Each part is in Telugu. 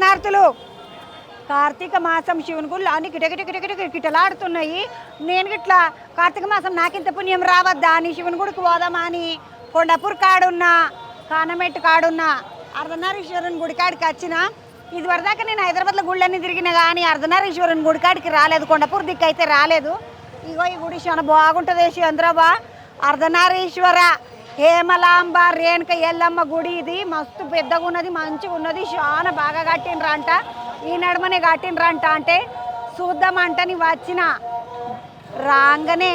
శరణార్థులు. కార్తీక మాసం శివుని గుళ్ళు అన్ని కిటకిటకిటకిటకిటలాడుతున్నాయి. నేను గిట్లా కార్తీక మాసం నాకింత పుణ్యం రావద్దా అని శివుని గుడికి పోదామా అని కొండపూర్ కాడున్నా కానమెట్టు కాడున్నా అర్ధనారీశ్వరుని గుడికాడికి వచ్చిన. ఇది వరదాకా నేను హైదరాబాద్లో గుళ్ళన్నీ తిరిగిన కానీ అర్ధనారీశ్వరుని గుడికాడికి రాలేదు, కొండపూర్ దిక్కు అయితే రాలేదు. ఇగో ఈ గుడి చాలా బాగుంటుంది. చంద్రబా అర్ధనారీశ్వర హేమలాంబ రేణుక ఎల్లమ్మ గుడి. ఇది మస్తు పెద్దగా ఉన్నది, మంచిగా ఉన్నది, చాలా బాగా కట్టినరంట. ఈ నడుమనే కట్టినరంట. అంటే చూద్దామంటని వచ్చిన రాగానే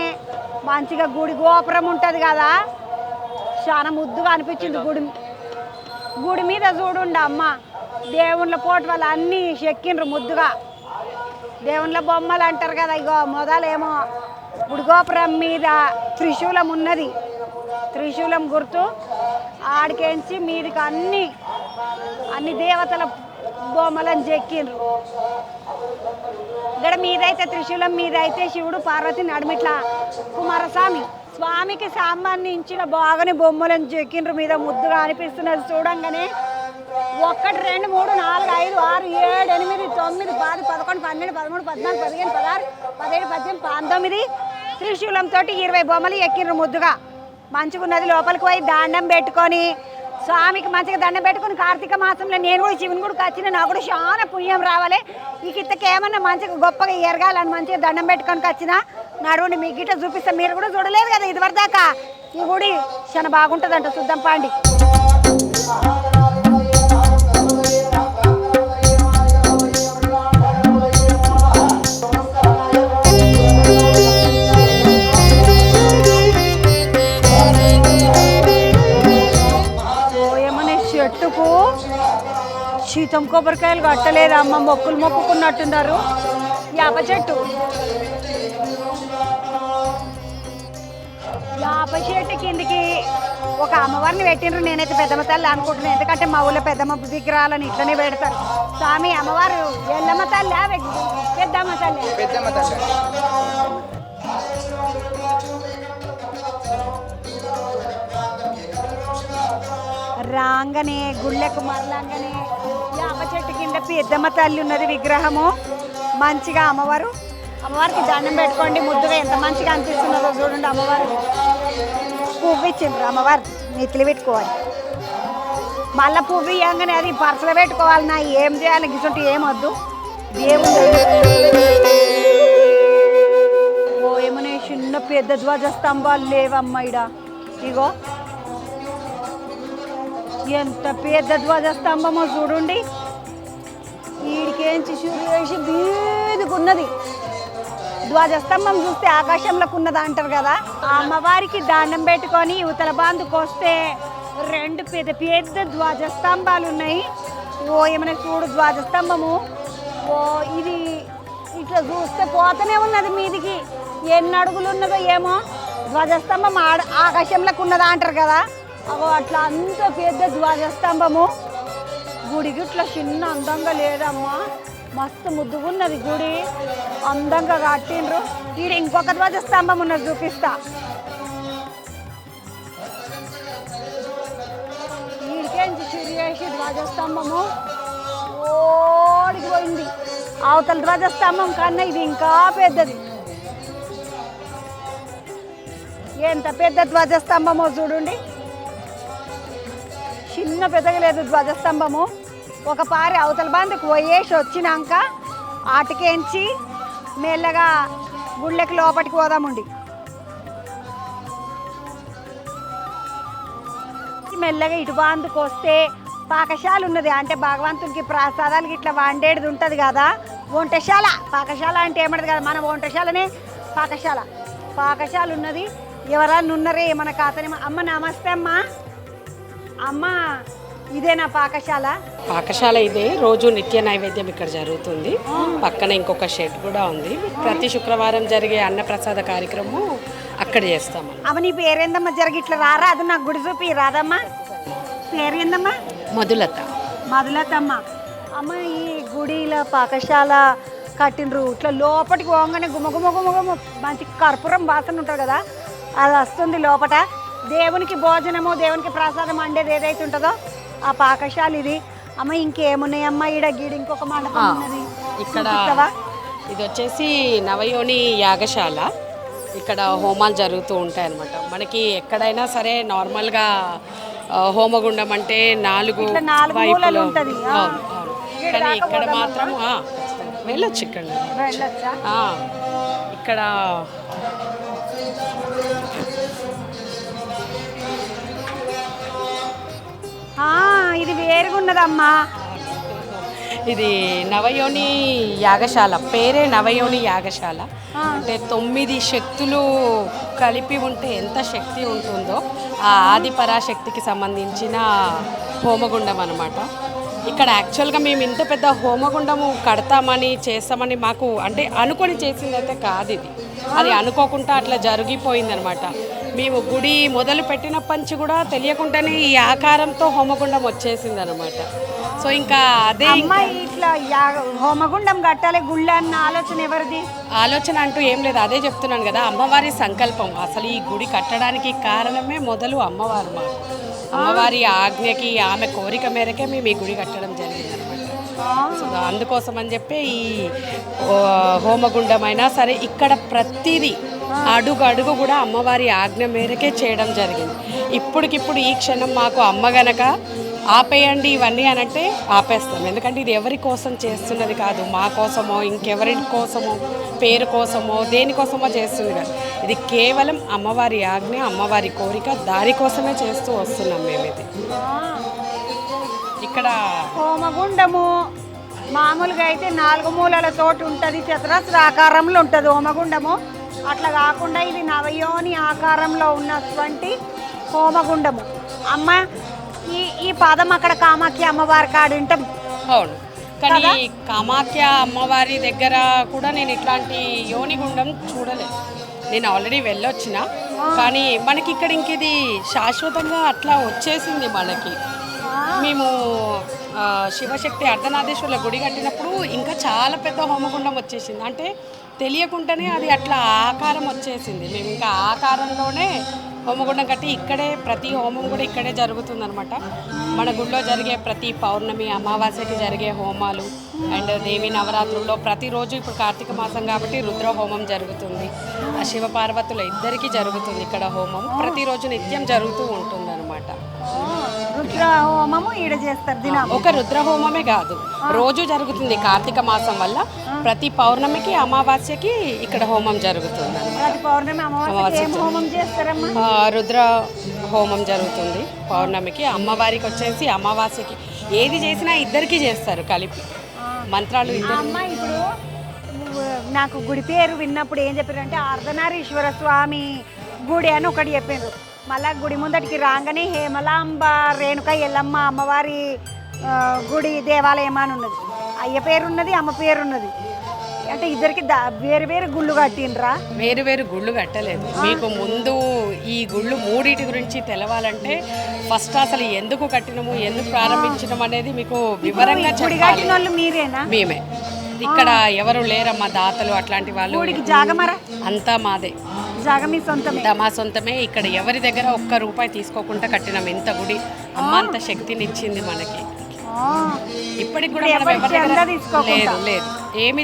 మంచిగా గుడి గోపురం ఉంటుంది కదా, చాలా ముద్దుగా అనిపించింది. గుడి మీద చూడుండ అమ్మ దేవుళ్ళ పోటు వాళ్ళు అన్నీ చెక్కిండ్రు ముద్దుగా. దేవుళ్ళ బొమ్మలు అంటారు కదా, ఇగో మొదలేమో గుడి గోపురం మీద త్రిశూలం ఉన్నది, త్రిశూలం గుర్తు. ఆడికేంచి మీదికి అన్ని దేవతల బొమ్మలను చెక్కిండ్రు. ఇక్కడ మీదైతే త్రిశూలం మీదైతే శివుడు పార్వతి నడుమిట్ల కుమారస్వామి స్వామికి సంబంధించిన బాగానే బొమ్మలను చెక్కిండ్రు. మీద ముద్దుగా అనిపిస్తున్నది చూడంగానే. 1 2 3 4 5 6 7 8 9 10 11 12 13 14 15 16 17 18 19 త్రిశూలంతో 20 బొమ్మలు ఎక్కిండ్రు ముద్దుగా. మంచిగా ఉన్నది. లోపలికి పోయి దండం పెట్టుకొని స్వామికి మంచిగా దండం పెట్టుకుని కార్తీక మాసంలో నేను కూడా శివుని గుడికి వచ్చిన, నాకు కూడా చాలా పుణ్యం రావాలి, ఈ కిత్తకి ఏమన్నా మంచిగా గొప్పగా ఎరగాలని మంచిగా దండం పెట్టుకొని వచ్చిన. నడువుని మీ గిట్ట చూపిస్తాం, మీరు కూడా చూడలేదు కదా ఇదివరకు దాకా. ఈ గుడి చాలా బాగుంటుందంట, చూద్దాం పాండి. చెట్టుకు శీతం కొబ్బరికాయలు కట్టలేదు అమ్మ, మొక్కులు మొక్కుకున్నట్టున్నారు. యాప చెట్టు, యాప చెట్టు కిందికి ఒక అమ్మవారిని పెట్టిండ్రు. నేనైతే పెద్దమ్మ తల్లి అనుకుంటున్నాను, ఎందుకంటే మా ఊళ్ళో పెద్దమ్మ విగ్రహాలను ఇట్లనే పెడతారు. స్వామి అమ్మవారు ఎల్లమ్మ తల్లి పెద్దమ్మ తల్లి? పెద్దమ్మ తల్లి. రాగానే గుళ్ళకు మరలాగానే యాప చెట్టు కింద పెద్దమ్మ తల్లి ఉన్నది విగ్రహము. మంచిగా అమ్మవారికి దండం పెట్టుకోండి. ముద్దుగా ఎంత మంచిగా అనిపిస్తున్నదో చూడండి. అమ్మవారు పువ్వు ఇచ్చిండ్రు, అమ్మవారు నెత్తిలు పెట్టుకోవాలి. మళ్ళీ పువ్వు ఇవ్వగానే అది పర్సలో పెట్టుకోవాలి. నా ఏం చేయాలి గిసంటే ఏమొద్దు. దేవుడు ఓ ఏమనే చిన్న పెద్ద ధ్వజస్తంభాలు లేవమ్మా ఇడ. ఇగో ఎంత పెద్ద ధ్వజస్తంభమో చూడండి. వీడికేంచి సూర్యేసి బీదుకున్నది. ధ్వజస్తంభం చూస్తే ఆకాశంలోకి ఉన్నది అంటారు కదా. ఆ అమ్మవారికి దండం పెట్టుకొని యువతల బాందుకు వస్తే 2 పెద్ద పెద్ద ధ్వజస్తంభాలు ఉన్నాయి. ఓ ఏమైనా చూడు ధ్వజస్తంభము. ఓ ఇది ఇట్లా చూస్తే పోతూనే ఉన్నది మీదికి. ఎన్ని అడుగులు ఉన్నదో ఏమో. ధ్వజస్తంభం ఆకాశంలోకి ఉన్నదా అంటారు కదా, అగో అట్లా అంత పెద్ద ధ్వజస్తంభము. గుడికి ఇట్లా చిన్న అందంగా లేదమ్మా, మస్తు ముద్దుగున్నది గుడి, అందంగా కట్టిండ్రు. ఈడ ఇంకొక ధ్వజస్తంభం ఉన్నది, చూపిస్తా. ఈడికేంచి చిరిగేసి ధ్వజస్తంభము ఓడికి పోయింది. అవతల ధ్వజస్తంభం కన్నా ఇది ఇంకా పెద్దది. ఎంత పెద్ద ధ్వజస్తంభమో చూడండి. చిన్న పెద్దగా లేదు ధ్వజస్తంభము. ఒక పారి అవతల బందుకు పోయేసి వచ్చినాక ఆటకేంచి మెల్లగా గుళ్ళకి లోపలికి పోదాముండి. మెల్లగా ఇటు బాందుకు వస్తే పాకశాల ఉన్నది. అంటే భగవంతునికి ప్రసాదాలకి ఇట్లా వండేది ఉంటుంది కదా, వంటశాల. పాకశాల అంటే ఏమన్నది కదా, మన వంటశాలనే పాకశాల ఉన్నది. ఎవరన్నా ఉన్నారే మన ఖాతానే. అమ్మ నమస్తే అమ్మ. అమ్మ ఇదేనా పాకశాల? పాకశాల ఇదే. రోజు నిత్య నైవేద్యం ఇక్కడ జరుగుతుంది. పక్కన ఇంకొక షెడ్ కూడా ఉంది. ప్రతి శుక్రవారం జరిగే అన్నప్రసాద కార్యక్రమం అక్కడ చేస్తాం. అమ్మ నీ పేరేందమ్మా? జరిగి ఇట్లా రారా, అది నాకు గుడి చూపి రాదమ్మా. పేరేందమ్మా? మధులత. మధులతమ్మ. అమ్మ ఈ గుడిలో పాకశాల కట్టినరు. ఇట్లా లోపలికి పోగానే గుమ మంచి కర్పూరం వాసన ఉంటుంది కదా, అది వస్తుంది లోపల. దేవునికి భోజనము, దేవునికి ప్రసాదం అండేది ఏదైతే ఉంటుందో ఆ పాకశాల ఇది. అమ్మ ఇంకేమున్నాయమ్మా ఈడ గీడ ఇంకొక మండపం ఉన్నది ఇక్కడ చూపిస్తావా? ఇది వచ్చేసి నవయోని యాగశాల. ఇక్కడ హోమాలు జరుగుతూ ఉంటాయి అన్నమాట. మనకి ఎక్కడైనా సరే నార్మల్గా హోమగుండం అంటే 4 ఇట్లా 4 మూలలు వైపులు ఉంటది. అవును, అవును. కానీ ఇక్కడ మాత్రం వెళ్ళొచ్చు ఇక్కడ వెళ్ళొచ్చా? ఇక్కడ ఇది వేరుగా ఉన్నదమ్మా. ఇది నవయోని యాగశాల, పేరే నవయోని యాగశాల. అంటే 9 శక్తులు కలిపి ఉంటే ఎంత శక్తి ఉంటుందో ఆ ఆది పరాశక్తికి సంబంధించిన హోమగుండం అన్నమాట. ఇక్కడ యాక్చువల్గా మేము ఇంత పెద్ద హోమగుండము కడతామని చేస్తామని మాకు అంటే అనుకొని చేసిందైతే కాదు ఇది. అది అనుకోకుండా అట్లా జరిగిపోయిందనమాట. మేము గుడి మొదలు పెట్టినప్పటి నుంచి కూడా తెలియకుండానే ఈ ఆకారంతో హోమగుండం వచ్చేసింది అనమాట. సో ఇంకా అదే ఇట్లా హోమగుండం కట్టాలి గుళ్ళ అన్న ఆలోచన ఎవరిది? ఆలోచన అంటూ ఏం లేదు, అదే చెప్తున్నాను కదా, అమ్మవారి సంకల్పం. అసలు ఈ గుడి కట్టడానికి కారణమే మొదలు అమ్మవారు. మాకు అమ్మవారి ఆజ్ఞకి ఆమె కోరిక మేరకే మేము ఈ గుడి కట్టడం జరిగింది అనమాట. సో అందుకోసం అని చెప్పి ఈ హోమగుండమైనా సరే ఇక్కడ ప్రతిదీ అడుగు అడుగు కూడా అమ్మవారి ఆజ్ఞ మేరకే చేయడం జరిగింది. ఇప్పటికిప్పుడు ఈ క్షణం మాకు అమ్మ గనక ఆపేయండి ఇవన్నీ అని అంటే ఆపేస్తాం. ఎందుకంటే ఇది ఎవరి కోసం చేస్తున్నది కాదు, మా కోసమో ఇంకెవరి కోసమో పేరు కోసమో దేనికోసమో చేస్తుంది కాదు. ఇది కేవలం అమ్మవారి ఆజ్ఞ, అమ్మవారి కోరిక, దానికోసమే చేస్తూ వస్తున్నాం మేము. ఇది ఇక్కడ హోమగుండము మామూలుగా అయితే 4 మూలల తోటి ఉంటుంది, చతురస్ర ఆకారంలో ఉంటుంది హోమగుండము. అట్లా కాకుండా ఇది నవయోని ఆకారంలో ఉన్నటువంటి హోమగుండము. అమ్మ ఈ పదం అక్కడ కామాఖ్య అమ్మవారి కాడ ఉంటాం. అవును, కానీ కామాఖ్య అమ్మవారి దగ్గర కూడా నేను ఇట్లాంటి యోనిగుండం చూడలేదు. నేను ఆల్రెడీ వెళ్ళొచ్చిన, కానీ మనకి ఇక్కడ ఇంక ఇది శాశ్వతంగా అట్లా వచ్చేసింది మనకి. మేము శివశక్తి అర్ధనాదేశ్వర్ల గుడి కట్టినప్పుడు ఇంకా చాలా పెద్ద హోమగుండం వచ్చేసింది. అంటే తెలియకుండానే అది అట్లా ఆకారం వచ్చేసింది. మేము ఇంకా ఆకారంలోనే హోమగుండం కట్టి ఇక్కడే ప్రతి హోమం కూడా ఇక్కడే జరుగుతుందనమాట. మన గుడిలో జరిగే ప్రతి పౌర్ణమి, అమావాస్యకి జరిగే హోమాలు అండ్ దేవి నవరాత్రుల్లో ప్రతిరోజు ఇప్పుడు కార్తీక మాసం కాబట్టి రుద్ర హోమం జరుగుతుంది. ఆ శివపార్వతుల ఇద్దరికీ జరుగుతుంది ఇక్కడ హోమం. ప్రతిరోజు నిత్యం జరుగుతూ ఉంటుంది అనమాట. రుద్ర హోమము ఈడ చేస్తారు దినం. ఒక రుద్ర హోమమే కాదు, రోజు జరుగుతుంది. కార్తీక మాసం వల్ల ప్రతి పౌర్ణమికి అమావాస్యకి ఇక్కడ హోమం జరుగుతుంది. ప్రతి పౌర్ణమి అమావాస్య హోమం చేస్తారమ్మా? రుద్ర హోమం జరుగుతుంది పౌర్ణమికి. అమ్మవారికి వచ్చేసి అమావాస్యకి ఏది చేసినా ఇద్దరికి చేస్తారు కలిపి మంత్రాలు. అమ్మ ఇప్పుడు నాకు గుడి పేరు విన్నప్పుడు ఏం చెప్పారంటే అర్ధనారీశ్వర స్వామి గుడి అని ఒకటి చెప్పారు. మళ్ళా గుడి ముందటికి రాగానే హేమలాంబ రేణుక ఎల్లమ్మ అమ్మవారి గుడి దేవాలయం అని ఉన్నది. అయ్య పేరున్నది, అమ్మ పేరున్నది. అంటే ఇద్దరికి వేరు వేరు గుళ్ళు కట్టినరా? వేరు వేరు గుళ్ళు కట్టలేదు. మీకు ముందు ఈ గుళ్ళు మూడిటి గురించి తెలవాలంటే ఫస్ట్ అసలు ఎందుకు కట్టినము, ఎందుకు ప్రారంభించడం అనేది మీకు వివరంగా చెప్పాలి. మీరేనా? మేమే. ఇక్కడ ఎవరు లేరమ్మా దాతలు అట్లాంటి వాళ్ళు. జాగమరా అంతా మాదే, జాగమీ సొంతమే, మా సొంతమే. ఇక్కడ ఎవరి దగ్గర ఒక్క రూపాయి తీసుకోకుండా కట్టినాం. ఎంత గుడి అమ్మ అంత శక్తిని ఇచ్చింది మనకి. ఇప్పటికి కూడా లేదు లేదు ఏమి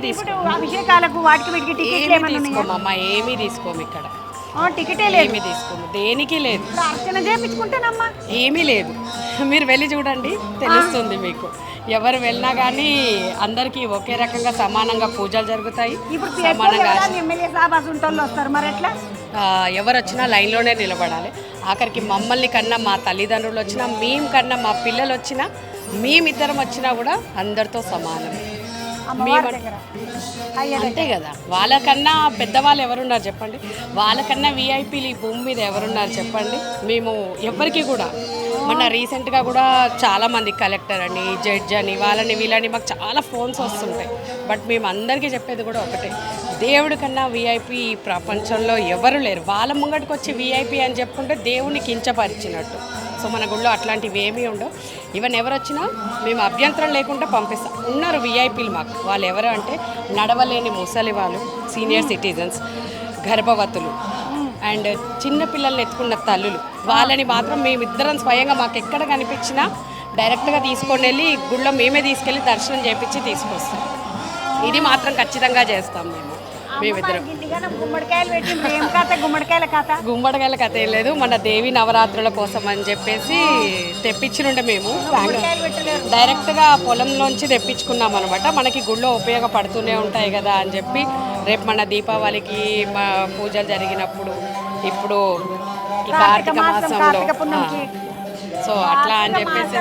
అభిషేకాలకు వాటికి వీటికి టికెట్ తీసుకోమమ్మా, ఏమీ తీసుకోము ఇక్కడ. టికెట్ ఏమి తీసుకోము, దేనికి లేదు. అర్చన చేయించుకుంటానమ్మా, ఏమీ లేదు. మీరు వెళ్ళి చూడండి తెలుస్తుంది మీకు. ఎవరు వెళ్ళినా కానీ అందరికీ ఒకే రకంగా సమానంగా పూజలు జరుగుతాయి. సమానంగా ఎవరు వచ్చినా లైన్లోనే నిలబడాలి. ఆఖరికి మమ్మల్ని కన్నా మా తల్లిదండ్రులు వచ్చినా, మేము కన్నా మా పిల్లలు వచ్చినా, మేమిద్దరం వచ్చినా కూడా అందరితో సమానం. అంతే కదా. వాళ్ళకన్నా పెద్దవాళ్ళు ఎవరున్నారు చెప్పండి? వాళ్ళకన్నా విఐపీలు ఈ భూమి మీద ఎవరున్నారు చెప్పండి? మేము ఎవరికి కూడా మొన్న రీసెంట్గా కూడా చాలామంది కలెక్టర్ అని, జడ్జ్ అని, వాళ్ళని వీళ్ళని మాకు చాలా ఫోన్స్ వస్తుంటాయి. బట్ మేము అందరికీ చెప్పేది కూడా ఒకటే, దేవుడి కన్నా విఐపి ఈ ప్రపంచంలో ఎవరు లేరు. వాళ్ళ ముంగటికి వచ్చి విఐపి అని చెప్పుకుంటే దేవుని కించపరిచినట్టు. సో మన గుళ్ళో అట్లాంటివి ఏమీ ఉండవు. ఈవెన్ ఎవరు వచ్చినా మేము అభ్యంతరం లేకుండా పంపిస్తాం. ఉన్నారు విఐపీలు మాకు. వాళ్ళు ఎవరు అంటే నడవలేని ముసలి వాళ్ళు, సీనియర్ సిటిజన్స్, గర్భవతులు అండ్ చిన్న పిల్లల్ని ఎత్తుకున్న తల్లులు వాళ్ళని మాత్రం మేమిద్దరం స్వయంగా మాకు ఎక్కడ కనిపించినా డైరెక్ట్గా తీసుకొని వెళ్ళి గుళ్ళో మేమే తీసుకెళ్ళి దర్శనం చేయించి తీసుకొస్తాం. ఇది మాత్రం ఖచ్చితంగా చేస్తాం మేమిద్దరం. గుమ్మడికాయలు పెట్టిండ్రు, ఏం కథ గుమ్మడికాయల కథ? గుమ్మడికాయల కథ ఏం లేదు, మన దేవి నవరాత్రుల కోసం అని చెప్పేసి తెప్పించినుండే మేము డైరెక్ట్గా పొలంలోంచి తెప్పించుకున్నాం అనమాట. మనకి గుళ్ళో ఉపయోగపడుతూనే ఉంటాయి కదా అని చెప్పి రేపు మన దీపావళికి మా పూజలు జరిగినప్పుడు ఇప్పుడు ఈ కార్తీక మాసంలో సో అట్లా అని చెప్పేసి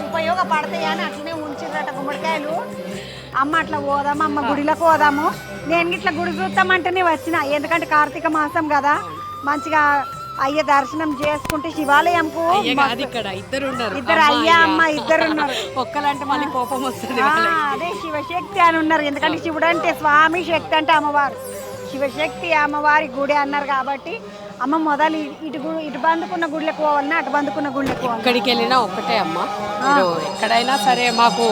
ఉపయోగపడతాయి అని అట్లనే ఉంచిరట గుమ్మడికాయలు. అమ్మ అట్లా పోదాము, అమ్మ గుడిలోకి పోదాము, నేను ఇట్లా గుడి చూస్తామంటేనే వచ్చిన. ఎందుకంటే కార్తీక మాసం కదా, మంచిగా అయ్య దర్శనం చేసుకుంటే శివాలయంకు ఇద్దరు అయ్యా అమ్మ ఇద్దరు ఉన్నారు. ఒక్కలంటే మళ్ళీ కోపం వస్తుంది. అదే శివశక్తి అని ఉన్నారు. ఎందుకంటే శివుడు అంటే స్వామి, శక్తి అంటే అమ్మవారు. శివశక్తి అమ్మవారి గుడి అన్నారు కాబట్టి అమ్మ మొదలు ఇటు బందుకున్న గుళ్ళకి పోవాలన్నా అటు బందుకున్న గుళ్ళకి పోవాలి. ఎక్కడికి వెళ్ళినా ఒక్కటే అమ్మ. ఎక్కడైనా సరే మాకు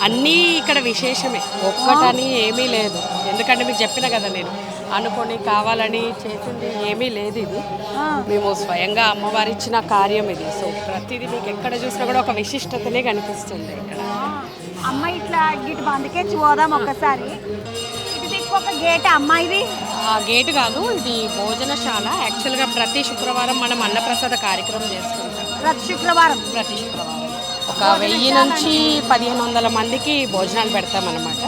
అన్నీ ఇక్కడ విశేషమే, ఒక్కటని ఏమీ లేదు. ఎందుకంటే మీకు చెప్పిన కదా, నేను అనుకొని కావాలని చేసింది ఏమీ లేదు. ఇది మేము స్వయంగా అమ్మవారి ఇచ్చిన కార్యం ఇది. సో ప్రతిదీ మీకు ఎక్కడ చూసినా కూడా ఒక విశిష్టతనే కనిపిస్తుంది ఇక్కడ. అమ్మ ఇట్లా ఇటు బందుకే పోదాం ఒక్కసారి. ఒక గేట్ అమ్మ, ఇది గేట్ కాదు, ఇది భోజనశాల. యాక్చువల్గా ప్రతి శుక్రవారం మనం అన్నప్రసాద కార్యక్రమం చేసుకుంటాం. ప్రతి శుక్రవారం ఒక 1000 నుంచి 1500 మందికి భోజనాలు పెడతామన్నమాట.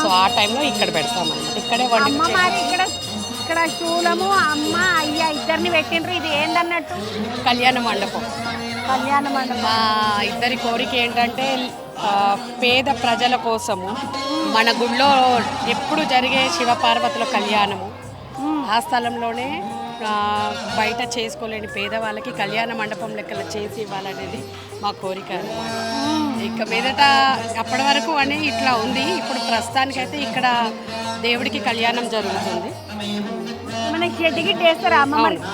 సో ఆ టైంలో ఇక్కడ పెడతామన్నమాట. ఇక్కడే ఇక్కడ శూలము అమ్మ అయ్య ఇద్దరిని పెట్టిండ్రు. ఇది ఏందన్నట్టు కళ్యాణ మండపం. మా ఇద్దరి కోరిక ఏంటంటే పేద ప్రజల కోసము మన గుళ్ళో ఎప్పుడు జరిగే శివపార్వతుల కళ్యాణము ఆ స్థలంలోనే బయట చేసుకోలేని పేదవాళ్ళకి కళ్యాణ మండపం లెక్కలు చేసి ఇవ్వాలనేది మా కోరిక అన్నమాట. ఇక మీదట అప్పటి వరకు అని ఇట్లా ఉంది. ఇప్పుడు ప్రస్తుతానికైతే ఇక్కడ దేవుడికి కళ్యాణం జరుగుతుంది.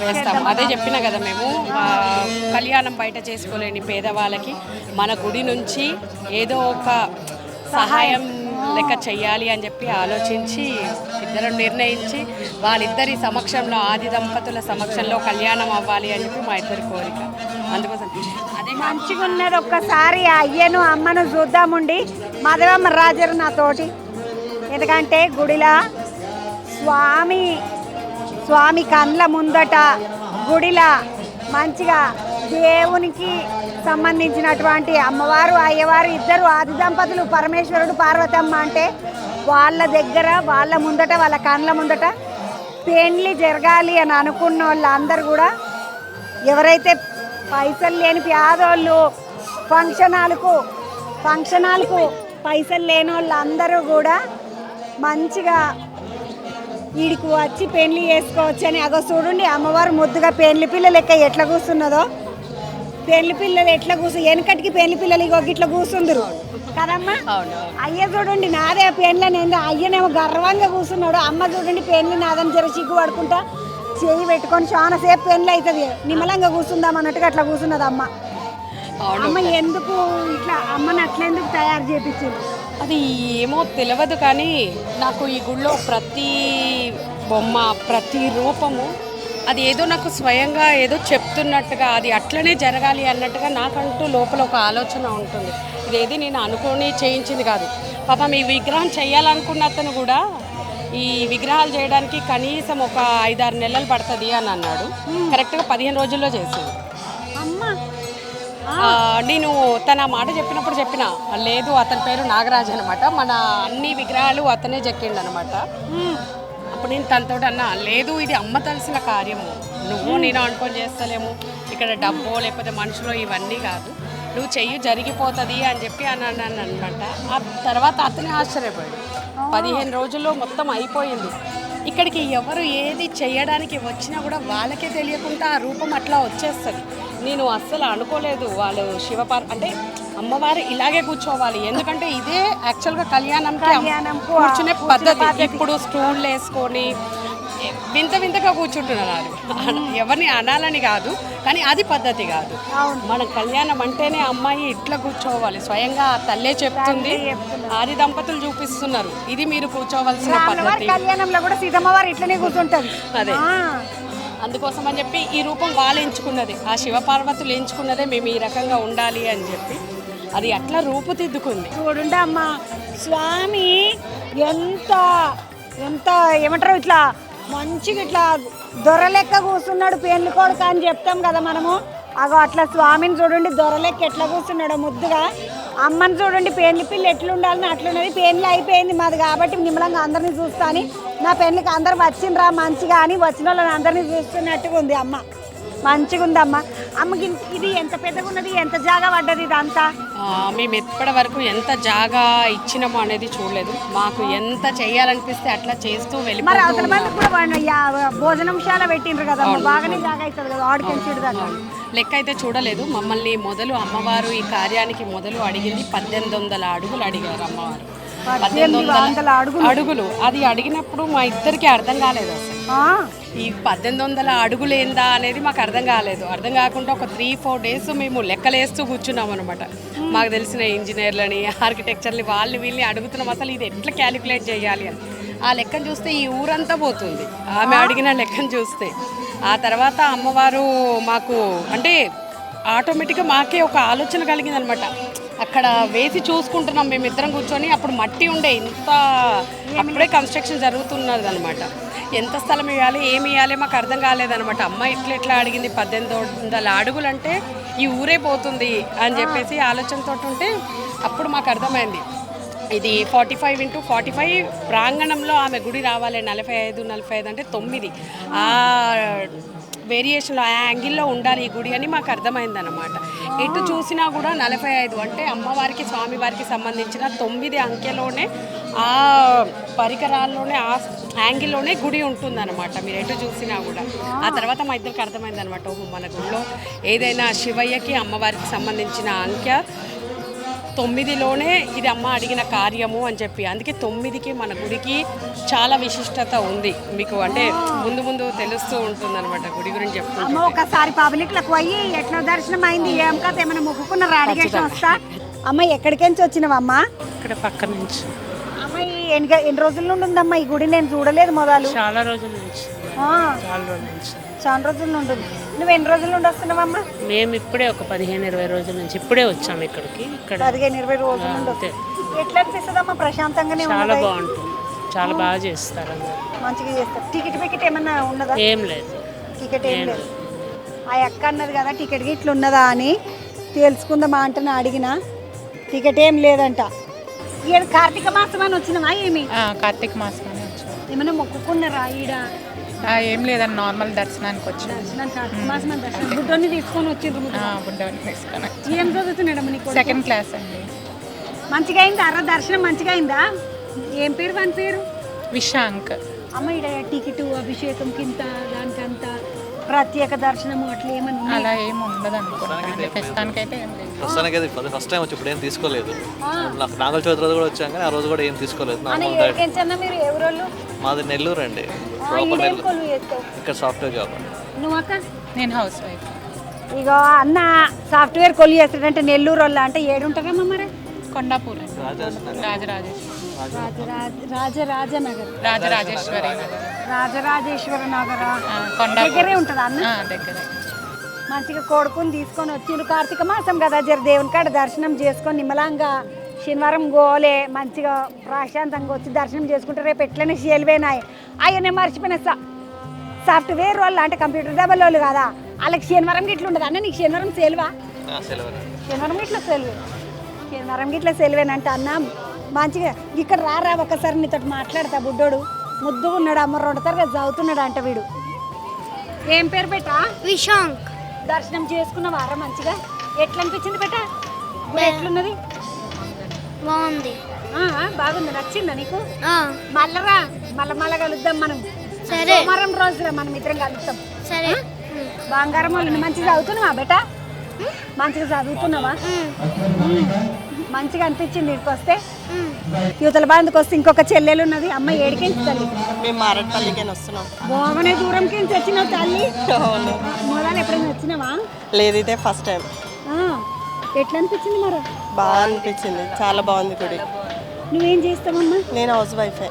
వేస్తాం. అదే చెప్పిన కదా, మేము కళ్యాణం బయట చేసుకోలేని పేదవాళ్ళకి మన గుడి నుంచి ఏదో ఒక సహాయం లెక్క చెయ్యాలి అని చెప్పి ఆలోచించి ఇద్దరు నిర్ణయించి వాళ్ళిద్దరి సమక్షంలో, ఆది దంపతుల సమక్షంలో కళ్యాణం అవ్వాలి అని చెప్పి మా ఇద్దరి కోరిక. అందుకోసం అదే మంచిగా ఉన్నది. ఒక్కసారి అయ్యను అమ్మను చూద్దాముండి. మాధవమ్మ రాజరు నాతోటి. ఎందుకంటే గుడిలా స్వామి కండ్ల ముందట గుడిలా మంచిగా దేవునికి సంబంధించినటువంటి అమ్మవారు అయ్యవారు ఇద్దరు ఆది దంపతులు పరమేశ్వరుడు పార్వతమ్మ అంటే వాళ్ళ దగ్గర వాళ్ళ ముందట వాళ్ళ కండ్ల ముందట పెండ్లి జరగాలి అని అనుకున్న వాళ్ళందరూ కూడా ఎవరైతే పైసలు లేని పేదోళ్ళు ఫంక్షనాలకు పైసలు లేని వాళ్ళందరూ కూడా మంచిగా వీడికి వచ్చి పెళ్లి చేసుకోవచ్చు అని. అగో చూడండి అమ్మవారు ముద్దుగా పెళ్లి పిల్లలు లెక్క ఎట్లా కూర్చున్నదో. పెళ్లి పిల్లలు ఎట్లా వెనకటికి పెళ్లి పిల్లలు ఇగో ఇట్లా కూర్చుందరు కదమ్మా. అయ్య చూడండి నాదే పెళ్ళని అయ్యనేమో గర్వంగా కూర్చున్నాడు. అమ్మ చూడండి పెళ్లి నాదని జర సిగ్గు పడుకుంటా చేయి పెట్టుకొని చాలా సేపు పెళ్లి అవుతుంది నిమ్మలంగా కూర్చుందాం అన్నట్టుగా అట్లా కూర్చున్నది అమ్మ. అమ్మ ఎందుకు ఇట్లా అమ్మని అట్లా ఎందుకు తయారు చేయించింది? అది ఏమో తెలియదు, కానీ నాకు ఈ గుళ్ళో ప్రతి బొమ్మ, ప్రతి రూపము అది ఏదో నాకు స్వయంగా ఏదో చెప్తున్నట్టుగా, అది అట్లనే జరగాలి అన్నట్టుగా నాకంటూ లోపల ఒక ఆలోచన ఉంటుంది. ఇదేది నేను అనుకొని చేయించింది కాదు. పాపం ఈ విగ్రహం చేయాలనుకున్న అతను కూడా ఈ విగ్రహాలు చేయడానికి కనీసం ఒక 5-6 నెలలు పడుతుంది అని అన్నాడు. కరెక్ట్గా 15 రోజుల్లో చేసింది. నేను తన మాట చెప్పినప్పుడు చెప్పిన, లేదు అతని పేరు నాగరాజు అనమాట, మన అన్ని విగ్రహాలు అతనే చెక్కిండు అనమాట. అప్పుడు నేను తనతో అన్నా, లేదు ఇది అమ్మ తెలిసిన కార్యము, నువ్వు నేను అనుకొని చేస్తలేము, ఇక్కడ డబ్బో లేకపోతే మనుషులు ఇవన్నీ కాదు, నువ్వు చెయ్యి జరిగిపోతుంది అని చెప్పి అన్నాను అనమాట. ఆ తర్వాత అతనే ఆశ్చర్యపోయాడు. 15 రోజుల్లో మొత్తం అయిపోయింది. ఇక్కడికి ఎవరు ఏది చేయడానికి వచ్చినా కూడా వాళ్ళకే తెలియకుండా ఆ రూపం అట్లా వచ్చేస్తుంది. నేను అస్సలు అనుకోలేదు వాళ్ళు అంటే అమ్మవారు ఇలాగే కూర్చోవాలి, ఎందుకంటే ఇదే యాక్చువల్గా కళ్యాణంకి కూర్చునే పద్ధతి. ఇప్పుడు స్టూళ్ళు వేసుకొని వింత వింతగా కూర్చుంటున్నారు. ఎవరిని అనాలని కాదు, కానీ అది పద్ధతి కాదు. మన కళ్యాణం అంటేనే అమ్మాయి ఇట్లా కూర్చోవాలి, స్వయంగా ఆ తల్లే చెప్తుంది, ఆది దంపతులు చూపిస్తున్నారు, ఇది మీరు కూర్చోవలసిన పద్ధతి. కళ్యాణంలో కూడా సీతమ్మవారు ఇట్లనే కూర్చుంటారు. అదే అందుకోసం అని చెప్పి ఈ రూపం వాళ్ళు ఎంచుకున్నది, ఆ శివపార్వతులు ఎంచుకున్నదే మేము ఈ రకంగా ఉండాలి అని చెప్పి అది అట్లా రూపుదిద్దుకుంది. చూడండి అమ్మ, స్వామి ఎంత ఎంత ఏమంటారు, ఇట్లా మంచిగా ఇట్లా దొరలెక్క కూర్చున్నాడు, పెళ్లి కొడుకు అని చెప్తాం కదా మనము. అగో అట్లా స్వామిని చూడండి, దొరలెక్క ఎట్లా కూర్చున్నాడు ముద్దుగా. అమ్మని చూడండి, పెళ్లి పిల్ల ఎట్లుండాలని అట్లున్నది. పెళ్లి అయిపోయింది మాది కాబట్టి నిమ్మలంగా అందరినీ చూస్తాను. నా పెళ్లికి అందరు వచ్చిండ్రా మంచిగా అని వచ్చిన వాళ్ళని అందరినీ చూస్తున్నట్టుగా ఉంది అమ్మ. మంచిగా ఉందమ్మ. అమ్మకి ఇది ఎంత పెద్దగా ఉన్నది, ఎంత జాగా పడ్డది ఇదంతా? మేము ఎప్పటి వరకు ఎంత జాగా ఇచ్చినామో అనేది చూడలేదు. మాకు ఎంత చేయాలనిపిస్తే అట్లా చేస్తూ మరి అవతల మంది కూడా భోజనంశాల పెట్టిండ్రు కదా, బాగానే జాగా అవుతుంది కదా ఆడికెళ్ళి దాకా. లెక్క అయితే చూడలేదు. మమ్మల్ని మొదలు అమ్మవారు ఈ కార్యానికి మొదలు అడిగింది 1800 అడుగులు అడిగారు అమ్మవారు. 1800 అడుగులు. అది అడిగినప్పుడు మా ఇద్దరికి అర్థం కాలేదు అసలు. ఈ 1800 అడుగులు ఏందా అనేది మాకు అర్థం కాలేదు. అర్థం కాకుండా ఒక 3-4 డేస్ మేము లెక్కలేస్తూ కూర్చున్నాం అనమాట. మాకు తెలిసిన ఇంజనీర్లని, ఆర్కిటెక్చర్ని, వాళ్ళని వీళ్ళని అడుగుతున్నాం అసలు ఇది ఎట్లా క్యాలిక్యులేట్ చేయాలి అని. ఆ లెక్కను చూస్తే ఈ ఊరంతా పోతుంది ఆమె అడిగిన లెక్కను చూస్తే. ఆ తర్వాత అమ్మవారు మాకు అంటే ఆటోమేటిక్గా మాకే ఒక ఆలోచన కలిగింది అనమాట. అక్కడ వేసి చూసుకుంటున్నాం మేమిద్దరం కూర్చొని. అప్పుడు మట్టి ఉండే, ఇంత అప్పుడే కన్స్ట్రక్షన్ జరుగుతున్నది అనమాట. ఎంత స్థలం ఇవ్వాలి, ఏమి ఇవ్వాలి మాకు అర్థం కాలేదనమాట. అమ్మ ఇట్లా అడిగింది 1800 అడుగులు అంటే ఈ ఊరే పోతుంది అని చెప్పేసి ఆలోచనతో ఉంటే అప్పుడు మాకు అర్థమైంది ఇది 45x45 ప్రాంగణంలో ఆమె గుడి రావాలి. 45 అంటే 9 ఆ వేరియేషన్లో ఆ యాంగిల్లో ఉండాలి ఈ గుడి అని మాకు అర్థమైందన్నమాట. ఎటు చూసినా కూడా 45 అంటే అమ్మవారికి స్వామివారికి సంబంధించిన 9 అంకెలోనే ఆ పరికరాల్లోనే ఆ యాంగిల్లోనే గుడి ఉంటుందన్నమాట. మీరు ఎటు చూసినా కూడా. ఆ తర్వాత మా ఇద్దరికి అర్థమైందనమాట, ఓహో మన గుడిలో ఏదైనా శివయ్యకి అమ్మవారికి సంబంధించిన అంకె 9లోనే ఇది అమ్మ అడిగిన కార్యము అని చెప్పి. అందుకే 9కి మన గుడికి చాలా విశిష్టత ఉంది. మీకు అంటే ముందు ముందు తెలుస్తూ ఉంటుంది అనమాట గుడి గురించి చెప్తాను. ఒకసారి పబ్లిక్లకు పోయి ఎట్లా దర్శనం అయింది, ఏం కథ ఏమైనా మొక్కుకున్నారా అడిగేసి వస్తా. అమ్మ ఎక్కడికెంచి వచ్చినావమ్మా? ఇక్కడ పక్క నుంచి. అమ్మ ఎన్ని రోజుల నుండి ఉందమ్మా ఈ గుడి? నేను చూడలేదు మొదలు. చాలా రోజుల నుంచి. చాలా రోజుల నుండి. నువ్వు ఎన్ని రోజుల నుండి వస్తున్నావమ్మా? మేము ఇప్పుడే ఒక 15-20 రోజుల నుంచి ఇప్పుడే వచ్చాము ఇక్కడికి. ఇక్కడ 15-20 రోజుల నుండి. ఎట్లా అనిపిస్తుందమ్మా? ప్రశాంతంగానే చాలా బాగుంటుంది, చాలా బాగా చేస్తారు, మంచిగా చేస్తారు. టికెట్ ఏమన్నా ఉన్నదా? ఏం లేదు, టికెట్ ఏం లేదు. ఆ అక్క అన్నది కదా టికెట్కి ఇట్లా ఉన్నదా అని తెలుసుకుందామా అంటే నా అడిగిన టికెట్ ఏం లేదంట. కార్తీక మాసం అని వచ్చినావా? ఏమి కార్తీక మాసం అని ఏమైనా మొక్కుకున్నారా ఈడ? ఏం లేదండి, నార్మల్ దర్శనానికి వచ్చాను. బుడ్డోని తీసుకొని వచ్చిండ్రు. బుడ్డోని తీసుకొని. ఏం చదువుతున్నాడమ్మ నీకు? 2nd క్లాస్ అండి. మంచిగా అయిందా దర్శనం? మంచిగా అయిందా? ఏం పేరు వాని పేరు? విశాంక్. అమ్మ ఈడ టికెట్ అభిషేకం కింద దానికంత ప్రత్యేక దర్శనము అట్లా ఏమన్నా? అలా ఏమి ఉండదు అనుకుంటాను. ప్రస్తుతానికైతే ఏం లేదు. ప్రస్తుతానికైతే ఫస్ట్ టైం వచ్చి ఇప్పుడు ఏం తీసుకోలేదు. నాకు నాగల చవితి రోజు కూడా వచ్చాం కానీ ఆ రోజు కూడా ఏం తీసుకోలేదు. మీరు ఎవరోళ్ళు? మాది నెల్లూరు అండి. ఇక్కడ సాఫ్ట్వేర్ జాబ్. నువ్వు అక్క? నేను హౌస్ వైఫ్. ఇక అన్న సాఫ్ట్వేర్ కొలు చేస్తాడంటే నెల్లూరు వాళ్ళ అంటే ఏడుంటారమ్మా మరి? కొండాపూర్. రాజరాజేశ్వరి నగర్ దగ్గరే ఉంటుందా అన్న? దగ్గరే. మంచిగా కొడుకుని తీసుకొని వచ్చిండ్రు. కార్తీక మాసం కదా, జర దేవుని కాడ దర్శనం చేసుకొని నిమ్మలంగా శనివారం గోలే మంచిగా ప్రశాంతంగా వచ్చి దర్శనం చేసుకుంటే రేపు ఎట్లనే సెలవేనాయి. అయ్యనే మర్చిపోయిన సాఫ్ట్వేర్ వాళ్ళు అంటే కంప్యూటర్ డబ్బల్ వాళ్ళు కదా, వాళ్ళకి శనివారం గిట్ల ఉండదు అన్న. నీకు శనివారం సెలవా? శనివారం గిట్ల సెలవే. శనివారం గిట్ల సెలవేనంట అన్న. మంచిగా ఇక్కడ రారా ఒకసారి నీతో మాట్లాడతా. బుడ్డోడు ముద్దుగా ఉన్నాడు, అమ్మ 2 తరగతి చదువుతున్నాడు అంట వీడు. ఏం పేరు బెటా? విశాంక్. దర్శనం చేసుకున్నవారా మంచిగా? ఎట్లా అనిపించింది బెటా? ఎట్లున్నది? బాగుంది. బాగుంది, నచ్చిందా నీకు? మళ్ళా మళ్ళా కలుద్దాం మనం. సరే, సోమవారం రోజురా మనం ఇద్దరం కలుద్దాం. సరే. బంగారం వాళ్ళు మంచిగా చదువుతున్నావా బెటా? మంచిగా చదువుతున్నావా? మంచిగా అనిపించింది ఇక్కడికి వస్తే. యువతల బాంధకు వస్తే ఇంకొక చెల్లెలు ఉన్నది. అమ్మ ఏడికించి తల్లి? మేము మారట్పల్లికి వస్తున్నాం. బాగానే దూరంకి వచ్చినావు తల్లి. మొదలు ఎప్పుడైనా వచ్చినావా? లేదు, ఇదే ఫస్ట్ టైం. ఎట్లా అనిపించింది మరి? బాగా అనిపించింది, చాలా బాగుంది గుడి. నువ్వేం చేస్తావమ్మా? నేను హౌస్ వైఫే.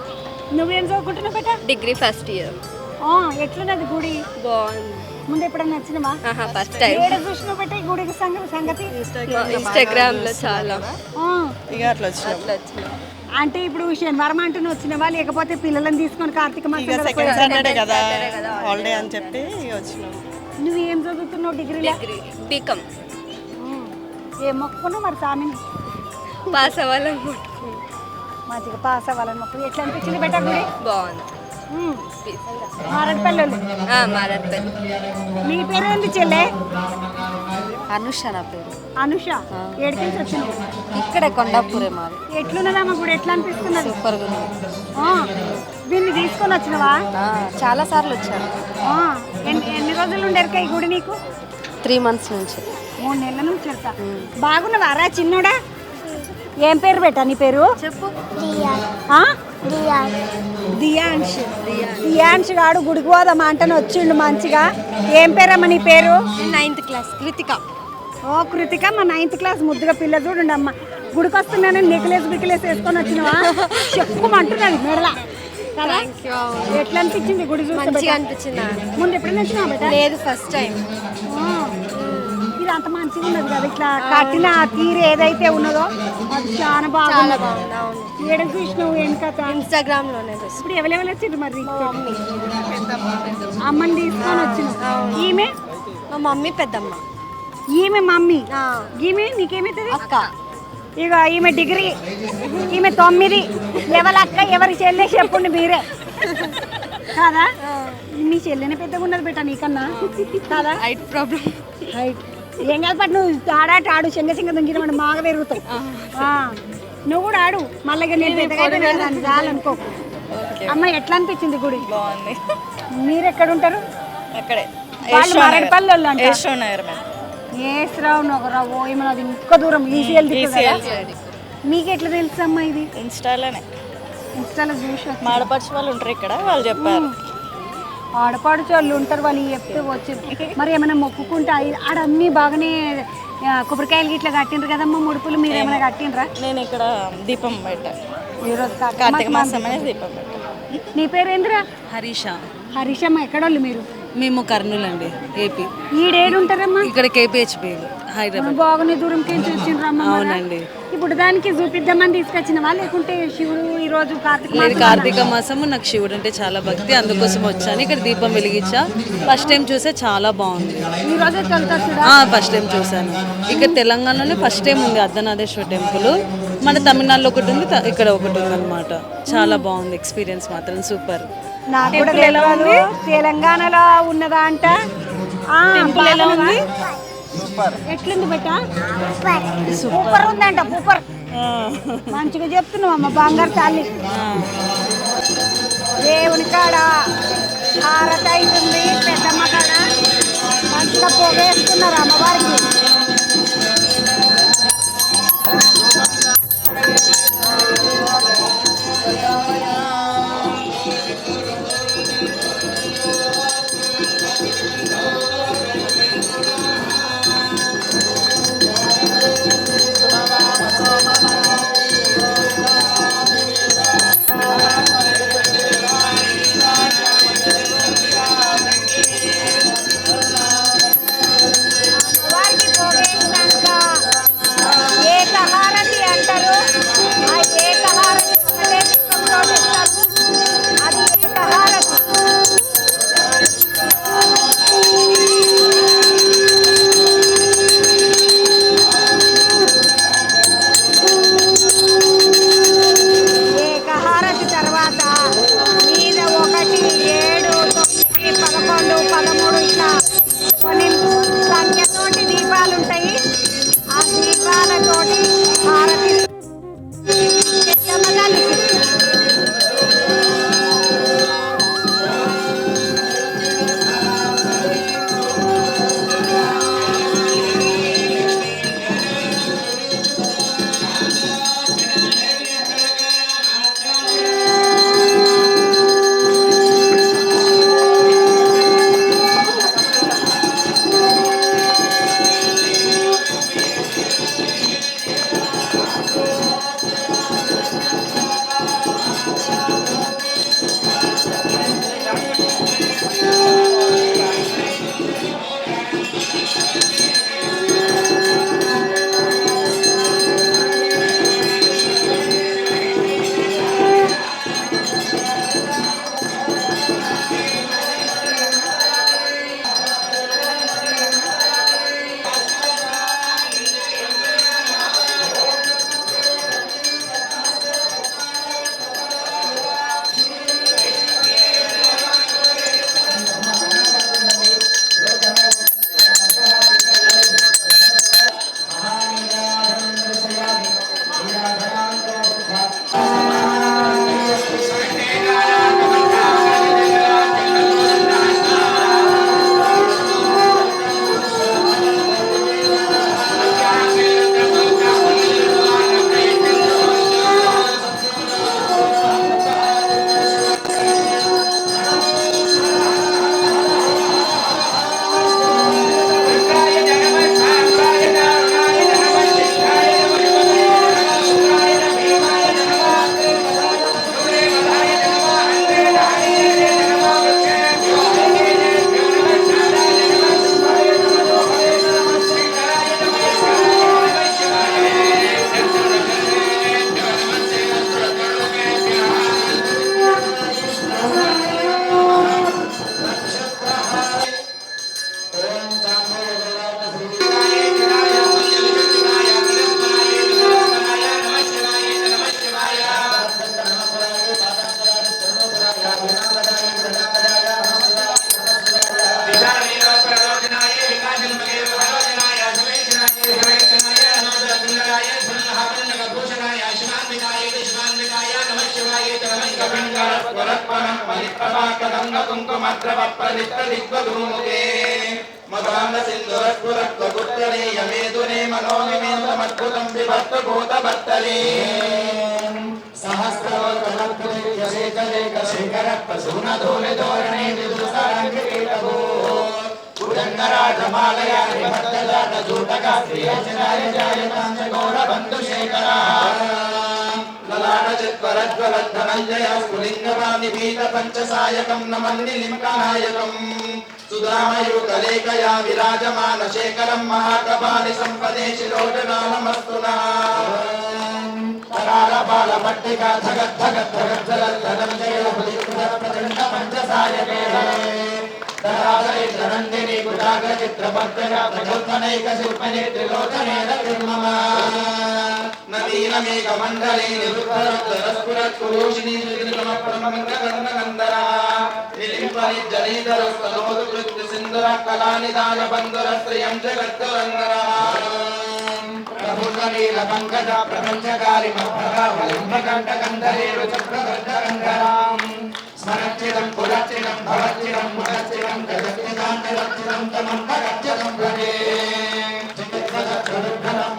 నువ్వేం చదువుకుంటున్నావు బేటా? Degree first year. ఎట్లున్నది గుడి? బాగుంది. ముందు ఎప్పుడైనా వచ్చినవా? First time. ఏడ చూసిన పెట్టే గుడికి సంగతి ఇన్స్టాగ్రామ్ లో చాలా ఆ, ఇక అట్లా వచ్చినాం. అంటే ఇప్పుడు శనివారం అంటూనే వచ్చినవా లేకపోతే పిల్లలని తీసుకొని కార్తీక మాసం ఇక కదా సెకండ్ పోయి- సాటర్డే కదా హాలిడే అని చెప్పి ఇక వచ్చినాం. నువ్వేం చదువుతున్నావు డిగ్రీలో? బీకమ్ ఏం మొక్కుకున్నావు మరి స్వామిని? పాస్ అవ్వాలని కొట్టుకున్నాం. మంచిగా పాస్ అవ్వాలని మొక్కు. ఎట్లా అనిపించింది బెటర్ గుడి? బాగుంది. మారడిపల్లెలు. మారత్పల్లి. మీ పేరు ఏంది చెల్లె? అనుష నా పేరు. అనుష. ఏడికి వచ్చినావు? ఇక్కడే కొండాపూరే మాది. ఎట్లున్నదమ్మా గుడి? ఎట్లా అనిపిస్తున్నది? సూపర్గా ఉంది. ఆ, దీన్ని తీసుకొని వచ్చినవా? చాలా సార్లు వచ్చాను. ఆ, ఎన్ని రోజులు ఉండేరుక ఈ గుడి నీకు? 3 months నుంచి. 3 నెలల నుంచి వెళ్తా. బాగున్నావా రా చిన్నోడా? ఏం పేరు పెట్టా నీ పేరు? చెప్పు. ఆ? దియాంష్. దియాంష్ గాడు గుడికి పోదామా అంటేనే వచ్చిండు మంచిగా. ఏం పేరమ్మా నీ పేరు? 9th class Krittika. ఓ కృతిక, మా 9th క్లాస్ ముద్దుగా పిల్ల చూడండి అమ్మ. గుడికి వస్తున్నాను నెక్లెస్ బిక్లెస్ వేసుకొని వచ్చినవా? చెప్పుమంటున్నాను మెడల కదా. ఎట్లా అనిపించింది గుడి చూస్తే? మంచిగా అనిపించింది. ముందు ఎప్పుడైనా వచ్చినావా బేటా? లేదు, ఫస్ట్ టైం. ఇది అంత మంచిగా ఉన్నది కదా, ఇట్లా కట్టిన తీరు ఏదైతే ఉన్నదో అది చాలా చాలా బాగుంది. బాగుంది. అవును. ఏడ చూసినావు ఏం కథ? ఇన్స్టాగ్రామ్ లోనే చూసి. ఇప్పుడు ఎవరెవరు వచ్చిండ్రు మరి? మమ్మీ, అమ్మని తీసుకొని వచ్చిన. ఈమె మా మమ్మీ, పెద్దమ్మ, ఈమె మమ్మీ. ఈమె నీకేమైతుంది? అక్క. ఇక ఈమె డిగ్రీ, ఈమె 9. ఎవరి అక్క ఎవరి చెల్లె చెప్పుండి మీరే కాదా? మీ చెల్లెనే పెద్దగా ఉన్నది బెట్ట నీకన్నా కాదా? Height problem. హైట్ ఏం కాదు పట్టు, నువ్వు ఆడాట ఆడు చెంగ దుంగిన వాడు మాగా పెరుగుతావు. నువ్వు కూడా ఆడు మళ్ళీ నేను పెద్దగా అయిపోయినా చాలనుకో. అమ్మ ఎట్లా అనిపించింది గుడి? బాగుంది. మీరు ఎక్కడ ఉంటారు? అక్కడే వాళ్ళు మరడిపల్లి వాళ్ళు అంట. యశ్వంత్ ఏసరావు నగరావు ఏమన్నా అది ఇంకా దూరం ఈజీ వెళ్తుంది. మీకు ఎట్లా తెలుసు అమ్మా ఇది? ఇన్స్టాలోనే ఇన్స్టాలో చూసి మాడపరిచి వాళ్ళు ఉంటారు ఇక్కడ, వాళ్ళు చెప్పారు. ఆడపాడుచు వాళ్ళు ఉంటారు, వాళ్ళు చెప్తే వచ్చి మరి ఏమైనా మొక్కుకుంటే ఆడ అన్నీ బాగానే కొబ్బరికాయలు ఇట్లా కట్టిండ్రు కదమ్మా ముడుపులు. మీరు ఏమైనా కట్టిండ్రా? నేను ఇక్కడ దీపం పెట్టా, ఈరోజు కార్తీక మాసం అనేది దీపం పెట్టా. నీ పేరు ఏందిరా? హరీష. హరీషమ్మ. ఎక్కడోళ్ళు మీరు? మేము కర్నూలు అండి, ఏపీ. ఈడేడు ఉంటారమ్మా? ఇక్కడ కేపీహెచ్పీలు హైదరాబాద్. బాగానే దూరంకి వచ్చిండ్రమ్మా. అవునండి. ఇప్పుడు దానికి చూపిద్దామని తీసుకొచ్చినవా లేకుంటే శివుడు ఈ రోజు లేదు, కార్తీక మాసము నాకు శివుడు అంటే చాలా భక్తి, అందుకోసం వచ్చాను. ఇక్కడ దీపం వెలిగించా. ఫస్ట్ టైం చూసే చాలా బాగుంది. ఈ రోజే తొలుతాడు. ఫస్ట్ టైం చూసాను. ఇక్కడ తెలంగాణలోనే ఫస్ట్ టైం ఉంది అర్ధనాథేశ్వర టెంపుల్. మన తమిళనాడులో ఒకటి ఉంది, ఇక్కడ ఒకటి ఉంది అనమాట. చాలా బాగుంది, ఎక్స్పీరియన్స్ మాత్రం సూపర్. నాకు కూడా తెలియదు తెలంగాణలో ఉన్నదా అంట. ఎట్లుంది బెట్ట? సూపర్ ఉందంట. సూపర్ మంచిగా చెప్తున్నావు అమ్మ బంగారు తల్లి. దేవుని కాడ హారతి అవుతుంది, పెద్దమ్మ కాడ మంచిగా పొగేస్తున్నారు అమ్మవారికి. అమ్మవారికి పొగేసి కుంకుమద్రవ ప్రలిప్త దిగ్వధూముఖే మదాంగ సింధురస్ఫురత్వగుత్తరే యమేదునే మనోనిమేంద్రమద్భుతం విభక్త భూతభత్తలే సహస్రవల్కలత్రేకశేఖర ప్రసూనధూలిధోరణే విదుసారంగీటభూ ఉదంగరాజమాలయా విభక్తజాతజూటకా శ్రీయర్చనాయ జాయతాంచ గౌరబంధుశేఖరా లలాటచిత్వరజ్వలద్ధనంజయ స్ఫులింగవానిపీత పంచసాయకం నమన్నిలింకనాయకం సుధామయూకలేకయా విరాజమాన శేఖరం మహాకపాలి సంపదే శిరోజనానమస్తునా తరాళపాల పట్టికా ధగద్ధగద్ధగద్ధగద్ధనంజయ ప్రచండ పంచసాయకే నందిని కుటాగ్ర చిత్రపత్రక ప్రగల్పనైక శిల్పనే త్రిలోచనేన నిర్మమా నవీనమేక మండలే నిరుద్ధరస్ఫురత్పురోషిణీ శ్రీకృష్ణప్రమంగకందరా నిలింపని జనీధరస్తనోదృత్య సింధుర కళానిదాయ బంధుర శ్రియం జగద్గరంగరా ప్రభునీల పంకజ ప్రపంచకారి మధ్యకంఠకంధరేరు చక్రగంధరాం స్మరచ్చిరం పురచ్చిరం భవచ్చిరం మురచ్చిరం జగత్తిదాంతరచ్చిరం తమం భగచ్చరం భజే జగద్గదత్రదుర్ధరం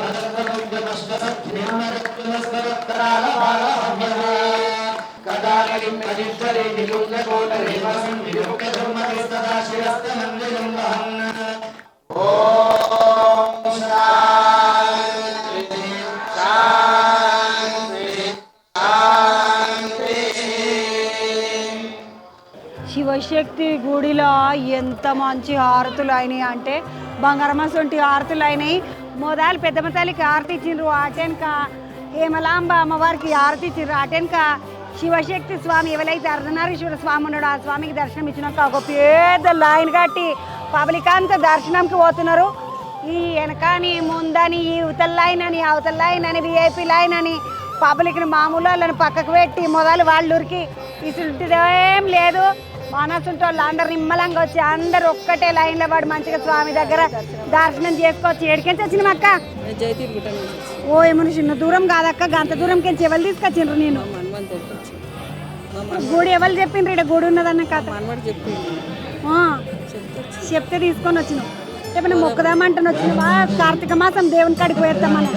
కదాలిం ప్రజిష్ఠరే నిలుంగకోటరే వసం విలుక్యధర్మతే సదా శిరస్తనందిరం వహన్ ఓం శాంతి శాంతి శాంతి. శివశక్తి గుడిలో ఎంత మంచి హారతులు అయినాయి అంటే బంగారమసంటి హారతులు అయినాయి. మొదలు పెద్దమ్మ తల్లికి హారతి ఇచ్చిండ్రు, అటెనక హేమలాంబ అమ్మవారికి హారతి ఇచ్చిండ్రు, అటెనక శివశక్తి స్వామి ఎవరైతే అర్ధనారీశ్వర స్వామి ఉన్నాడో ఆ స్వామికి దర్శనం ఇచ్చినాక ఒక పెద్ద లైన్ కట్టి పబ్లిక్ అంతా దర్శనంకి పోతున్నారు. ఈ వెనకని ముందని ఈ అవతల లైన్ అని అవతల లైన్ అని విఐపి లైన్ అని పబ్లిక్ని మామూలు వాళ్ళని పక్కకు పెట్టి మొదలు వాళ్ళూరికి ఇసుంటిదేం లేదు. మనసుంటే వాళ్ళు అందరు నిమ్మలంగా వచ్చి అందరు ఒక్కటే లైన్లో పడి మంచిగా స్వామి దగ్గర దర్శనం చేసుకోవచ్చు. ఎడికెంచి వచ్చినాం అక్క? ఓ ఏమన్నా చిన్న దూరం కాదక్క, గంత దూరంకెంచి ఎవరు తీసుకొచ్చిండ్రు? నేను గుడి ఎవరు చెప్పిండ్రు ఇక్కడ గుడి ఉన్నదన్న కథ చెప్తే తీసుకొని వచ్చినావు. ఏమైనా మొక్కదామంటాను వచ్చినవా? కార్తీక మాసం దేవుని కాడికి పోయేస్తామని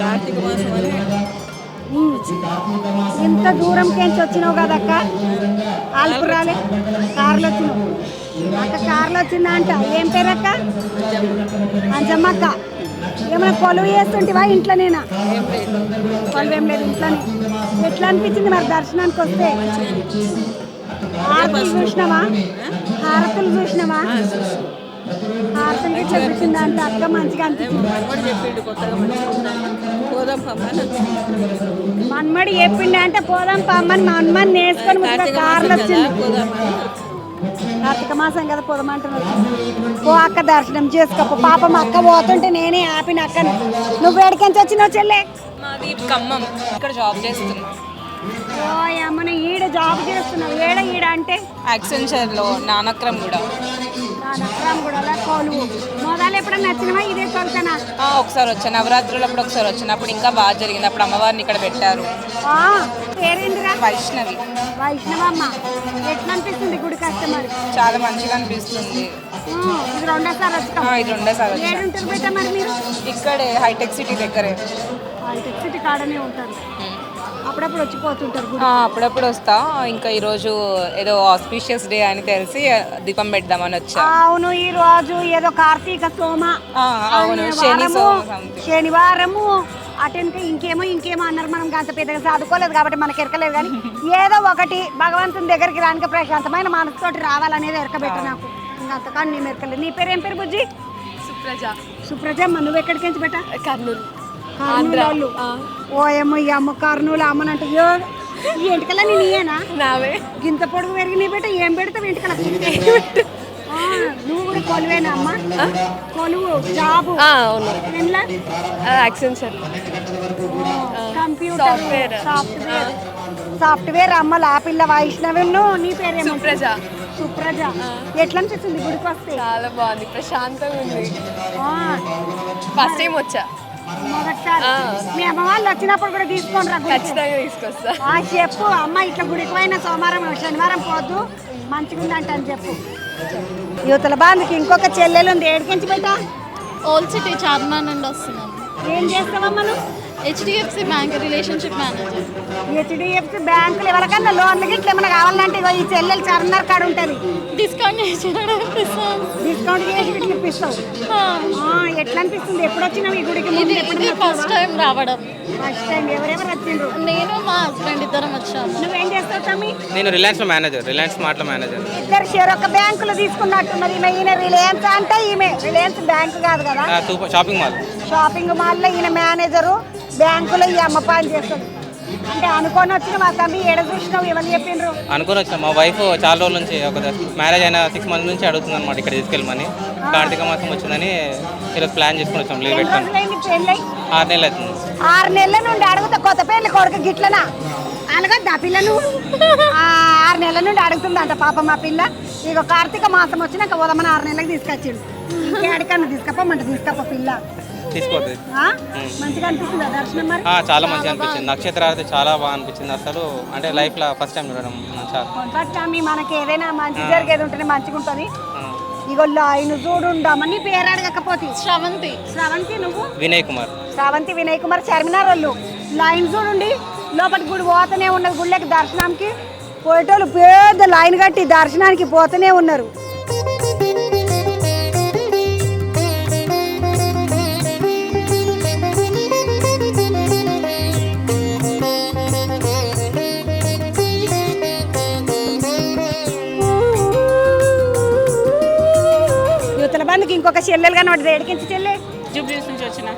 ఇంత దూరంకెంచి వచ్చినావు కదక్క. ఆల్పురాలే కార్లో వచ్చినావు అక్క. కార్లో వచ్చిందా అంట. ఏం పేరక్క? అంజమ్మక్క. ఏమైనా కొలువు చేస్తుంటివా ఇంట్లోనేనా? కొలువు ఏం లేదు ఇంట్లోనే. ఎట్లా అనిపించింది మరి దర్శనానికి వస్తే? హారతులు చూసినావా? హారతులు చూసినావా? హారతులు ఇట్లా చూసిందా అంటే అక్క మంచిగా అనిపించింది. మన్మడి చెప్పిండే అంటే పోదాం పమ్మని మన్మని నేర్చుకొని కార్లు వచ్చింది. కార్తీక మాసం కదా పోదామంటున్నాడు. ఓ అక్క దర్శనం చేసుకోపో. పాపం అక్క పోతుంటే నేనే ఆపిన అక్కను. నువ్వు ఎక్కడికి వచ్చినావు చెల్లె? మాది ఖమ్మం, ఇక్కడ జాబ్ చేస్తున్నా. ఓ అమ్మన ఈడ జాబ్ చేస్తున్నావు. ఏడ ఈడ అంటే యాక్సెంచర్లో నానక్రమ్ కూడా. నక్రం కూడా కొలువు మొదలు ఎప్పుడన్నా నచ్చినవా? ఇదే కొలతనా? ఒకసారి వచ్చాను నవరాత్రులప్పుడు, ఒకసారి వచ్చినప్పుడు ఇంకా బాగా జరిగింది. అప్పుడు అమ్మవారిని ఇక్కడ పెట్టారు. పేరేంటిరా? వైష్ణవి. వైష్ణవమ్మ. ఎట్లా అనిపిస్తుంది గుడి కస్టమర్? చాలా మంచిగా అనిపిస్తుంది. ఇది రెండోసారి వచ్చాం. ఇది రెండోసారి వచ్చాను. ఏడుంటారు బయట మరి మీరు? ఇక్కడే హైటెక్ సిటీ దగ్గరే. హైటెక్ సిటీ కాడనే ఉంటారు. అప్పుడప్పుడు వచ్చిపోతుంటారు గుడి. అప్పుడప్పుడు వస్తా. ఇంకా ఈరోజు ఏదో ఆస్పీషియస్ డే అని తెలిసి దీపం పెడదామని వచ్చా. అవును, ఈ రోజు ఏదో కార్తీక సోమ. అవును, శనివారము అటెనక ఇంకేమో అన్నారు. మనం అంత పెద్దగా చదువుకోలేదు కాబట్టి మనకి ఎరకలేదు. కానీ ఏదో ఒకటి భగవంతుని దగ్గరికి రానికి ప్రశాంతమైన మనసుతోటి రావాలనేది ఎరకబెట్ట నాకు. ఇంకా అంతకాని నేను ఎరకలేదు. నీ పేరు ఏం పేరు బుజ్జి? సుప్రజ. సుప్రజమ్మ. నువ్వు ఎక్కడికి నుంచి బెట్ట? కర్నూలు. కర్నూలు. ఓ ఏమో ఈ అమ్మ కర్నూలు అమ్మనంటే ఈ ఎంటకల్లా నేను ఇయ్యేనా? నావే. గింత పొడుగు పెరిగి బెట్ట ఏం పెడతావు ఎంటకల? నువ్వు కూడా కొలువేనా అమ్మ? కొలువు జాబు? అవును. ఎట్లా? యాక్సెంచర్. కంప్యూటర్ సాఫ్ట్వేర్ అమ్మ. ఆ పిల్ల వైష్ణవును. నీ పేరు? సుప్రజ. సుప్రజ. ఎట్లా అనిపిస్తుంది గుడికి వస్తే? చాలా బాగుంది, ప్రశాంతంగా ఉంది. ఫస్ట్ టైం వచ్చా. మొదటిసారి మీ అమ్మ వాళ్ళు వచ్చినప్పుడు కూడా తీసుకొని రా. ఖచ్చితంగా తీసుకొస్తా. చెప్పు అమ్మ ఇట్లా గుడికి పోయిన సోమవారం శనివారం పోద్దు మంచిగా ఉందంట అని చెప్పు. యువతల బాంధుకి ఇంకొక చెల్లెలు ఉంది. ఏడికించి పెట్టా ఓల్డ్ సిటీ చార్మినార్ నుండి వస్తున్నాం. ఏం చేస్తావమ్మా నువ్వు? HDFC bank relationship manager. HDFC బ్యాంకులు ఎవరికన్నా లోన్లు గిట్ల ఏమైనా కావాలంటే ఇగో ఈ చెల్లెలు చార్మినార్ కాడ ఉంటుంది. డిస్కౌంట్ చేసి డిస్కౌంట్ చేసి ఇట్లా ఇప్పిస్తావు. ఎట్లా అనిపిస్తుంది? ఎప్పుడు వచ్చినావు ఈ గుడికి? ముందు ఎప్పుడు ఫస్ట్ టైం రావడం. First time. ఎవరెవరు వచ్చిండ్రు? నేను మా హస్బెండ్ ఇద్దరం వచ్చాము. నువ్వేం చేస్తావు తమ్మి? నేను రిలయన్స్ మేనేజర్, రిలయన్స్ స్మార్ట్లో మేనేజర్. ఇద్దరు షేర్ ఒక బ్యాంకులో తీసుకున్నట్టున్నది. ఈయన రిలయన్స్ అంటే ఈమె రిలయన్స్ బ్యాంకు కాదు కదా, షాపింగ్ మాల్. షాపింగ్ మాల్లో ఈయన మేనేజరు, బ్యాంకులో ఈ అమ్మ పని చేస్తుంది. అంటే అనుకొని వచ్చిన మా తమ్మి ఏడ చూసినావు? ఎవరు చెప్పిండ్రు? అనుకుని వచ్చాం. మా వైఫ్ చాలా రోజుల నుంచి ఒక మ్యారేజ్ అయిన 6 months నుంచి అడుగుతుంది అనమాట ఇక్కడ తీసుకెళ్ళమని. కార్తీక మాసం వచ్చిందని ఈరోజు ప్లాన్ చేసుకుని వచ్చాం. లీవ్ పెట్టుకొని రోజులైంది పెళ్ళై? 6 నెలలు అవుతుంది. 6 నెలల నుండి అడుగుతా కొత్త పెళ్ళి కొడుకు గిట్లనా అలగద్దా పిల్లను? 6 నెలల నుండి అడుగుతుందంట పాప మా పిల్ల. ఇక కార్తీక మాసం వచ్చినాక ఉదమని 6 నెలలకు తీసుకొచ్చిండు. ఇంకేడికన్నా తీసుకపోమంట తీసుకపో పిల్ల. తీసుకోవద్దు. మంచిగా అనిపిస్తుందా దర్శనం? మరి చాలా మంచిగా అనిపించింది. నక్షత్రాలు చాలా బాగా అనిపించింది. అసలు అంటే లైఫ్లో ఫస్ట్ టైం చూడడం చాలా. ఫస్ట్ టైం మనకి ఏదైనా మంచి జరిగేది ఉంటేనే మంచిగా ఉంటుంది. ఇగో ఆయన చూడుండమ్మా. నీ పేరు అడగకపోతే? శ్రవంతి. శ్రవంతి. నువ్వు? వినయ్ కుమార్. శ్రవంతి వినయ్ కుమార్ చార్మినార్ వాళ్ళు. లైన్ చూడండి. లోపలికి గుడి పోతూనే ఉన్నది. గుళ్ళకి దర్శనానికి పోయేటోళ్ళు పెద్ద లైన్ కట్టి దర్శనానికి పోతూనే ఉన్నారు. యువతల బంధుకి ఇంకొక చెల్లెలు కానీ వాటి ఏడికించి చెల్లె? జూబ్లీస్ నుంచి వచ్చిన.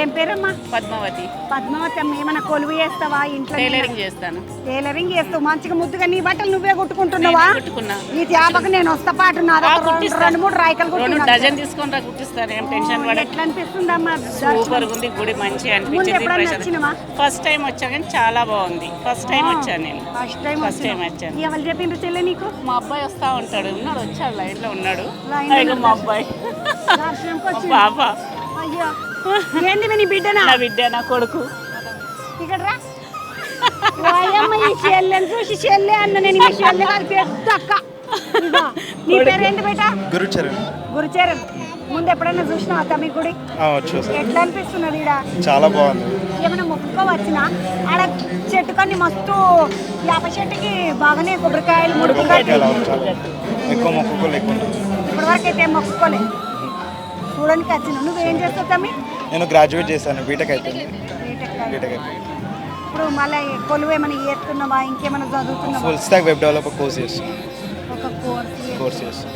ఏం పేరమ్మా? పద్మావతి. పద్మావతి అమ్మ. ఏమైనా కొలువు చేస్తావా ఇంట్లో? టైలరింగ్ చేస్తాను. టైలరింగ్ చేస్తావు. మంచిగా ముద్దుగా నీ బట్టలు నువ్వే కుట్టుకుంటున్నావా? కుట్టుకున్నా. ఈ త్యాపకు నేను వస్తా పాటు 2-3 రాయికలు 2 డజన్ తీసుకొని రా కుట్టిస్తాను. ఏం టెన్షన్ పడ. ఎట్లా అనిపిస్తుందమ్మా? సూపర్ ఉంది గుడి. మంచిగా అనిపించింది. ఫస్ట్ టైం వచ్చా కానీ చాలా బాగుంది. ఫస్ట్ టైం వచ్చాను నేను. ఫస్ట్ టైం వచ్చాను. ఎవరు చెప్పిండ్రు చెల్లె నీకు? మా అబ్బాయి వస్తా ఉంటాడు. ఉన్నాడు, వచ్చాడు, లైన్ లో ఉన్నాడు. లైన్లో మా అబ్బాయి దర్శనంకి మా వచ్చిండు. పాప. అయ్యో ఏంది నీ బిడ్డనా? నా బిడ్డ, నా కొడుకు. ఇక్కడ రా. ఓయమ్మ, ఈ చెల్లెని చూసి చెల్లె అన్న. నేను ఈ చెల్లె కాదు, పెద్ద అక్క. ఇదిగో, నీ పేరేంటి బేట? గురుచరణ్. గురుచరణ్. ముందు ఎప్పుడైనా చూసినావా తమ్మి గుడి? ఎట్లా అనిపిస్తున్నది? ఈడ చాలా బాగుంది. ఏమైనా మొక్కుకోవచ్చిన? ఆడ చెట్టు కొన్ని మస్తు యాప చెట్టుకి బాగానే కొబ్బరికాయలు ఎక్కువ మొక్కుకోలేకుండా ఇప్పటి వరకు అయితే మొక్కుకోలేదు. చూడడానికి వచ్చిన. నువ్వేం చేస్తావు తమ్మి? నేను గ్రాడ్యుయేట్ చేశాను. బీటెక్ అయిపోయింది. బీటెక్. ఇప్పుడు మళ్ళీ కొలువు ఏమైనా చేస్తున్నావా? ఇంకేమైనా చదువుతున్నావా? Full stack web developer course చేస్తాను. ఒక కోర్స్ చేస్తాను.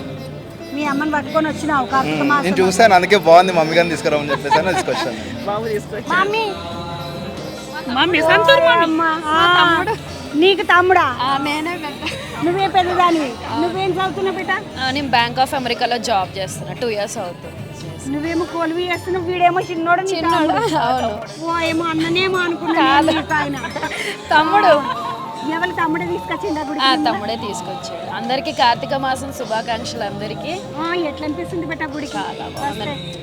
మీ అమ్మని పట్టుకొని వచ్చినావు కార్తీక మాసం? నేను చూసాను, అందుకే బాగుంది, మమ్మీ గారిని తీసుకురామని చెప్పేసి తీసుకొచ్చాను. మమ్మీ మమ్మీ నీకు తమ్ముడా? నేనే నువ్వే పెద్దదానివి. నువ్వేం చదువుతున్నావు బిడ్డ? నేను బ్యాంక్ ఆఫ్ అమెరికాలో జాబ్ చేస్తున్నా. 2 years అవుతుంది. నువ్వేమో కొలువు చేస్తున్నావు, వీడేమో చిన్నోడు. ఓ ఏమో అన్ననేమో అనుకున్నాను. ఆయన తమ్ముడు. ఎవరు? తమ్ముడే తీసుకొచ్చిండు గుడి? తమ్ముడే తీసుకొచ్చాడు. అందరికి కార్తీక మాసం శుభాకాంక్షలు అందరికి. ఎట్లా అనిపిస్తుంది బెట్ట గుడికి?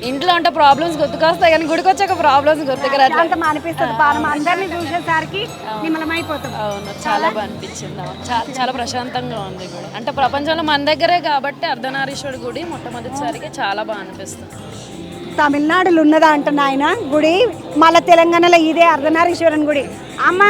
ఇంట్లో ఉంటే ప్రాబ్లమ్స్ గుర్తుకొస్తాయి కానీ గుడికి వచ్చాక ప్రాబ్లమ్స్ గుర్తుకురా. అంత అనిపిస్తుంది. పానం అందరినీ చూసేసరికి నిమ్మలం అయిపోతుంది. అవును, చాలా బాగా అనిపించింది. చాలా ప్రశాంతంగా ఉంది గుడి. అంటే ప్రపంచంలో మన దగ్గరే కాబట్టి అర్ధనారీశ్వరుడి గుడి మొట్టమొదటిసారికి చాలా బాగా అనిపిస్తుంది. తమిళనాడులో ఉన్నదా అంట నాయన గుడి. మళ్ళీ తెలంగాణలో ఇదే అర్ధనారీశ్వరన్ గుడి. అమ్మ,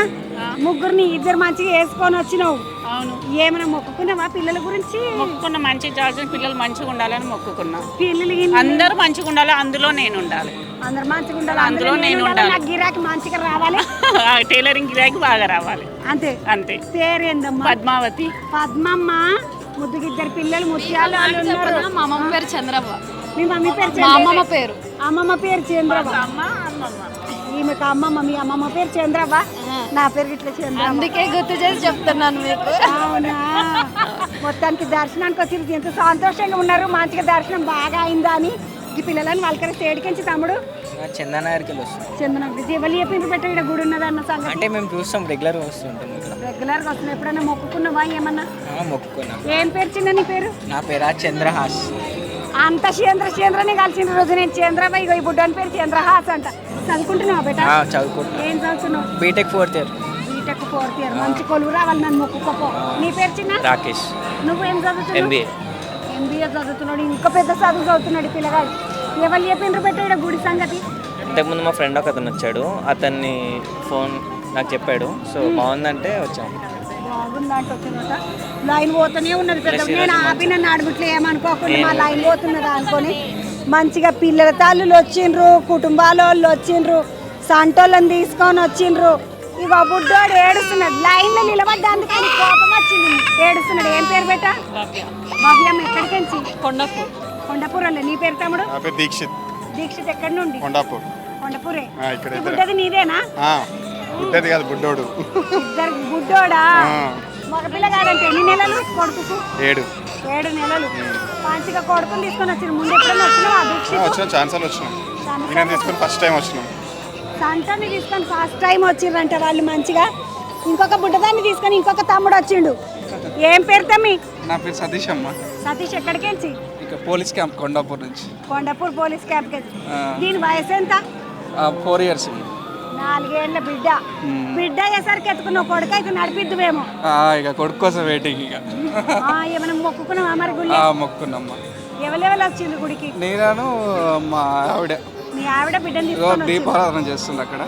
ముగ్గురిని ఇద్దరు మంచిగా వేసుకొని వచ్చినావు. అవును. ఏమైనా మొక్కుకున్నావా పిల్లల గురించి? మొక్కుకున్న. మంచి జాగ్రత్త, పిల్లలు మంచిగా ఉండాలని మొక్కుకున్నా. పిల్లలు అందరూ మంచిగా ఉండాలి, అందులో నేను ఉండాలి. అందరు మంచిగా ఉండాలి, అందులో నేను ఉండాలి. నాకు గిరాకీ మంచిగా రావాలి. టైలరింగ్ గిరాకీ బాగా రావాలి. అంతే అంతే. పేరేందమ్మా? పద్మావతి. పద్మమ్మ. ముద్దుకి 2 పిల్లలు, ముత్యాలు ఉన్నారు. మా అమ్మమ్మ పేరు చంద్రవ్వ. మీ మమ్మీ పేరు? మా అమ్మమ్మ పేరు. అమ్మమ్మ పేరు చంద్రవ్వ. ఈమెకు అమ్మమ్మ. మీ అమ్మమ్మ పేరు చంద్రవ్వ, నా పేరు ఇట్లా చంద్ర. అందుకే గుర్తు చేసి చెప్తున్నాను మీకు. అవునా? మొత్తానికి దర్శనానికి వచ్చి ఎంత సంతోషంగా ఉన్నారు. మంచిగా దర్శనం బాగా అయిందా అని ఈ పిల్లలని వాళ్ళకరి ఏడికించి తమ్ముడు చందనగర్కి వస్తాం. చందనగర్ ఎవరు చెప్పిండ్రు పెట్ట ఇక్కడ గుడి ఉన్నది అన్న సంగతి? అంటే మేము చూస్తాం, రెగ్యులర్గా వస్తుంటాం. రెగ్యులర్గా వస్తున్నాం. ఎప్పుడైనా మొక్కుకున్నావా ఏమన్నా? మొక్కుకున్నాం. ఏం పేరు చిన్న నీ పేరు? నా పేరు చంద్రహాస్. అంత చంద్రనే కలిసిన రోజు నేను చంద్రబాయి. ఈ బుడ్డని పేరు చంద్రహాస్ అంట. చదువుకుంటున్నావా బేట? చదువుకుంటున్నా. ఏం చదువుతున్నావు? BTech 4th year. BTech 4th year. మంచి కొలువు రావాలి, నన్ను మొక్కుకోపో. నీ పేరు చిన్న? రాకేష్. నువ్వేం చదువుతున్నావు? ఎంబీఏ. ఎంబీఏ చదువుతున్నాడు. ఇంకా పెద్ద చదువు చదువుతున్నాడు పిల్లగాడు. ఎవరు చెప్పిండ్రు పెట్టాడు గుడి సంగతి? ఇంతకుముందు మా ఫ్రెండ్ ఒక అతను వచ్చాడు, అతన్ని ఫోన్ నాకు చెప్పాడు. సో బాగుందంటే వచ్చాము. బాగుందంటే వచ్చినట లైన్ పోతూనే ఉన్నది పెద్ద. నేను ఆపి నన్ను అడుగుట్లే ఏమనుకోకుండా మా లైన్ పోతున్నదా అనుకొని మంచిగా పిల్లల తల్లులు వచ్చిండ్రు, కుటుంబాల వాళ్ళు వచ్చిండ్రు, సంటోళ్ళని తీసుకొని వచ్చిండ్రు. ఇక బుడ్డోడు ఏడుస్తున్నాడు, లైన్లో నిలబడ్డానికి కోపం వచ్చింది, ఏడుస్తున్నాడు. ఏం పేరు పెట్టా? భవ్యం. ఎక్కడికి? కొండపూర్. కొండపూర్ వాళ్ళే. నీ పేరు తమ్ముడు? దీక్షిత్. దీక్షిత్ ఎక్కడి నుండి? కొండాపూర్. కొండపూరే. ఇక్కడ బుడ్డది నీదేనా? బుడ్డది కాదు, బుడ్డోడు. ఇద్దరు బుడ్డోడా? మగ పిల్లగాడంటే ఎన్ని నెలలు కొడుకు? 7 నెలలు. మంచిగా కొడుకుని తీసుకొని వచ్చిన. ముందు ఎప్పుడైనా వచ్చినావా? వచ్చిన ఛాన్సాలు వచ్చినాం. నేను తీసుకొని ఫస్ట్ టైం వచ్చినాం. సంటని తీసుకొని ఫస్ట్ టైం వచ్చిర్రంట వాళ్ళు మంచిగా. ఇంకొక బుడ్డదాన్ని తీసుకొని ఇంకొక తమ్ముడు వచ్చిండు. ఏం పేరు తమ్మి? నా పేరు సతీష్ అమ్మ. సతీష్ ఎక్కడికి వెళ్ళి? ఇక పోలీస్ క్యాంప్ కొండాపూర్ నుంచి. కొండపూర్ పోలీస్ క్యాంప్కి వెళ్ళి. దీని వయసు ఎంత? 4 years. 4 ఏళ్ళ బిడ్డ. బిడ్డ అయ్యేసరికి ఎత్తుకున్నావు, కొడుకు అయితే నడిపిద్దువేమో. ఇక కొడుకు కోసం వెయిటింగ్. ఇక ఏమైనా మొక్కుకున్నావా మరి గుడి? మొక్కుకున్నామ్మా. ఎవరెవరు వచ్చిండ్రు గుడికి? నేను మా ఆవిడ. మీ ఆవిడ బిడ్డని తీసుకొని దీపారాధన చేస్తుంది అక్కడ.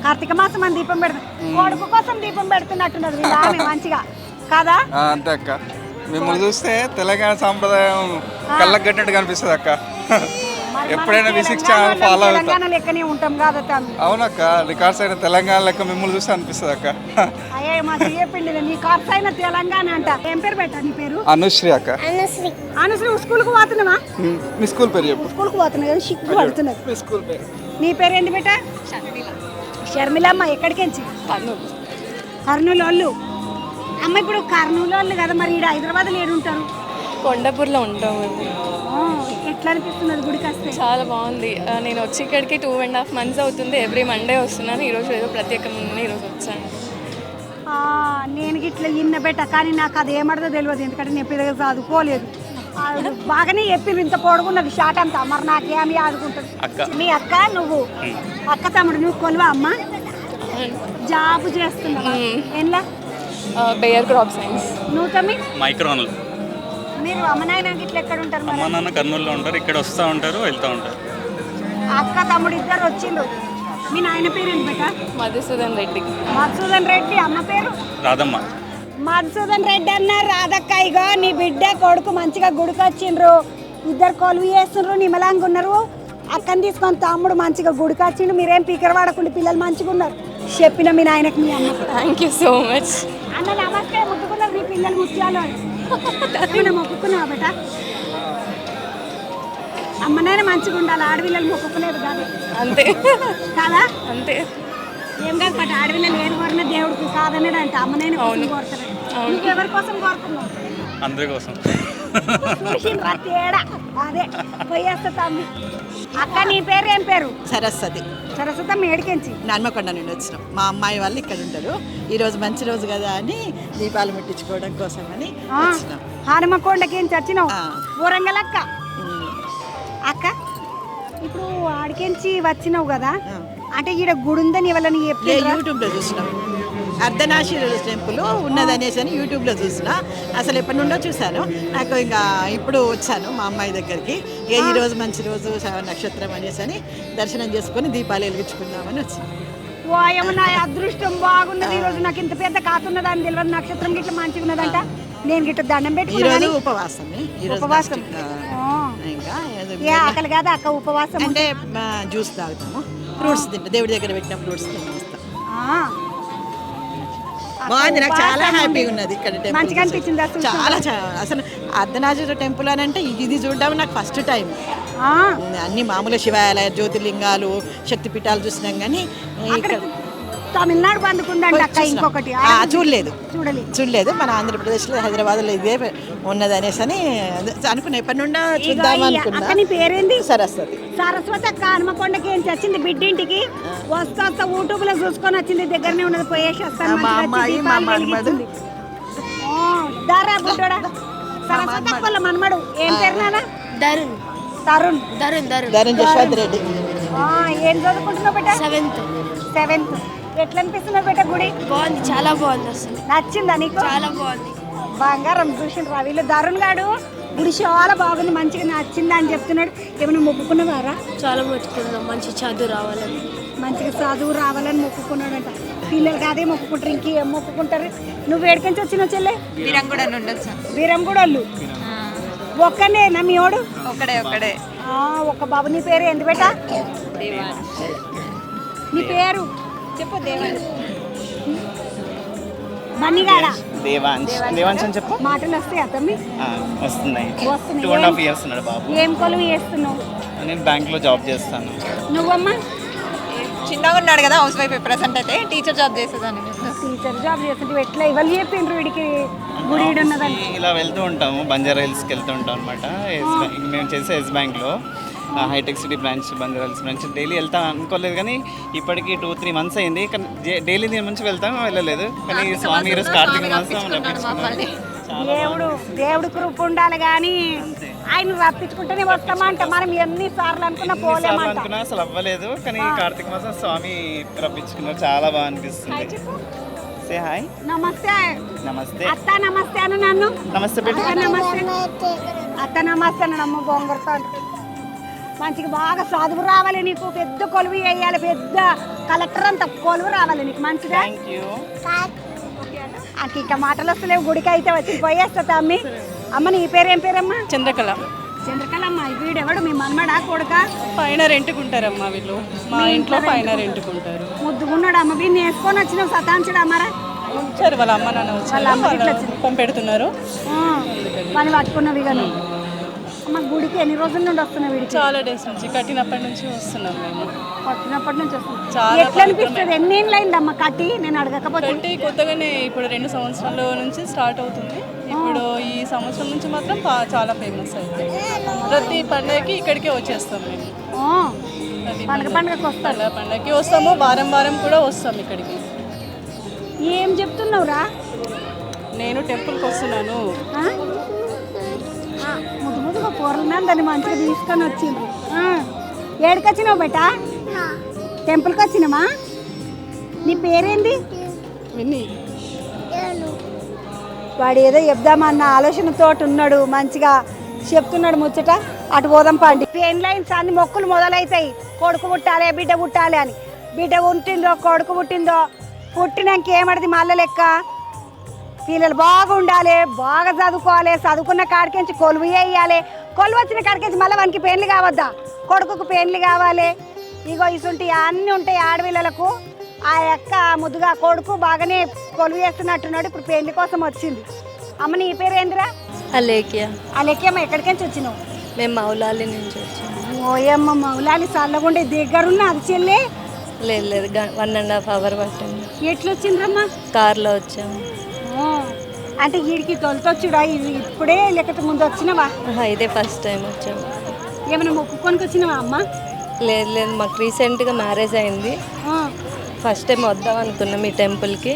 కార్తీక మాసం అని దీపం పెడతాం. కొడుకు కోసం దీపం పెడుతున్నట్టున్నది వీళ్ళ ఆమె మంచిగా కదా? అంతే అక్క. మిమ్మల్ని చూస్తే తెలంగాణ సాంప్రదాయం కళ్ళకు కట్టినట్టు కనిపిస్తుంది అక్క. ఎప్పుడైనా V6 ఛానల్ ఫాలో అవుతా. తెలంగాణ లెక్కనే ఉంటాం కదా తమ్మి. అవునక్క, రికార్డ్స్ అయిన తెలంగాణ లెక్క మిమ్మల్ని చూస్తే అనిపిస్తుంది అక్క. అయ్యే మా చెప్పిండి నీ కార్స్ అయిన తెలంగాణ అంట. ఏం పేరు పెట్టా నీ పేరు? అనుశ్రీ అక్క. అనుశ్రీ. స్కూల్కి పోతున్నావా? మీ స్కూల్ పేరు చెప్పు. స్కూల్కి పోతున్నా కదా, సిగ్గు పడుతున్నది. మీ స్కూల్ పేరు? నీ పేరు ఏంటి బేటా? షర్మిలమ్మ. ఎక్కడికి వెళ్ళి? కర్నూలు వాళ్ళు. అమ్మ ఇప్పుడు కర్నూలు వాళ్ళు కదా, మరి ఇక్కడ హైదరాబాద్లో ఏడుంటారు? కొండపూర్లో ఉంటామండి. ఎట్లా అనిపిస్తున్నది గుడికి వస్తే? చాలా బాగుంది. నేను వచ్చి ఇక్కడికి 2.5 months అవుతుంది. ఎవ్రీ మండే వస్తున్నాను. ఈరోజు ఏదో ప్రత్యేకంగా ఈరోజు వచ్చాను. నేను ఇట్లా ఇన్న బెట్ట, కానీ నాకు అది ఏమడదో తెలియదు, ఎందుకంటే నేను పెద్దగా చదువుకోలేదు. బాగానే చెప్పిర్రు, ఇంత పొడుగున్నది షార్ట్ అంతా. మరి నాకేమి ఆదుకుంటుంది? మీ అక్క నువ్వు అక్క తమ్ముడు నువ్వు కొలువా అమ్మ? జాబ్ చేస్తున్నావా? ఏంలా? Bayer crop science. నువ్వు తమ్మి? మైక్రోన్లు. మీరు అమ్మ నాయన ఇట్లా ఎక్కడ ఉంటారు? అమ్మ నాన్న కర్నూలులో ఉంటారు, ఇక్కడ వస్తూ ఉంటారు, వెళ్తూ ఉంటారు. అక్క తమ్ముడు ఇద్దరు వచ్చిండ్రు. మీ నాయన పేరు ఏంటి బేట? మధుసూదన్ రెడ్డి. మధుసూదన్ రెడ్డి. అమ్మ పేరు? రాధమ్మ. మధుసూదన్ రెడ్డి అన్న రాధక్క. ఇగో నీ బిడ్డ కొడుకు మంచిగా గుడికి వచ్చిండ్రు, ఇద్దరు కొలువు చేస్తుండ్రు, నిమలంగా ఉన్నారు. అక్కని తీసుకొని తమ్ముడు మంచిగా గుడికి వచ్చిండు. మీరేం పీకర వాడకుండా పిల్లలు మంచిగా ఉన్నారు. చెప్పిన మీ నాయనకి మీ అమ్మ. థ్యాంక్ యూ సో మచ్ అన్న. నమస్తే. ముట్టుకున్నారు మీ పిల్లలు ముత్యాలు మొక్కుకున్నావా బేట? అమ్మ నాయన మంచిగా ఉండాలి, ఆడపిల్లలు మొక్కుకునేది కాదు. అంతే కాదా? అంతే. ఏం కాదు బట్ ఆడపిల్లలు ఏం కోరినా దేవుడికి కాదన్నాడు అంటే అమ్మ నాయన కోసం కోరుతారు. నువ్వు ఎవరి కోసం కోరుతున్నావు? అందరి కోసం. తేడా అదే పోయేస్తా తమ్మి. అక్క నీ పేరు ఏం పేరు? సరస్వతి. సరస్వతి మేడికెంచి నాన్మకొండ నుండి వచ్చినాం. మా అమ్మాయి వాళ్ళు ఇక్కడ ఉంటారు. ఈరోజు మంచి రోజు కదా అని దీపాలు ముట్టించుకోవడం కోసం అని వచ్చినాం. హనుమకొండకేంచి వచ్చినావు? ఊరంగలక్క. అక్క ఇప్పుడు ఆడికెంచి వచ్చినావు కదా, అంటే ఈడ గుడి ఉందని ఎవరని చెప్పి యూట్యూబ్లో చూసినాం. అర్ధనాశీరుల టెంపుల్ ఉన్నదనేసి అని యూట్యూబ్లో చూసిన. అసలు ఎప్పటి నుండో చూశాను. నాకు ఇంకా ఇప్పుడు వచ్చాను మా అమ్మాయి దగ్గరికి. ఈరోజు మంచి రోజు నక్షత్రం అనేసి అని దర్శనం చేసుకొని దీపాలు వెలిగించుకుందామని వచ్చాను. ఓయమ్మ నా అదృష్టం బాగున్నది. ఈరోజు నాకు ఇంత పెద్ద కాతున్నది అని తెలియదు. నక్షత్రం గిట్ల మంచిగా ఉన్నదంట. నేను గిట్ల దండం పెట్టుకున్నాను. ఉపవాసం. ఉపవాసం. ఇంకా ఏ ఆకలి కాదు అక్క ఉపవాసం అంటే జ్యూస్ తాగుతాము, ఫ్రూట్స్ తింటాం, దేవుడి దగ్గర పెట్టిన ఫ్రూట్స్ తినేస్తాం. బాగుంది. నాకు చాలా హ్యాపీగా ఉన్నది ఇక్కడ. మంచిగా అనిపించింది చాలా. అసలు అర్ధనాథ టెంపుల్ అని అంటే ఇది చూడడం నాకు ఫస్ట్ టైం. అన్ని మామూలు శివాలయ, జ్యోతిర్లింగాలు, శక్తిపీఠాలు చూసినాం కానీ తమిళనాడు బందుకుందంట అక్క. ఇంకొకటి చూడలేదు. మన ఆంధ్రప్రదేశ్లో, హైదరాబాద్లో ఇదే ఉన్నది అనేసి అని అనుకున్నా. ఎప్పటి నుండో చూద్దాం అనుకున్నా. పేరేంది? సరస్వతి. సరస్వతి అక్క. హనుమకొండకి ఏం వచ్చింది బిడ్డింటికి వస్తా యూట్యూబ్ లో చూసుకొని వచ్చింది. దగ్గరనే ఉన్నది, పోయేసి వస్తాను. సరస్వతి అక్క వాళ్ళ మనమడు ఏం పేరు నాన్న? తరుణ్. ధరుణ్ జశ్వంత్ రెడ్డి. ఏం చదువుకుంటున్నావు బిడ్డ? 7th. ఎట్లా అనిపిస్తుంది బేట గుడి? బాగుంది, చాలా బాగుంది అసలు. నచ్చిందా నీకు? చాలా బాగుంది. బంగారం చూసిన వీళ్ళు తరుణ్ గాడు గుడి చాలా బాగుంది, మంచిగా నచ్చిందా అని చెప్తున్నాడు. ఏమైనా మొక్కుకున్నవారా? చాలా మొక్కుకున్నాం, మంచి చదువు రావాలని. మంచిగా చదువు రావాలని మొక్కుకున్నాడంట. పిల్లలకి అదే మొక్కుకుంటారు, ఇంకేం మొక్కుకుంటారు. నువ్వు ఏడికించి వచ్చినావు చెల్లె? బీరంగూడ నుండి వచ్చాను. బీరంగూడోళ్ళు ఒక్కనే నా మీ వాడు? ఒక్కడే. ఒక్క బాబు. నీ పేరు ఏంది బేట? నీ పేరు చెప్పు. బన్నీగాడ దేవాంశ్ అని చెప్పు. మాటలు వస్తాయి అతమ్మి? వస్తున్నాయి. 2.5 years ఉన్నాడు బాబు. ఏం కొలువు చేస్తున్నావు? నేను బ్యాంక్లో జాబ్ చేస్తాను. నువ్వమ్మా? చిన్నగా ఉన్నాడు కదా, హౌస్ వైఫ్. ప్రెసెంట్ అయితే టీచర్ జాబ్ చేసేదాన్ని. టీచర్ జాబ్ చేస్తుంటే ఎట్లా ఇవ్వాలి చెప్పిండ్రు వీడికి గుడి ఉన్నదని? ఇలా వెళ్తూ ఉంటాము, బంజారా హిల్స్కి వెళ్తూ ఉంటాం అనమాట. మేము చేసే ఎస్ బ్యాంక్లో హైటెక్ City branch, Banjara Hills branch daily వెళ్తాం అనుకోలేదు, కానీ ఇప్పటికి 2-3 months అయింది. కానీ డైలీ దీని నుంచి వెళ్తాం, వెళ్ళలేదు. కానీ స్వామి ఈరోజు కార్తీక మాసం రప్పించుకున్నాడు. దేవుడు కృప ఉండాలి కానీ ఆయన రప్పించుకుంటేనే వస్తామంట. మనం ఎన్నిసార్లు అనుకున్నా పోలేమంట. అసలు అవ్వలేదు, కానీ కార్తీక మాసం స్వామి రప్పించుకున్నారు. చాలా బాగా అనిపిస్తుంది. Say hi. నమస్తే. నమస్తే అత్త నమస్తే అను. నన్ను నమస్తే బిడ్డ. నమస్తే అత్త నమస్తే అన్నమ్మ. బొంగరతో మంచిగా బాగా చదువు రావాలి నీకు. పెద్ద కొలువు వేయాలి, పెద్ద కలెక్టర్ అంత కొలువు రావాలి నీకు మంచిగా. ఇక మాటలు వస్తలేవు. గుడికి అయితే వచ్చి పోయేస్తా తమ్మి. అమ్మ నీ పేరు ఏం పేరమ్మా? చంద్రకళ. చంద్రకళమ్మ. వీడెవడు మీ మనమడా కొడుక? పైన రెంట్కుంటారమ్మా వీళ్ళు, మా ఇంట్లో పైన రెంట్కుంటారు. ముద్దుగున్నాడు అమ్మ. వీడిని వేసుకొని వచ్చినావు సతాంచుడు అమ్మారా? వచ్చారు వాళ్ళ అమ్మ నాన్న వచ్చారు, పంపెడుతున్నారు. పని పట్టుకున్నావు ఇక నువ్వు. అమ్మ గుడికి ఎన్ని రోజుల నుండి వస్తున్నావు? వీడికి చాలా డేస్ నుంచి, కట్టినప్పటి నుంచి వస్తున్నాం మేము. కట్టినప్పటి నుంచి వస్తున్నాం. ఎట్లా అనిపిస్తుంది? ఎన్ని ఏళ్ళు అయిందమ్మా కట్టి? నేను అడగకపోతే. కట్టి కొత్తగానే ఇప్పుడు 2 సంవత్సరాల నుంచి స్టార్ట్ అవుతుంది. ఇప్పుడు ఈ సంవత్సరం నుంచి మాత్రం చాలా ఫేమస్ అయింది. ప్రతి పండుగకి ఇక్కడికే వచ్చేస్తాం మేము. పండుగకి వస్తాం. పండుగకి వస్తాము, వారం కూడా వస్తాం ఇక్కడికి. ఏం చెప్తున్నావురా? నేను టెంపుల్కి వస్తున్నాను. ముద్దు ముద్దుగా కూరలు దాన్ని మంచిగా తీసుకొని వచ్చిండ్రు. ఏడుకొచ్చినావు బేట? టెంపుల్కి వచ్చినామా? నీ పేరేంది? వాడు ఏదో చెప్దామన్న ఆలోచనతో ఉన్నాడు. మంచిగా చెప్తున్నాడు ముచ్చట. అటు పోదాం పండి. పెయిన్ లైన్స్ అన్ని మొక్కులు మొదలవుతాయి. కొడుకు పుట్టాలి, బిడ్డ పుట్టాలి అని. బిడ్డ పుట్టిందో కొడుకు పుట్టిందో పుట్టినాక ఏమడిది మళ్ళీ లెక్క. పిల్లలు బాగుండాలి, బాగా చదువుకోవాలి. చదువుకున్న కాడికించి కొలువు వేయాలి. కొలువు వచ్చిన కాడికించి మళ్ళీ వానికి పెళ్ళి కావద్దా? కొడుకుకు పెళ్ళి కావాలి. ఇగో ఇసుంటి అన్నీ ఉంటాయి ఆడపిల్లలకు. ఆ యొక్క ముద్దుగా కొడుకు బాగానే కొలువు చేస్తున్నట్టున్నాడు. ఇప్పుడు పెళ్లి కోసం వచ్చింది. అమ్మ నీ పేరు ఏందిరా? అలేఖ్య. అలేఖ్యమ్మ. ఎక్కడికించి వచ్చినావు? మేము మౌలాలి నుంచి వచ్చాము. ఓయమ్మ మౌలాలి చల్లగుండే దగ్గరున్న అది చెల్లే? లేదు 1.5 hour పట్టింది. ఎట్లా వచ్చిండ్రమ్మా? కార్లో వచ్చాము. అంటే వీడికి తొలతొచ్చుడా? ఇది ఇప్పుడే లేకపోతే ముందు వచ్చినవా? ఇదే ఫస్ట్ టైం వచ్చాము. ఏమైనా మొక్కుకొనికి వచ్చినవా అమ్మ? లేదు మాకు రీసెంట్గా మ్యారేజ్ అయింది. ఫస్ట్ టైం వద్దాం అనుకున్నాం ఈ టెంపుల్కి,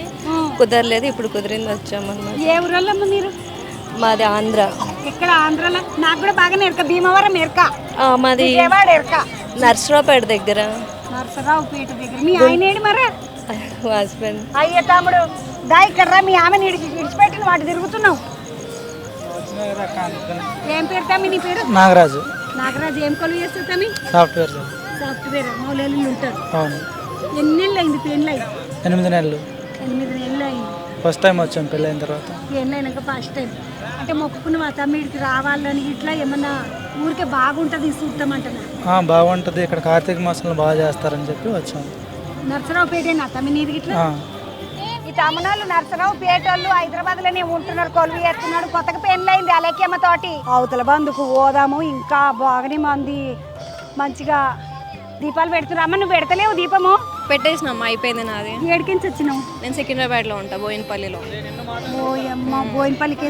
కుదరలేదు. ఇప్పుడు కుదిరింది వచ్చాము అన్నమాట. ఏ ఊరల్లమ్మ మీరు? మాది ఆంధ్ర. ఎక్కడ ఆంధ్రాలో? నాకు కూడా బాగానే ఎరక. భీమవరం ఎరక. మాది ఎరక. నర్సరావుపేట దగ్గర. నర్సరావుపేట దగ్గర. మీ ఆయన ఏడు మరా? హస్బెండ్. అయ్యో తమ్ముడు దా ఇక్కడ రా. మీ ఆమె విడిచిపెట్టిన వాటి తిరుగుతున్నావు. ఏం పేరు తమ్మి నీ పేరు? నాగరాజు. నాగరాజు. ఏం కొలువు చేస్తావు తమ్మి? సాఫ్ట్వేర్. మౌలేళ్ళు ఉంటారు. అవును. ఎన్ని నెలలు అయింది పెళ్ళి అయింది? 8 నెలలు. 8 నెలలు అయింది. ఫస్ట్ టైం వచ్చాం పెళ్ళైన తర్వాత. పెళ్ళి అయినాక ఫస్ట్ టైం. అంటే మొక్కుకున్న తమ్మిడికి రావాలని ఇట్లా ఏమన్నా ఊరికే బాగుంటుంది చూస్తామంటున్నా? బాగుంటుంది. ఇక్కడ కార్తీక మాసంలో బాగా చేస్తారని చెప్పి వచ్చాం. నర్సరావుపేటేనా తమ్మి నీది ఇట్లా? ఈ తమ్ముళ్ళు నర్సరావుపేటోళ్ళు హైదరాబాద్లోనే ఉంటున్నారు. కొలువు చేస్తున్నాడు. కొత్తగా పెళ్ళైంది అలేఖ్యమ్మ తోటి. అవతల బందుకు పోదాము. ఇంకా బాగానే మంది మంచిగా దీపాలు పెడుతున్నారు. అమ్మ నువ్వు పెడతలేవు దీపము? పెట్టేసినమ్మా, అయిపోయింది నాది. ఏడికించి వచ్చినావు? నేను సికింద్రాబాద్లో ఉంటా, బోయినపల్లిలో. ఓయమ్మ బోయినపల్లికి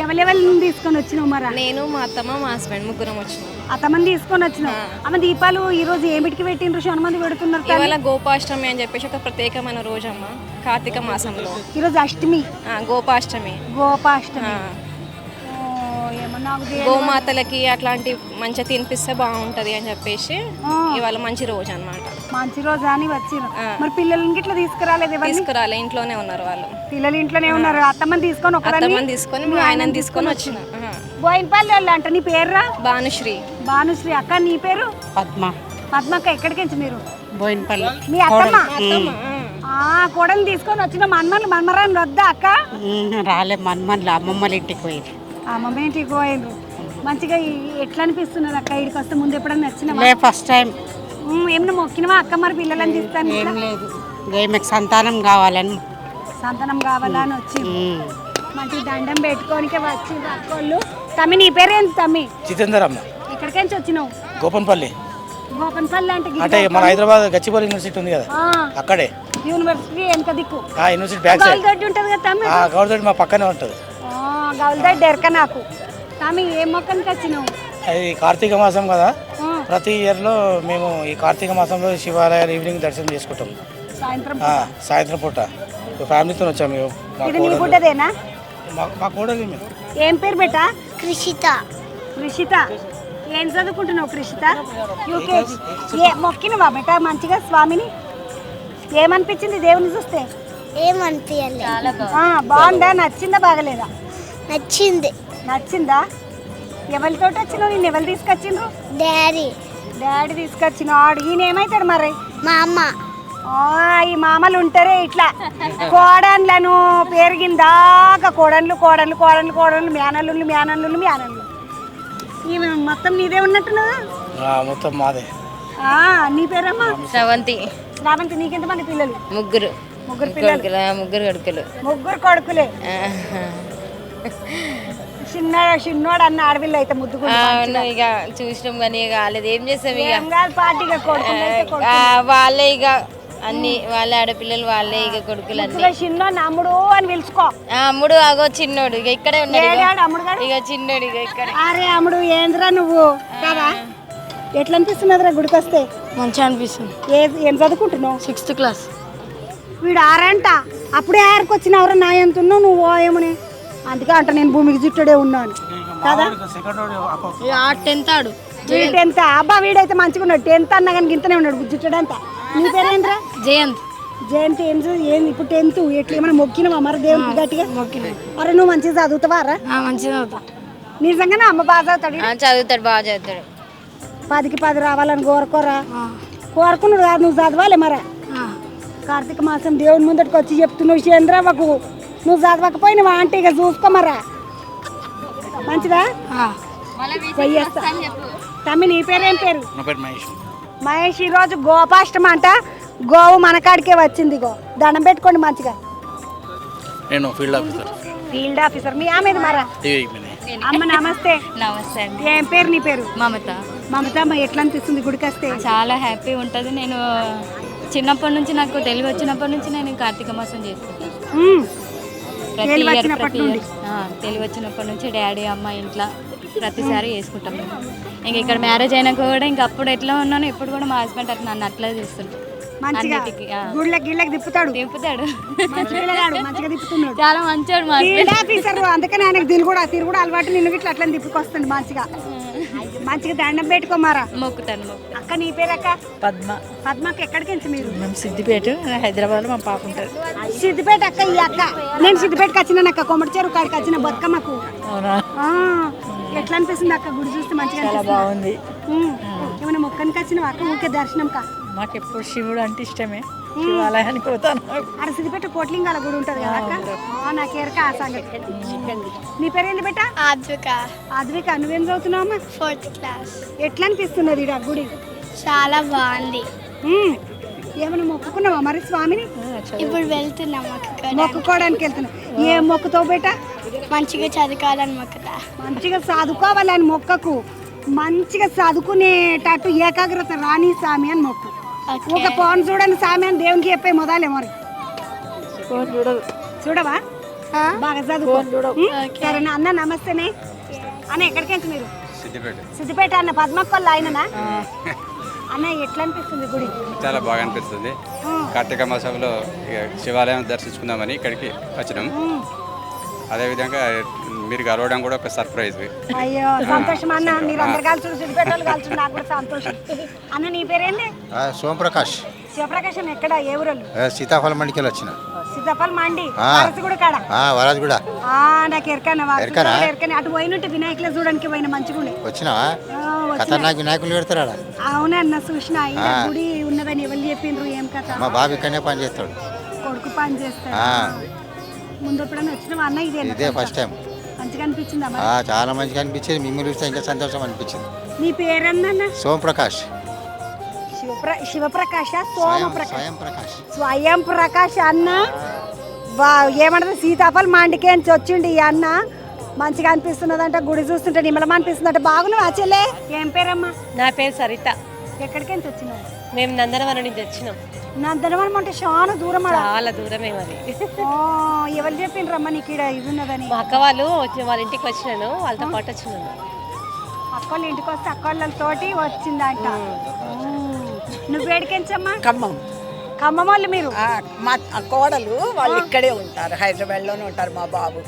ఎవరెవరిని తీసుకొని వచ్చినావు మరి? నేను, మా అత్తమ్మ, మా హస్బెండ్ ముగ్గురం వచ్చినాం. అత్తమ్మని తీసుకొని వచ్చినావు. అమ్మ దీపాలు ఈ రోజు ఏమిటికి పెట్టిండ్రు? చాలా మంది పెడుతున్నారు. ఇవాళ గోపాష్టమి అని చెప్పేసి ఒక ప్రత్యేకమైన రోజు అమ్మ, కార్తీక మాసంలో. ఈరోజు అష్టమి. గోపాష్టమి. గోపాష్టమి. గోమాతలకి అట్లాంటి మంచిగా తినిపిస్తే బాగుంటది అని చెప్పేసి ఇవాళ మంచి రోజు అన్నమాట. మంచి రోజు అని వచ్చిర్రు. మరి పిల్లలకి ఇట్లా తీసుకురాలేదు ఎవరిని? తీసుకురాలే, ఇంట్లోనే ఉన్నారు వాళ్ళు. పిల్లలు ఇంట్లోనే ఉన్నారు. అత్తమ్మని తీసుకొని అత్తమ్మని తీసుకొని మీ ఆయనని తీసుకొని వచ్చిన. బోయినపల్లి వాళ్ళు అంట. నీ పేర్రా? భానుశ్రీ. భానుశ్రీ. అక్క నీ పేరు? పద్మ. పద్మక్క. ఎక్కడికి మీరు? బోయినపల్లి. మీ అత్తమ్మ కోడలు తీసుకొని వచ్చిన మన్మరాన్ని వద్దా అక్క? రాలే, మన్మన్లు అమ్మమ్మల ఇంటికి పోయింది. అమ్మమ్మ ఇంటికి పోయిండ్రు. మంచిగా ఎట్లా అనిపిస్తున్నది అక్క ఇక్కడికి వస్తే? ముందు ఎప్పుడన్నా నచ్చిన? First time. ఏమన్నా మొక్కినవా అక్క మరి పిల్లలని తీస్తాను? ఏం లేదు, ఈమెకు సంతానం కావాలని. సంతానం కావాలని వచ్చి మంచి దండం పెట్టుకోనికే వచ్చిండ్రు అక్కోళ్ళు. తమ్మి నీ పేరేంటి తమ్మి? జితేందర్ అమ్మ. ఎక్కడికి వచ్చినావు? గోపన్పల్లి. గోపన్పల్లి అంటే మన హైదరాబాద్ గచ్చిబౌలి యూనివర్సిటీ ఉంది కదా, అక్కడే. యూనివర్సిటీ వెనక దిక్కు యూనివర్సిటీ బ్యాక్ సైడ్ గౌల్దొడ్డి ఉంటుంది కదా తమ్మి? గౌల్దొడ్డి మా పక్కనే ఉంటుంది. గౌల్దొడ్డి ఎరక నాకు. తమ్మి ఏ మొక్కనికి వచ్చినావు? అది కార్తీక మాసం కదా, ప్రతి ఇయర్లో మేము ఈ కార్తీక మాసంలో శివాలయాలు ఈవినింగ్ దర్శనం చేసుకుంటాం. సాయంత్రం పూట ఫ్యామిలీతో వచ్చాము. ఇది నీ గుడ్డదేనా? మా కోడలు. ఏం పేరు బేటా? కృషిత. కృషిత. ఏం చదువుకుంటున్నావు కృషిత? యూకేజీ. మొక్కినవా బేటా మంచిగా స్వామిని? ఏమనిపించింది దేవుని చూస్తే? ఏమనిపించలేదు. బాగుందా? నచ్చిందా బాగలేదా? నచ్చింది. నచ్చిందా? ఎవరితో వచ్చినావు? నేను ఎవరు తీసుకొచ్చిండ్రు? డాడీ. డాడీ తీసుకొచ్చినాడు. ఈయన ఏమవుతాడు మరి? మా అమ్మ. ఈ మామలు ఉంటారే ఇట్లా కోడన్లను పెరిగిందాక కోడన్లు కోడన్లు కోడన్లు కోడన్లు మేనల్లు మేనల్లు మేనల్లు. ఈమె మొత్తం నీదే ఉన్నట్టున్నదా? మొత్తం మాదే. నీ పేరమ్మా? శ్రవంతి. శ్రావంతి. నీకెంతమంది పిల్లలు? ముగ్గురు. ముగ్గురు పిల్లలు. ముగ్గురు కొడుకులు. ముగ్గురు కొడుకులే. చిన్నోడు అన్న ఆడపిల్ల అయితే ముద్దుకుంటా. ఇక చూసినాం కానీ కాలేదు, ఏం చేస్తాం ఇక. పార్టీగా వాళ్ళే ఇక అన్ని వాళ్ళే ఆడపిల్లలు, వాళ్ళే ఇక కొడుకులు అన్ని. చిన్నోడు అమ్ముడు అని పిలుచుకో. అమ్ముడు ఆగో చిన్నోడు ఇక ఇక్కడే ఉన్నాడు. అమ్ముడు ఇక చిన్నోడు ఇక ఇక్కడ. అరే అమ్ముడు ఏంద్రా నువ్వు కదా? ఎట్లా అనిపిస్తున్నది రా గుడికి వస్తే? మంచిగా అనిపిస్తుంది. ఏం చదువుకుంటున్నావు? 6th class. వీడు 6 అంట. అప్పుడే 6కి వచ్చినవరా నా ఎంతున్నావు నువ్వు ఏమని? అందుకే అంట నేను భూమికి చుట్టడే ఉన్నాను కదా. 10th ఆడు. 10th. అబ్బా వీడైతే మంచిగా ఉన్నాడు. 10th అన్నా కానీ గింతనే ఉన్నాడు చుట్టడంతా. నీ పేరేంద్రా? జయంత్. జయంత్. ఏం ఇప్పుడు 10th ఎట్లా ఏమైనా మొక్కినవా మరి దేవునికి గట్టిగా? అరే నువ్వు మంచిగా చదువుతావారా? మంచిగా చదువుతా. నిజంగానే అమ్మ బాగా చదువుతాడు? చదువుతాడు, బాగా చదువుతాడు. 10కి 10 రావాలని కోరుకోరా? కోరుకున్నాడు కాదు, నువ్వు చదవాలి మరా. కార్తీక మాసం దేవుని ముందటికి వచ్చి చెప్తున్నావు చంద్రబాబు, నువ్వు చదవకపోయినావా అంటే ఇక చూసుకోమరా. మంచిదా? పోయేస్తా. తమ్మి నీ పేరేం పేరు? మహేష్. ఈరోజు గోపాష్టమి అంట. గోవు మనకాడికే వచ్చింది. దండం పెట్టుకోండి మంచిగా. నేను ఫీల్డ్ ఆఫీసర్. Field officer. మీ ఆమె మరా? అమ్మ నమస్తే. నమస్తే అండి. ఏం పేరు నీ పేరు? మమత. మమత. ఎట్లా అనిపిస్తుంది గుడికి వస్తే? చాలా హ్యాపీ ఉంటుంది. నేను చిన్నప్పటి నుంచి, నాకు తెలుగు వచ్చినప్పటి నుంచి నేను కార్తీక మాసం చేసుకుంటాను. తెలుగు వచ్చినప్పటి నుంచి డాడీ అమ్మ ఇంట్లో ప్రతిసారి చేసుకుంటాం మేము. ఇంక ఇక్కడ మ్యారేజ్ అయినాక కూడా ఇంక అప్పుడు ఎట్లా ఉన్నానో ఇప్పుడు కూడా మా హస్బెండ్ అట్లా నన్ను అట్లా చేస్తుంటాడు. తిప్పుతాడు. చాలా మంచివాడు మా హస్బెండ్. అందుకని ఆయనకు తిరుగుడు అలవాటు. నిన్ను ఇట్లా అట్లా తిప్పుకొస్తుంది మంచిగా. మంచిగా దండం పెట్టుకోమారా. మొక్కుతాను. అక్క నీ పేరు? అక్క పద్మ. పద్మకి ఎక్కడికి మీరు? మేము సిద్దిపేట, హైదరాబాద్లో మా పాప ఉంటుంది. సిద్దిపేట. అక్క ఈ అక్క నేను సిద్దిపేటకి వచ్చిన అక్క, కొమ్మటి చెరువు కాడికి వచ్చిన బతుకమ్మకు. ఎట్లా అనిపిస్తుంది అక్క గుడి చూస్తే? మంచిగా చాలా బాగుంది. ఏమైనా మొక్కనికి వచ్చిన అక్క? ఊరికే దర్శనం కా? మాకు ఎప్పుడు శివుడు అంటే ఇష్టమే, శివాలయానికి పోతాను. అక్కడ సిద్దిపేట కోట్లింగాల గుడి ఉంటుంది కదా అక్క? నాకు ఎరక ఆ సంగతి. నీ పేరేంది బేట? ఆద్విక. ఆద్విక. నువ్వేం చదువుతున్నావు అమ్మా? 4th class. ఎట్లా అనిపిస్తున్నది ఆ గుడి? చాలా బాగుంది. ఏమైనా మొక్కుకున్నావా మరి స్వామిని? ఇప్పుడు వెళ్తున్నాం మొక్కుకోవడానికి వెళ్తున్నావు. ఏం మొక్కుతావు బేట? మంచిగా చదువుకోవాలని మొక్కుతా. మంచిగా చదువుకోవాలని మొక్కకు. మంచిగా చదువుకునేటట్టు ఏకాగ్రత రాని స్వామి అని మొక్కు. ఒక ఫోన్ చూడని స్వామి అని దేవునికి చెప్పే మొదలే మరి. చూడవా? బాగా చదువు. సరేనా అన్న? నమస్తేనే అన్న. ఎక్కడికి వెళ్తే మీరు? సిద్దిపేట. అన్న పద్మకొల్ల ఆయననా? అన్న ఎట్లా అనిపిస్తుంది గుడి? చాలా బాగా అనిపిస్తుంది. కార్తీక మాసంలో శివాలయం దర్శించుకుందామని ఇక్కడికి వచ్చినాం. అదేవిధంగా మీరు కలవడం కూడా ఒక సర్ప్రైజ్. అయ్యో సంతోషం అన్న, మీరు అందరు కలిసి చూసిపెట్టాలి కలిసి నాకు కూడా సంతోషం. అన్న నీ పేరేంది? సోమప్రకాష్. శివప్రకాశం ఎక్కడ ఏ ఊరు? సీతాఫలం మండికి వచ్చిన. సీతాఫలం మండి వరసగూడ కాడ. వరాజగూడ. నాకు ఎరకన అటు పోయినట్టు వినాయకులు చూడడానికి పోయిన మంచిగుండే. వచ్చినావా? ఖతర్నాక్ వినాయకులు పెడతారా? అవునన్న చూసిన. గుడి ఉన్నదని ఎవరు చెప్పిండ్రు? ఏం కథ? మా బాబు ఇక్కడనే పని చేస్తాడు. కొడుకు పని చేస్తాడు. ముందు ఎప్పుడన్నా వచ్చినావా అన్న? ఇదే ఫస్ట్ టైం. మంచిగా అనిపించిందా? చాలా మంచిగా అనిపించింది. మిమ్మల్ని చూస్తే ఇంకా సంతోషం అనిపించింది. నీ పేరన్నా? సోమప్రకాష్. శివప్రకాశ? సోమప్రకాష్. స్వయం ప్రకాష్ అన్న. ఏమంటారు సీతాఫల్ మండికేంచి వచ్చిండు ఈ అన్న. మంచిగా అనిపిస్తున్నదంట, గుడి చూస్తుంటే నిమ్మలం అనిపిస్తుందంట. బాగున్నావా చెల్లె? ఏం పేరమ్మా? నా పేరు సరిత. ఎక్కడికేంచి వచ్చినావు? మేము నందనవరం నుంచి వచ్చినాం. నందనవరం అంటే చాలా దూరం. చాలా దూరమే మరి. ఎవరు చెప్పిండ్రమ్మా నీకు ఇక్కడ ఇది ఉన్నదని? మా అక్క వాళ్ళు వాళ్ళ ఇంటికి వచ్చినాను, వాళ్ళతో పాటు వచ్చినాను. అక్క వాళ్ళ ఇంటికి వస్తే అక్క వాళ్ళతోటి వచ్చిందంట. నువ్వు ఏడికెంచమ్మా? ఖమ్మం. ఖమ్మం వాళ్ళు మీరు? మా కోడలు వాళ్ళు ఇక్కడే ఉంటారు, హైదరాబాద్లోనే ఉంటారు. మా బాబు.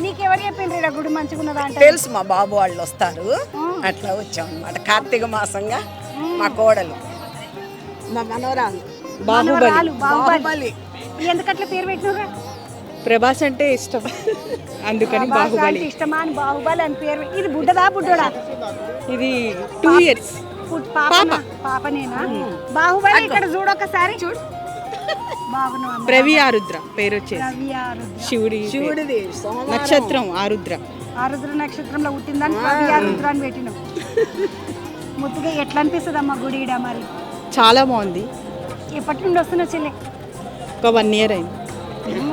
నీకెవరు చెప్పిండ్రు ఇక్కడ గుడి మంచిగా ఉన్నదా అంటే? తెలుసు, మా బాబు వాళ్ళు వస్తారు, అట్లా వచ్చాం అనమాట. కార్తీక మాసంగా మా కోడలు, మా మనవరాలు బాహుబలి. ఎందుకట్లా పేరు పెట్టినరా? ప్రభాస్ అంటే ఇష్టం, అందుకని బాహుబలి. ఇష్టమా అని బాహుబలి అని పేరు. ఇది బుడ్డదా బుడ్డోడా? ఇది 2 years పాపనేనా? బాహుబలి ఇక్కడ చూడొకసారి. చూడు. ప్రవి ఆరుద్ర పేరు వచ్చేసి. శివుడిది నక్షత్రం ఆరుద్ర. ఆరుద్ర నక్షత్రంలో పుట్టిందని ప్రవి ఆరుద్ర అని పెట్టినాం. ముద్దుగా ఎట్లా అనిపిస్తుంది అమ్మ గుడి ఈడ? మరి చాలా బాగుంది. ఎప్పటి నుండి వస్తున్నా చెల్లె? ఒక 1 year అయింది.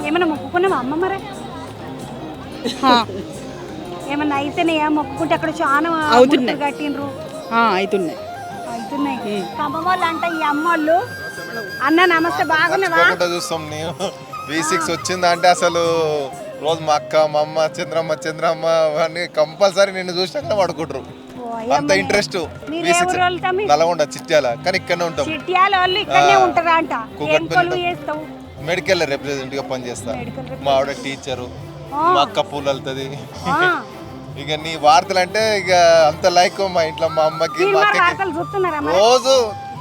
ఏమన్నా మొక్కుకున్నావా అమ్మ? మరి ఏమన్నా అయితేనే మొక్కుకుంటే అక్కడ చాలా అవుతున్నాయి, కట్టిండ్రు. అవుతున్నాయి. ఖమ్మం వాళ్ళు అంట ఈ అమ్మోళ్ళు. అన్న నమస్తే, బాగున్నావా? చూస్తాం నేను V6 వచ్చిందా అంటే అసలు రోజు మా అక్క మా అమ్మ చంద్రమ్మ అని కంపల్సరీ నిన్ను చూసినాక పడుకుంటారు. అంత ఇంట్రెస్ట్. నల్గొండ చిట్యాల, కానీ ఇక్కడనే ఉంటాం. చిట్యాల వాళ్ళు ఇక్కడనే ఉంటారా అంట? మెడికల్ రిప్రజెంటేటివ్ గా పనిచేస్తా. మా ఆవిడ టీచరు, మా అక్క పూలు వెళ్తుంది. ఇక నీ వార్తలు అంటే ఇక అంత లైక్ మా ఇంట్లో మా అమ్మకి మా అక్కకి. రోజు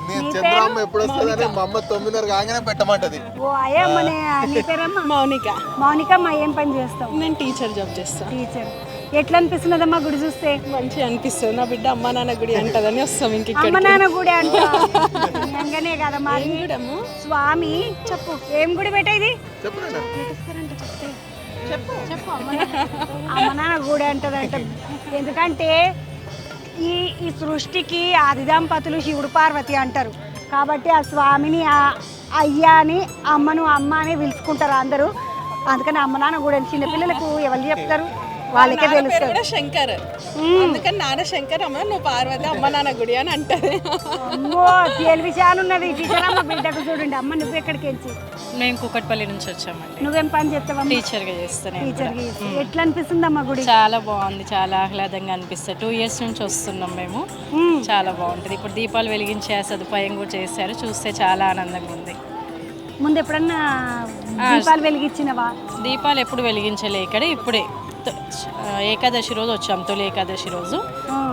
నీ చంద్రమ్మ ఎప్పుడు వస్తుందని మా అమ్మ 9:30 కాగానే పెట్టమంటది. మౌనిక. మౌనిక మా ఏం పని చేస్తావు? నేను టీచర్ జాబ్ చేస్తాను. టీచర్. ఎట్లా అనిపిస్తున్నదమ్మా గుడి చూస్తే? మంచిగా అనిపిస్తుంది. నా బిడ్డ అమ్మ నాన్న గుడి అంటదని వస్తాం. ఇంక అమ్మ నాన్న గుడి అంటనే కదా మరి. స్వామి చెప్పు, ఏం గుడి పెట్టేది? అమ్మ నాన్న గుడి అంటదంట. ఎందుకంటే ఈ సృష్టికి ఆది దంపతులు శివుడు పార్వతి అంటారు కాబట్టి ఆ స్వామిని అయ్యాని అమ్మను అమ్మ అని పిలుచుకుంటారు అందరూ. అందుకని అమ్మ నాన్న గుడి అని చిన్నపిల్లలకు ఎవరు చెప్తారు? వాళ్ళకే తెలుస్తుంది. శంకర్, అందుకని నాన్న శంకర్, అమ్మ నువ్వు పార్వతి, అమ్మ నాన్న గుడి అని అంటారు. అమ్మో తెలివిశాను ఉన్నది టీచర్. అమ్మ బిడ్డకు చూడండి. అమ్మ నువ్వు ఎక్కడికి వెళ్ళి? మేము కూకట్పల్లి నుంచి వచ్చామండి. నువ్వేం పని చేస్తావా? టీచర్గా చేస్తాను. ఎట్లా అనిపిస్తుంది అమ్మ గుడి? చాలా బాగుంది, చాలా ఆహ్లాదంగా అనిపిస్తుంది. 2 years నుంచి వస్తున్నాం మేము. చాలా బాగుంటుంది. ఇప్పుడు దీపాలు వెలిగించే సదుపాయం కూడా చేశారు, చూస్తే చాలా ఆనందంగా ఉంది. ముందు ఎప్పుడన్నా దీపాలు వెలిగించినవా? దీపాలు ఎప్పుడు వెలిగించలే ఇక్కడ. ఇప్పుడే ఏకాదశి రోజు వచ్చాము, తొలి ఏకాదశి రోజు.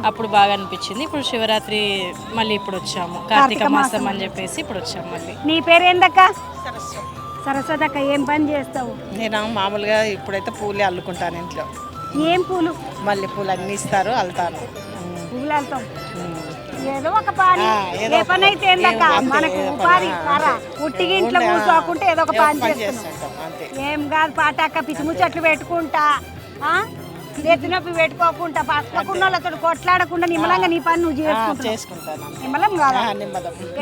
అప్పుడు బాగా అనిపించింది. ఇప్పుడు శివరాత్రి మళ్ళీ ఇప్పుడు వచ్చాము, కార్తీక మాసం అని చెప్పేసి ఇప్పుడు వచ్చాము మళ్ళీ. నీ పేరేందక్క? సరస్వతి అక్క. ఏం పని చేస్తావు? నేను మామూలుగా ఇప్పుడైతే పూలే అల్లుకుంటాను ఇంట్లో. ఏం పూలు? మల్లె పూలు అన్ని ఇస్తారు, అల్లుతాను. పువ్వులు అల్లుతాం. ఏదో ఒక పని, ఏ పని అయితే ఏందక్క మనకు ఉపాధి. ఉట్టిగా ఇంట్లో కూర్చోకుంటే ఏదో ఒక పని చేస్తాం. ఏం కాదు పాటక్క, పిచ్చిముచ్చట్లు పెట్టుకుంటా, ఎత్తునొప్పి పెట్టుకోకుండా, పక్కకున్న వాళ్ళతో కొట్లాడకుండా నిమ్మలంగా నీ పని నువ్వు చేసుకుంటాను. నిమ్మలం కాదా?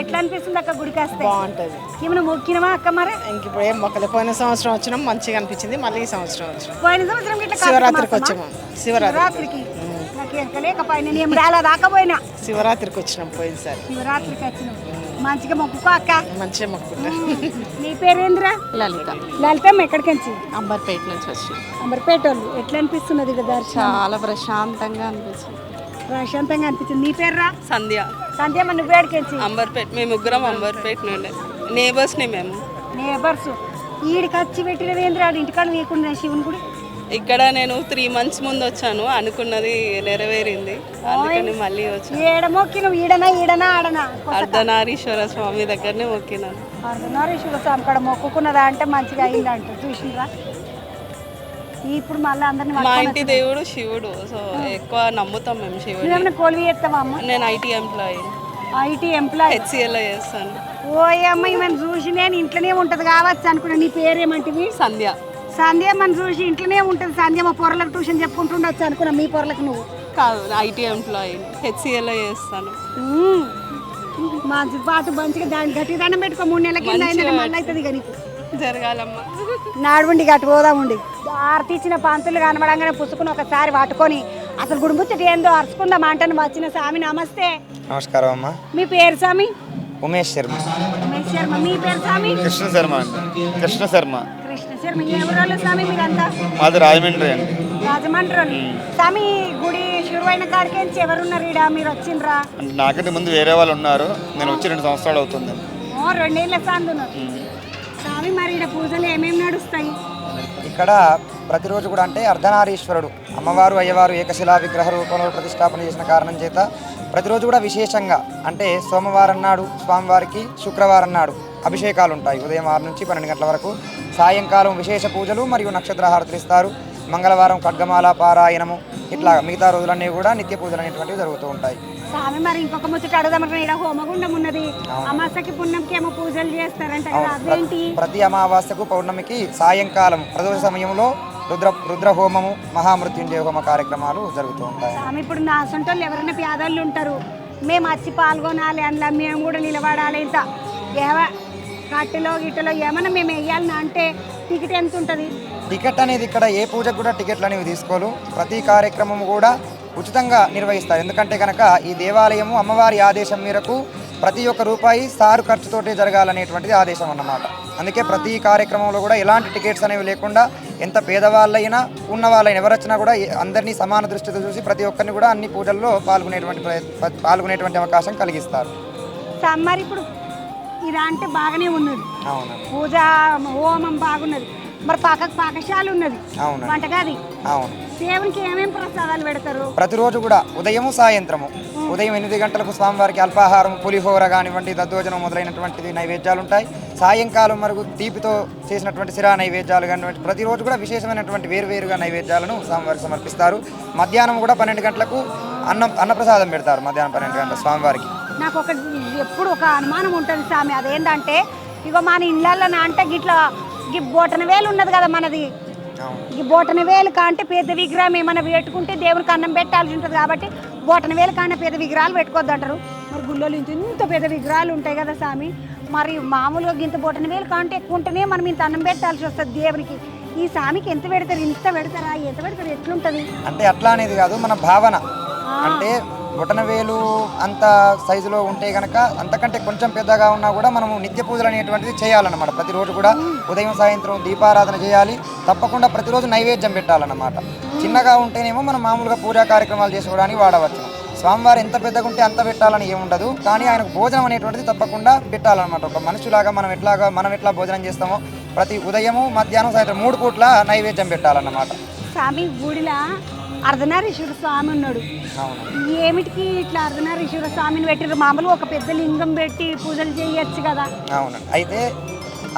ఎట్లా అనిపిస్తుంది అక్క గుడికి వస్తే? బాగుంటది. ఏమైనా మొక్కినవా అక్క? మరి ఇప్పుడు ఏం మొక్కలు. పోయిన సంవత్సరం వచ్చినాం, మంచిగా అనిపించింది. మళ్ళీ ఈ సంవత్సరం వచ్చినాం. పోయిన సంవత్సరం ఇట్లా శివరాత్రికి వచ్చాము. శివరాత్రికి నాకు ఎక్కలేకపోయినా, నేను రాలా రాకపోయినా శివరాత్రికి వచ్చినాం పోయినసారి. శివరాత్రికి వచ్చినాం. మంచిగా మొక్కుకో అక్క. మంచిగా మొక్కుకుంటా. నీ పేరేంద్రా? లలిత. లలితమ్మ ఎక్కడికి నుంచి? అంబర్పేట నుంచి వచ్చి. అంబర్పేట వాళ్ళు. ఎట్లా అనిపిస్తున్నది కదా? చాలా ప్రశాంతంగా అనిపిస్తుంది. ప్రశాంతంగా అనిపిస్తుంది. నీ పేర్రా? సంధ్య. సంధ్యమ్మ నువ్వు ఏడికెళ్ళి? అంబర్పేట. మేము ముగ్గురం అంబర్పేట నుండి నేబర్స్ని. మేము నేబర్స్. ఈడికి వచ్చి పెట్టిన వేంద్రాడు ఇంటికాడ వేయకుండా శివుని గుడి ఇక్కడ నేను 3 months ముందు వచ్చాను, అనుకున్నది నెరవేరింది, అందుకని మళ్ళీ వచ్చాను. ఏడ మొక్కి నువ్వు ఈడనా ఆడనా? అర్ధనారీశ్వర స్వామి దగ్గరనే మొక్కినాను. అర్ధనారీశ్వర స్వామి కాడ మొక్కుకున్నదా అంటే మంచిగా అయిందంట, చూసిండ్రా? ఇప్పుడు మళ్ళీ అందరిని మా ఇంటి దేవుడు శివుడు, సో ఎక్కువ నమ్ముతాం మేము శివుడు. ఏమైనా కొలువు చేస్తావా అమ్మ? నేను ఐటీ ఎంప్లాయీ. HCLలో చేస్తాను. ఓయ్ అమ్మ, ఈమెను చూసి నేను ఇంట్లోనే ఉంటుంది కావచ్చు అనుకున్నా. నీ పేరేమంటివి? సంధ్య. సంధ్య మన చూసి ఇంట్లోనే ఉంటుంది. సంధ్య మా పొరలకు ట్యూషన్ చెప్పుకుంటుండొచ్చు అనుకున్నా. మీ పొరలకు నువ్వు కాదు, ఐటీ ఎంప్లాయీ, HCLలో చేస్తాను. మంచి పాటు మంచిగా దాని గట్టి దండం పెట్టుకో. 3 నెలల కింద అయినా మళ్ళీ అవుతుంది ఇక నీకు జరగాలమ్మా. నాడుండి గట్టు పోదాముండి. ఆరతి ఇచ్చిన పంతులు కనబడంగానే పుసుకుని ఒకసారి పట్టుకొని అసలు గుడిముచ్చట ఏందో అరుచుకుందాం అంటాను. వచ్చిన స్వామి నమస్తే. నమస్కారం అమ్మా. మీ పేరు స్వామి? ఉమేష్ శర్మ. ఉమేష్ శర్మ. మీ పేరు స్వామి? కృష్ణ శర్మ అండి. కృష్ణ శర్మ. కృష్ణ శర్మ. ఎవరు స్వామి మీరంతా? మాది రాజమండ్రి అండి. రాజమండ్రి. స్వామి గుడి శురువైన కాడికి ఎవరున్నారు ఈడ? మీరు వచ్చిండ్రా? అంటే నాకంటే ముందు వేరే వాళ్ళు ఉన్నారు, నేను వచ్చి 2 సంవత్సరాలు అవుతుంది. 2 ఏళ్ళ సాందున్నారు స్వామి. మరి ఈడ పూజలు ఏమేమి నడుస్తాయి ఇక్కడ? ప్రతిరోజు కూడా అంటే అర్ధనారీశ్వరుడు అమ్మవారు అయ్యవారు ఏకశిలా విగ్రహ రూపంలో ప్రతిష్టాపన చేసిన కారణం చేత ప్రతిరోజు కూడా విశేషంగా అంటే సోమవారం నాడు స్వామివారికి, శుక్రవారం నాడు అభిషేకాలు ఉంటాయి. ఉదయం 6 నుంచి 12 గంటల వరకు. సాయంకాలం విశేష పూజలు మరియు నక్షత్ర హారతులు ఇస్తారు. మంగళవారం ఖడ్గమాల పారాయణము, ఇట్లా మిగతా రోజులన్నీ కూడా నిత్య పూజలు అనేటువంటివి జరుగుతూ ఉంటాయి. స్వామి మరి ఇంకొక ముచ్చట అడుగుదామంటే ఇక్కడ హోమగుండం ఉన్నది. అమావాస్యకి పుణ్యంకి ఏమో పూజలు చేస్తారంట కదా, అదేంటి? ప్రతి అమావాస్యకు పౌర్ణమికి సాయంకాలం ప్రదోష సమయంలో రుద్ర హోమము, మహామృత్యుంజయ హోమ కార్యక్రమాలు జరుగుతూ ఉంటాయి. స్వామి ఇప్పుడు నా సొంటోళ్ళు ఎవరైనా పేదళ్ళు ఉంటారు, మేము వచ్చి పాల్గొనాలి, అందులో మేము కూడా నిలబడాలి, ఇంత కట్టెలో గిట్టలో ఏమైనా మేము వేయాలని అంటే టికెట్ ఎంత ఉంటుంది? టికెట్ అనేది ఇక్కడ ఏ పూజకు కూడా టికెట్లు అనేవి తీసుకోరు. ప్రతి కార్యక్రమం కూడా ఉచితంగా నిర్వహిస్తారు. ఎందుకంటే కనుక ఈ దేవాలయము అమ్మవారి ఆదేశం మేరకు ప్రతి ఒక్క రూపాయి సారు ఖర్చుతోటే జరగాలనేటువంటిది ఆదేశం అన్నమాట. అందుకే ప్రతి కార్యక్రమంలో కూడా ఎలాంటి టికెట్స్ అనేవి లేకుండా ఎంత పేదవాళ్ళైనా ఉన్నవాళ్ళైనా ఎవరు వచ్చినా కూడా అందరినీ సమాన దృష్టితో చూసి ప్రతి ఒక్కరిని కూడా అన్ని పూజల్లో పాల్గొనేటువంటి అవకాశం కలిగిస్తారు. మరి ఇప్పుడు ఇలా అంటే బాగానే ఉన్నది, పూజ హోమం బాగున్నది. మరి పాకశాల ఉన్నది, వంటగది. అవును. దేవునికి ఏమేమి ప్రసాదాలు పెడతారు? ప్రతిరోజు కూడా ఉదయము సాయంత్రము. ఉదయం 8 గంటలకు స్వామివారికి అల్పాహారం, పులిహోర కానివ్వండి, దద్దోజనం మొదలైనటువంటి నైవేద్యాలు ఉంటాయి. సాయంకాలం వరకు తీపితో చేసినటువంటి సిరా నైవేద్యాలు కానివ్వండి, ప్రతిరోజు కూడా విశేషమైనటువంటి వేరువేరుగా నైవేద్యాలను స్వామివారికి సమర్పిస్తారు. మధ్యాహ్నం కూడా 12 గంటలకు అన్నప్రసాదం పెడతారు. మధ్యాహ్నం 12 గంటల స్వామివారికి. నాకు ఎప్పుడు ఒక అనుమానం ఉంటుంది స్వామి, అదేంటంటే ఇగో మన ఇళ్ళల్లో అంటే గిట్లా బోటన వేలు ఉన్నది కదా మనది, ఈ బోటన వేలు కంటే పెద్ద విగ్రహం ఏమైనా పెట్టుకుంటే దేవునికి అన్నం పెట్టాల్సి ఉంటుంది. కాబట్టి బోటన వేలు కన్నా పెద్ద విగ్రహాలు పెట్టుకోవద్దు అంటారు. మరి గుళ్ళలో ఇంత పెద్ద విగ్రహాలు ఉంటాయి కదా స్వామి, మరి మామూలుగా ఇంత బోటన వేలు కంటే ఎక్కువ ఉంటేనే మనం ఇంత అన్నం పెట్టాల్సి వస్తుంది దేవునికి. ఈ స్వామికి ఎంత పెడతారు? ఇంత పెడతారా? ఎంత పెడతారు? ఎట్లుంటుంది అంటే? అట్లా అనేది కాదు, మన భావన. అంటే బొటనవేలు అంత సైజులో ఉంటే కనుక అంతకంటే కొంచెం పెద్దగా ఉన్నా కూడా మనము నిత్య పూజలు అనేటువంటిది చేయాలన్నమాట. ప్రతిరోజు కూడా ఉదయం సాయంత్రం దీపారాధన చేయాలి. తప్పకుండా ప్రతిరోజు నైవేద్యం పెట్టాలన్నమాట. చిన్నగా ఉంటేనేమో మనం మామూలుగా పూజా కార్యక్రమాలు చేసుకోవడానికి వాడవచ్చు. స్వామివారు ఎంత పెద్దగా ఉంటే అంత పెట్టాలని ఏముండదు, కానీ ఆయనకు భోజనం అనేటువంటిది తప్పకుండా పెట్టాలన్నమాట. ఒక మనుషులాగా మనం ఎట్లా భోజనం చేస్తామో ప్రతి ఉదయము, మధ్యాహ్నం, సాయంత్రం 3 పూట్ల నైవేద్యం పెట్టాలన్నమాట. స్వామి గుడిలా అర్ధనారీశ్వర స్వామి ఉన్నాడు. ఏమిటికి ఇట్లా అర్ధనారీశ్వర స్వామిని పెట్టిరు? మామూలుగా ఒక పెద్ద లింగం పెట్టి పూజలు చేయొచ్చు కదా. అవునండి. అయితే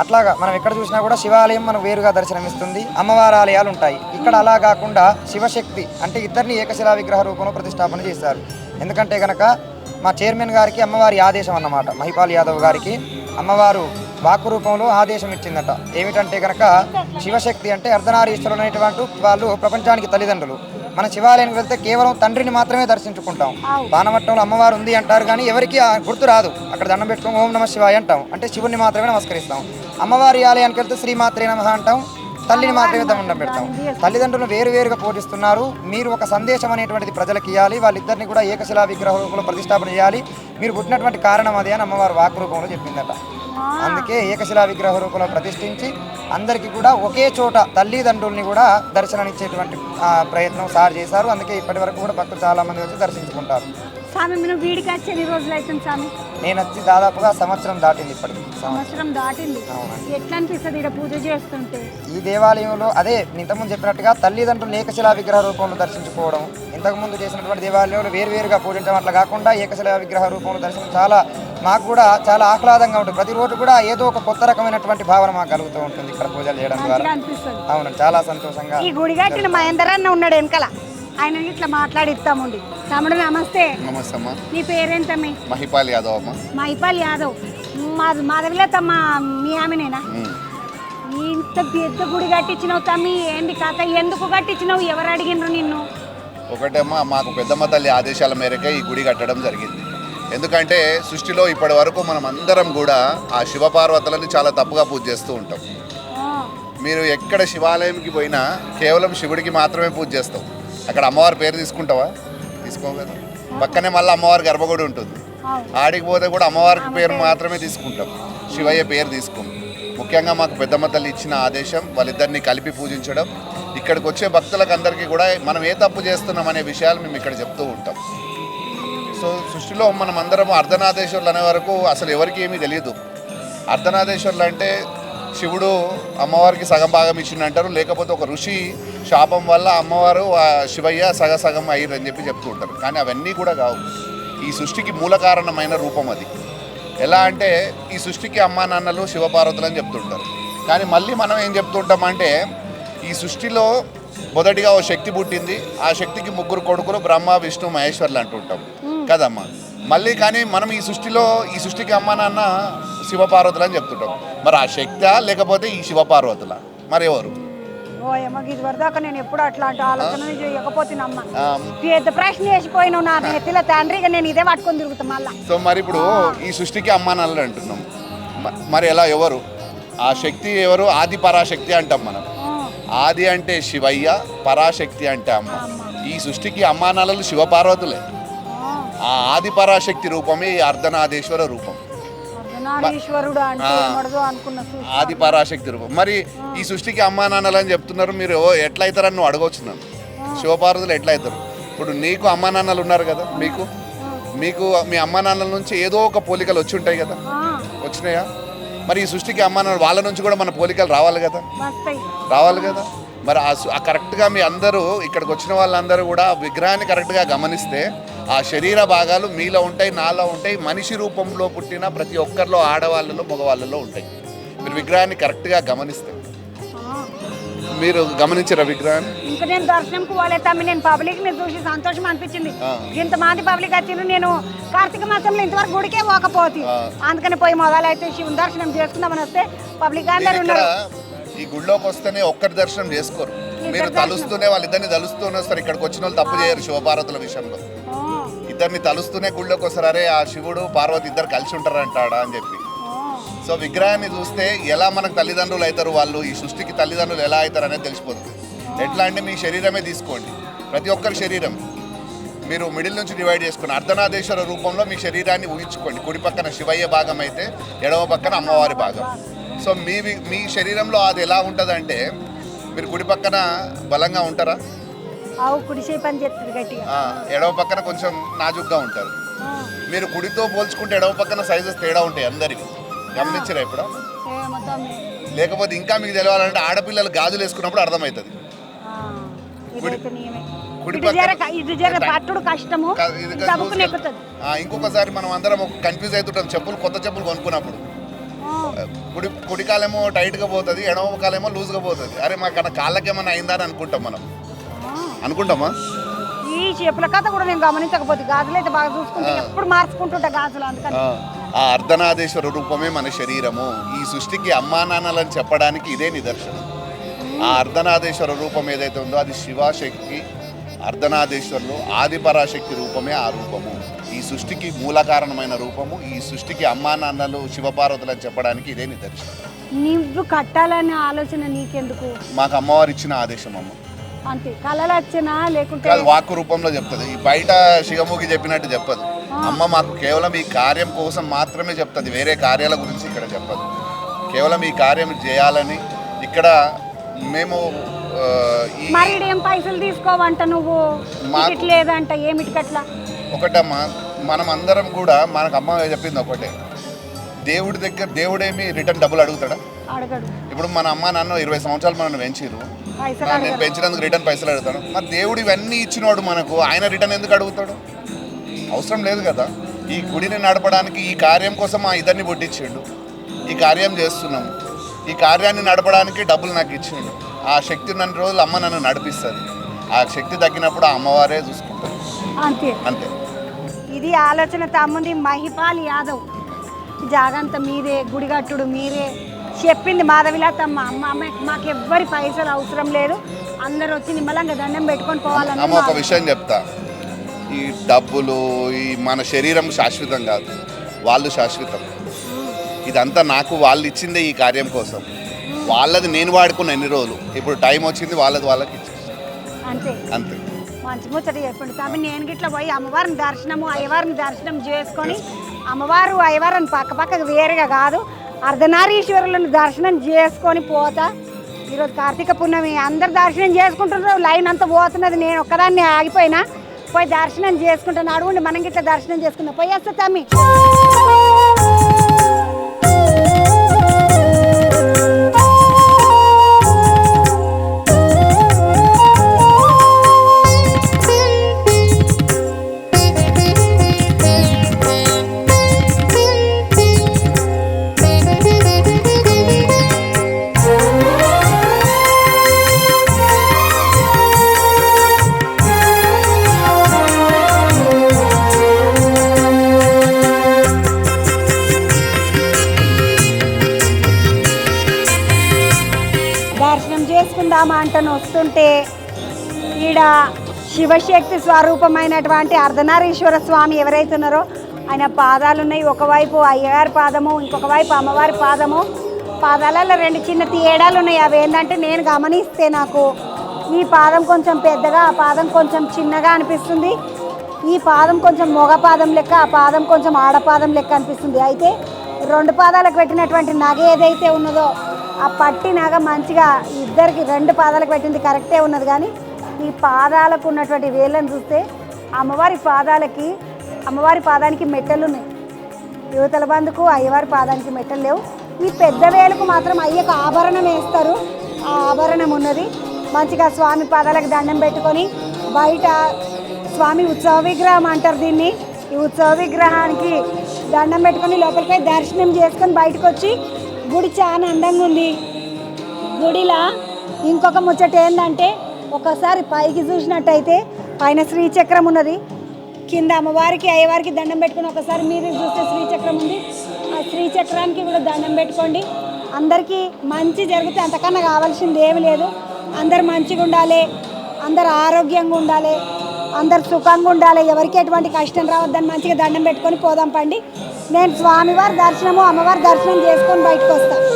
అట్లాగా మనం ఎక్కడ చూసినా కూడా శివాలయం మనకు వేరుగా దర్శనమిస్తుంది, అమ్మవారి ఆలయాలు ఉంటాయి. ఇక్కడ అలా కాకుండా శివశక్తి అంటే ఇద్దరిని ఏకశిలా విగ్రహ రూపంలో ప్రతిష్టాపన చేశారు. ఎందుకంటే కనుక మా చైర్మన్ గారికి అమ్మవారి ఆదేశం అన్నమాట. మహిపాల్ యాదవ్ గారికి అమ్మవారు వాక్కు రూపంలో ఆదేశం ఇచ్చిందట. ఏమిటంటే కనుక శివశక్తి అంటే అర్ధనారీశ్వరులు అనేటువంటి వాళ్ళు ప్రపంచానికి తల్లిదండ్రులు. మన శివాలయానికి వెళ్తే కేవలం తండ్రిని మాత్రమే దర్శించుకుంటాం. బాణమట్టంలో అమ్మవారు ఉంది అంటారు, కానీ ఎవరికి గుర్తు రాదు. అక్కడ దండం పెట్టుకొని ఓం నమః శివాయ అంటాం, అంటే శివుని మాత్రమే నమస్కరిస్తాం. అమ్మవారి ఆలయానికి వెళ్తే శ్రీమాత్రే నమః అంటాం, తల్లిని మాత్రమే దండం పెడతాం. తల్లిదండ్రులు వేరువేరుగా పూజిస్తున్నారు. మీరు ఒక సందేశం అనేటువంటిది ప్రజలకు ఇవ్వాలి. వాళ్ళిద్దరిని కూడా ఏకశిలా విగ్రహ రూపంలో ప్రతిష్టాపన చేయాలి. మీరు పుట్టినటువంటి కారణం అదే అని అమ్మవారు వాక్ రూపంలో చెప్పిందట. అందుకే ఏకశిలా విగ్రహ రూపంలో ప్రతిష్ఠించి అందరికీ కూడా ఒకే చోట తల్లిదండ్రుల్ని కూడా దర్శనాన్నిచ్చేటువంటి ప్రయత్నం సార్ చేశారు. అందుకే ఇప్పటి వరకు కూడా భక్తులు చాలా మంది వచ్చి దర్శించుకుంటారు. స్వామి మీరు వీడికి వచ్చి ఎన్ని రోజులు అవుతుంది స్వామి? నేను వచ్చి దాదాపుగా సంవత్సరం దాటింది ఇప్పటికి. సంవత్సరం దాటింది. ఎట్లా అనిపిస్తుంది ఇక్కడ పూజ చేస్తుంటే? ఈ దేవాలయంలో అదే ఇంతకుముందు చెప్పినట్టుగా తల్లిదండ్రులు ఏకశిలా విగ్రహ రూపంలో దర్శించుకోవడం, ఇంతకుముందు చేసినటువంటి దేవాలయంలో వేరువేరుగా పూజించడం అట్లా కాకుండా ఏకశిలా విగ్రహ రూపంలో దర్శనం చాలా మాకు కూడా చాలా ఆహ్లాదంగా ఉంటుంది. ప్రతిరోజు కూడా ఏదో ఒక కొత్త రకమైనటువంటి భావన మాకు కలుగుతూ ఉంటుంది ఇక్కడ పూజలు చేయడం ద్వారా. అవును, చాలా సంతోషంగా. ఈ గుడి కట్టిన మహేందర్ అన్న ఉన్నాడు వెనకాల, ఆయన ఇట్లా మాట్లాడిస్తామండి. తమ్ముడు నమస్తే. నమస్తే అమ్మా. నీ పేరేంటమ్మి? మహిపాల్ యాదవ్ అమ్మ. మహిపాల్ యాదవ్. మాధవిలే తమ్మ మీ ఆమెనేనా? ఇంత పెద్ద గుడి కట్టించినావు తమ్మి, ఏంటి కథ? ఎందుకు కట్టించినావు? ఎవరు అడిగినరు నిన్ను? ఒకటేమ్మా, మాకు పెద్దమ్మ తల్లి ఆదేశాల మేరకే ఈ గుడి కట్టడం జరిగింది. ఎందుకంటే సృష్టిలో ఇప్పటి వరకు మనం అందరం కూడా ఆ శివపార్వతులని చాలా తప్పుగా పూజ చేస్తూ ఉంటాం. మీరు ఎక్కడ శివాలయంకి పోయినా కేవలం శివుడికి మాత్రమే పూజ చేస్తాం. అక్కడ అమ్మవారి పేరు తీసుకుంటావా? తీసుకోవు కదా. పక్కనే మళ్ళీ అమ్మవారి గర్భగుడి ఉంటుంది, ఆడికి పోతే కూడా అమ్మవారికి పేరు మాత్రమే తీసుకుంటాం, శివయ్య పేరు తీసుకుంటాం. ముఖ్యంగా మాకు పెద్దమ్మ తల్లి ఇచ్చిన ఆదేశం వాళ్ళిద్దరిని కలిపి పూజించడం. ఇక్కడికి వచ్చే భక్తులకు అందరికీ కూడా మనం ఏ తప్పు చేస్తున్నాం అనే విషయాలు మేము ఇక్కడ చెప్తూ ఉంటాం. సో సృష్టిలో మనం అందరం అర్ధనాదేశ్వరులు అనే వరకు అసలు ఎవరికి ఏమీ తెలియదు. అర్ధనాదేశ్వరులు అంటే శివుడు అమ్మవారికి సగం భాగం ఇచ్చిందంటారు, లేకపోతే ఒక ఋషి శాపం వల్ల అమ్మవారు శివయ్య సగం అయ్యారని చెప్పి చెప్తూ ఉంటారు. కానీ అవన్నీ కూడా కావు. ఈ సృష్టికి మూల కారణమైన రూపం అది. ఎలా అంటే ఈ సృష్టికి అమ్మా నాన్నలు శివపార్వతులు అని చెప్తుంటారు. కానీ మళ్ళీ మనం ఏం చెప్తుంటామంటే ఈ సృష్టిలో మొదటిగా ఓ శక్తి పుట్టింది, ఆ శక్తికి 3 కొడుకులు బ్రహ్మ విష్ణు మహేశ్వర్లు అంటుంటాం కదమ్మా. మళ్ళీ కానీ మనం ఈ సృష్టికి అమ్మా నాన్న శివపార్వతులు అని చెప్తుంటాం. మరి ఆ శక్తి లేకపోతే ఈ శివపార్వతుల మరి ఎవరు? ఓ ఏమో ఇది వరదాకా నేను ఎప్పుడు అట్లాంటి ఆలోచన చేయకపోతున్నామ్మ. పెద్ద ప్రశ్న వేసిపోయినావు నా నెత్తిలో తండ్రిగా, నేను ఇదే పట్టుకొని తిరుగుతాం మళ్ళా. సో మరి ఇప్పుడు ఈ సృష్టికి అమ్మా నాన్నలు అంటున్నాం, మరి ఎలా ఎవరు ఆ శక్తి? ఎవరు? ఆది పరాశక్తి అంటాం మనం. ఆది అంటే శివయ్య, పరాశక్తి అంటే అమ్మ. ఈ సృష్టికి అమ్మా నాన్నలు శివపార్వతులే. ఆ ఆది పరాశక్తి రూపమే ఈ అర్ధనాదేశ్వర రూపం, ఆది పరాశక్తి రూపం. మరి ఈ సృష్టికి అమ్మా నాన్నలు అని చెప్తున్నారు, మీరు ఎట్లా అవుతారని నువ్వు అడగవచ్చు నన్ను. శివపార్వతులు ఎట్లా అవుతారు? ఇప్పుడు నీకు అమ్మా నాన్నలు ఉన్నారు కదా, మీకు మీ అమ్మా నాన్నల నుంచి ఏదో ఒక పోలికలు వచ్చి ఉంటాయి కదా, వచ్చినాయా? మరి ఈ సృష్టికి అమ్మా నాన్న వాళ్ళ నుంచి కూడా మన పోలికలు రావాలి కదా. మరి ఆ కరెక్ట్గా మీ అందరూ ఇక్కడికి వచ్చిన వాళ్ళందరూ కూడా విగ్రహాన్ని కరెక్ట్గా గమనిస్తే ఆ శరీర భాగాలు మీలో ఉంటాయి, నాలో ఉంటాయి. మనిషి రూపంలో పుట్టిన ప్రతి ఒక్కరిలో, ఆడవాళ్ళలో మగవాళ్ళలో ఉంటాయి. మీరు విగ్రహాన్ని కరెక్ట్గా గమనిస్తే. మీరు గమనించారా విగ్రహాన్ని? ఇంకా నేను దర్శనంకు పోలే తమ్మి, నేను పబ్లిక్ ని చూసి సంతోషం అనిపించింది. ఇంతమంది పబ్లిక్ వచ్చిండ్రు, నేను కార్తీక మాసంలో ఇంతవరకు గుడికే పోకపోతే, అందుకని పోయి మొదలైతే శివుని దర్శనం చేసుకుందామని వస్తే పబ్లిక్ అందరూ ఉన్నారు. ఈ గుడిలోకి వస్తేనే ఒక్కరి దర్శనం చేసుకోరు, మీరు తలుస్తూనే వాళ్ళిద్దరిని తలుస్తూనే వస్తారు. ఇక్కడికి వచ్చిన వాళ్ళు తప్పు చేయరు శివపార్వతుల విషయంలో. ఇద్దరిని తలుస్తూనే గుడిలోకి వస్తారు, అరే ఆ శివుడు పార్వతి ఇద్దరు కలిసి ఉంటారంటాడా అని చెప్పి. సో విగ్రహాన్ని చూస్తే ఎలా మనకు తల్లిదండ్రులు అవుతారు వాళ్ళు, ఈ సృష్టికి తల్లిదండ్రులు ఎలా అవుతారు అనేది తెలిసిపోతుంది. ఎట్లా అంటే మీ శరీరమే తీసుకోండి, ప్రతి ఒక్కరి శరీరం మీరు మిడిల్ నుంచి డివైడ్ చేసుకుని అర్ధనాదేశ్వర రూపంలో మీ శరీరాన్ని ఊహించుకోండి. కుడి పక్కన శివయ్య భాగం అయితే ఎడమ పక్కన అమ్మవారి భాగం. సో మీ శరీరంలో అది ఎలా ఉంటుందంటే మీరు కుడి పక్కన బలంగా ఉంటారా, ఎడవ పక్కన కొంచెం నాజుగ్గా ఉంటారు. మీరు కుడితో పోల్చుకుంటే ఎడవ పక్కన సైజెస్ తేడా ఉంటాయి అందరికి. గమనించరా ఇప్పుడు? లేకపోతే ఇంకా మీకు తెలియాలంటే ఆడపిల్లలు గాజులు వేసుకున్నప్పుడు అర్థమవుతుంది. ఇంకొకసారి మనం అందరం కన్ఫ్యూజ్ అవుతుంటాం కొత్త చెప్పులు కొనుక్కున్నప్పుడు. కుడికాలేమో టైట్గా పోతుంది, ఎడమ కాలేమో లూజ్గా పోతుంది. అరే మా కాళ్ళకేమన్నా అయిందా అని అనుకుంటామా? ఈ చెప్పుల కథ కూడా నేను గమనించకపోతే గాజులు అయితే బాగా చూసుకుంటే ఎప్పుడు మార్చుకుంటుంటా గాజులు. అందుకని ఆ అర్ధనాదేశ్వర రూపమే మన శరీరము. ఈ సృష్టికి అమ్మా నాన్నలని చెప్పడానికి ఇదే నిదర్శనం. ఆ అర్ధనాదేశ్వర రూపం ఏదైతే ఉందో అది శివశక్తి, అర్ధనాదేశ్వరులు, ఆదిపరాశక్తి రూపమే ఆ రూపము. ఈ సృష్టికి మూల కారణమైన రూపము. ఈ సృష్టికి అమ్మా నాన్నలు శివపార్వతులు అని చెప్పడానికి ఇదే నిదర్శనం. నువ్వు కట్టాలనే ఆలోచన నీకెందుకు? మాకు అమ్మవారు ఇచ్చిన ఆదేశం అమ్మ. అంతే కళలు వచ్చినా లేకుంటే వాక్కు రూపంలో చెప్తుంది. బయట శివముఖి చెప్పినట్టు చెప్పదు, అమ్మ మాకు కేవలం ఈ కార్యం కోసం మాత్రమే చెప్తుంది, వేరే కార్యాల గురించి ఇక్కడ చెప్పదు. కేవలం ఈ కార్యం చేయాలని ఇక్కడ మేము మరి ఏం పైసలు తీసుకోవంట నువ్వు, టికెట్ లేదంట, ఏమిటికట్లా? ఒకటమ్మా, మనం అందరం కూడా మనకు అమ్మ చెప్పింది ఒకటే, దేవుడి దగ్గర దేవుడేమి రిటర్న్ డబ్బులు అడుగుతాడా? అడగడు. ఇప్పుడు మన అమ్మ నాన్న 20 సంవత్సరాలు మనల్ని పెంచిరు, నేను పెంచినందుకు రిటర్న్ పైసలు అడుగుతాను. మరి దేవుడు ఇవన్నీ ఇచ్చినవాడు మనకు, ఆయన రిటర్న్ ఎందుకు అడుగుతాడు? అవసరం లేదు కదా. ఈ గుడిని నడపడానికి ఈ కార్యం కోసం మా ఇద్దరిని పుట్టించిండు, ఈ కార్యం చేస్తున్నాము. ఈ కార్యాన్ని నడపడానికి డబ్బులు నాకు ఇచ్చిండు. ఆ శక్తి నన్ను రోజులు అమ్మ నన్ను నడిపిస్తుంది. ఆ శక్తి తగ్గినప్పుడు ఆ అమ్మవారే చూసుకుంటారు. అంతే అంతే. ఇది ఆలోచన తమ్ముంది మహిపాల్ యాదవ్. జాగంతా మీరే, గుడిగట్టుడు మీరే. చెప్పింది మాధవిలతమ్మ, అమ్మ మాకు ఎవ్వరి పైసలు అవసరం లేదు, అందరు వచ్చి నిమ్మలంగా దండం పెట్టుకొని పోవాలని. అమ్మ ఒక విషయం చెప్తా, ఈ డబ్బులు ఈ మన శరీరం శాశ్వతం కాదు, వాళ్ళు శాశ్వతం. ఇదంతా నాకు వాళ్ళు ఇచ్చిందే ఈ కార్యం కోసం. వాళ్ళది నేను వాడుకున్న ఎన్ని రోజులు, ఇప్పుడు టైం వచ్చింది వాళ్ళది వాళ్ళకి ఇచ్చేసి అంతే అంతే. మంచి ముచ్చట చెప్పండి తమ్మి. నేను గిట్లా పోయి అమ్మవారిని దర్శనము అయ్యవారిని దర్శనం చేసుకొని, అమ్మవారు అయ్యవారిని పక్క పక్కకు వేరుగా కాదు, అర్ధనారీశ్వరులను దర్శనం చేసుకొని పోతా. ఈరోజు కార్తీక పున్నమి, అందరు దర్శనం చేసుకుంటున్నారు, లైన్ అంతా పోతున్నది, నేను ఒక్కదాన్ని ఆగిపోయినా. పోయి దర్శనం చేసుకుంటాను, అడుగుండి మనం గిట్లా దర్శనం చేసుకుందాం. పోయి వస్తా తమ్మి. దర్శనం చేసుకుందామా అంటను వస్తుంటే ఈడ శివశక్తి స్వరూపమైనటువంటి అర్ధనారీశ్వర స్వామి ఎవరైతే ఉన్నారో ఆయన పాదాలు ఉన్నాయి. ఒకవైపు అయ్యగారి పాదము, ఇంకొక వైపు అమ్మవారి పాదము. పాదాలలో 2 చిన్న తేడాలు ఉన్నాయి. అవి ఏంటంటే నేను గమనిస్తే నాకు ఈ పాదం కొంచెం పెద్దగా, ఆ పాదం కొంచెం చిన్నగా అనిపిస్తుంది. ఈ పాదం కొంచెం మొగ పాదం లెక్క, ఆ పాదం కొంచెం ఆడపాదం లెక్క అనిపిస్తుంది. అయితే 2 పాదాలకు పెట్టినటువంటి నగ ఏదైతే ఉన్నదో ఆ పట్టి నగ మంచిగా ఇద్దరికి 2 పాదాలకు పెట్టింది కరెక్టే ఉన్నది. కానీ ఈ పాదాలకు ఉన్నటువంటి వేళ్ళను చూస్తే అమ్మవారి పాదానికి మెట్టలు ఉన్నాయి. యువతల బంధుకు అయ్యవారి పాదానికి మెట్టలు లేవు. ఈ పెద్ద వేలుకు మాత్రం అయ్యకు ఆభరణం వేస్తారు, ఆ ఆభరణం ఉన్నది. మంచిగా స్వామి పాదాలకు దండం పెట్టుకొని బయట స్వామి ఉత్సవ విగ్రహం అంటారు దీన్ని. ఈ ఉత్సవ విగ్రహానికి దండం పెట్టుకొని లోపలిపై దర్శనం చేసుకొని బయటకు వచ్చి, గుడి చాలా అందంగా ఉంది. గుడిలా ఇంకొక ముచ్చట ఏంటంటే ఒకసారి పైకి చూసినట్టయితే పైన శ్రీచక్రం ఉన్నది, కింద అమ్మవారికి అయ్యవారికి దండం పెట్టుకొని ఒకసారి మీరు చూస్తే శ్రీచక్రం ఉంది. ఆ శ్రీచక్రానికి కూడా దండం పెట్టుకోండి. అందరికీ మంచి జరిగితే అంతకన్నా కావాల్సింది ఏమి లేదు. అందరు మంచిగా ఉండాలి, అందరు ఆరోగ్యంగా ఉండాలి, అందరు సుఖంగా ఉండాలి, ఎవరికి ఎటువంటి కష్టం రావద్దని మంచిగా దండం పెట్టుకొని పోదాం పండి. నేను స్వామివారి దర్శనము అమ్మవారి దర్శనం చేసుకొని బయటకు వస్తాను.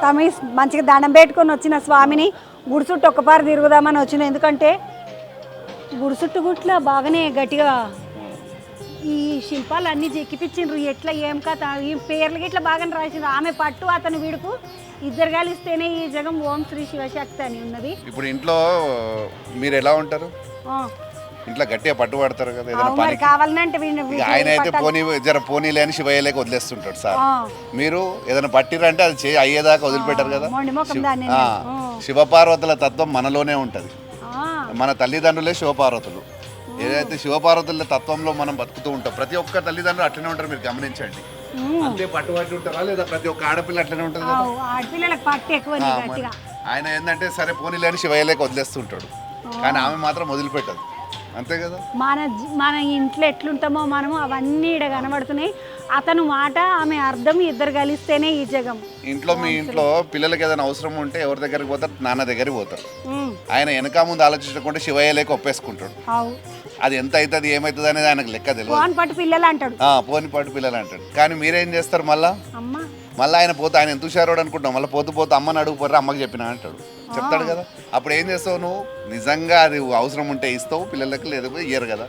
తమిళ్ మంచిగా దండం పెట్టుకొని వచ్చిన స్వామిని గుడి చుట్టూ ఒక్కపారి తిరుగుదామని వచ్చిన. ఎందుకంటే గుడి చుట్టూ గుట్ల బాగానే గట్టిగా ఈ శిల్పాలు అన్నీ చెక్కిపించిండ్రు. ఎట్లా ఏం కథ, ఈ పేర్లు గిట్లా బాగానే రాసిండ్రు. ఆమె పట్టు అతని వీడుకు ఇద్దరు కలిస్తేనే ఈ జగం ఓం శ్రీ శివశక్తి అని ఉన్నది. ఇప్పుడు ఇంట్లో మీరు ఎలా ఉంటారు? ఇంట్లో గట్టిగా పట్టుబడతారు కదా ఏదైనా పని కావాలంటే. ఆయన అయితే పోనీ లేని శివయ్యలేక వదిలేస్తుంటాడు సార్. మీరు ఏదైనా పట్టిరంటే అది అయ్యేదాకా వదిలిపెట్టారు కదా. శివపార్వతుల తత్వం మనలోనే ఉంటుంది. మన తల్లిదండ్రులే శివపార్వతులు. ఏదైతే శివపార్వతుల తత్వంలో మనం బతుకుతూ ఉంటాం. ప్రతి ఒక్క తల్లిదండ్రులు అట్లనే ఉంటారు, మీరు గమనించండి. అంతే పట్టుబట్టి ఉంటారా లేదా ప్రతి ఒక్క ఆడపిల్ల అట్లనే ఉంటుంది. ఆయన ఏంటంటే సరే పోనీ లేని శివయ్యలేక వదిలేస్తుంటాడు, కానీ ఆమె మాత్రం వదిలిపెట్టదు. అంతే కదా. మన ఇంట్లో ఎట్లుంటామో మనము అవన్నీ ఈడ కనబడుతున్నాయి. అతను మాట ఆమె అర్థం ఇద్దరు కలిస్తేనే ఈ జగం. ఇంట్లో మీ ఇంట్లో పిల్లలకి ఏదైనా అవసరం ఉంటే ఎవరి దగ్గరికి పోతారు? నాన్న దగ్గరికి పోతారు. ఆయన వెనక ముందు ఆలోచించకుండా శివయ్య లేక ఒప్పేసుకుంటాడు. అది ఎంత అవుతుంది ఏమవుతుంది అనేది ఆయనకు లెక్క తెలియదు. పోని పాటు పిల్లలు అంటాడు. పోని పాటు పిల్లలు అంటాడు. కానీ మీరేం చేస్తారు? మళ్ళీ ఆయన పోతే ఆయన ఎంత హుషారోడు అనుకుంటాం. మళ్ళీ పోతే అమ్మని అడుగుపోర్రా, అమ్మకి చెప్పినా అంటాడు. చెప్తాడు కదా. అప్పుడు ఏం చేస్తావు నువ్వు? నిజంగా అది అవసరం ఉంటే ఇస్తావు పిల్లలకి, లేకపోతే ఇయ్యరు కదా.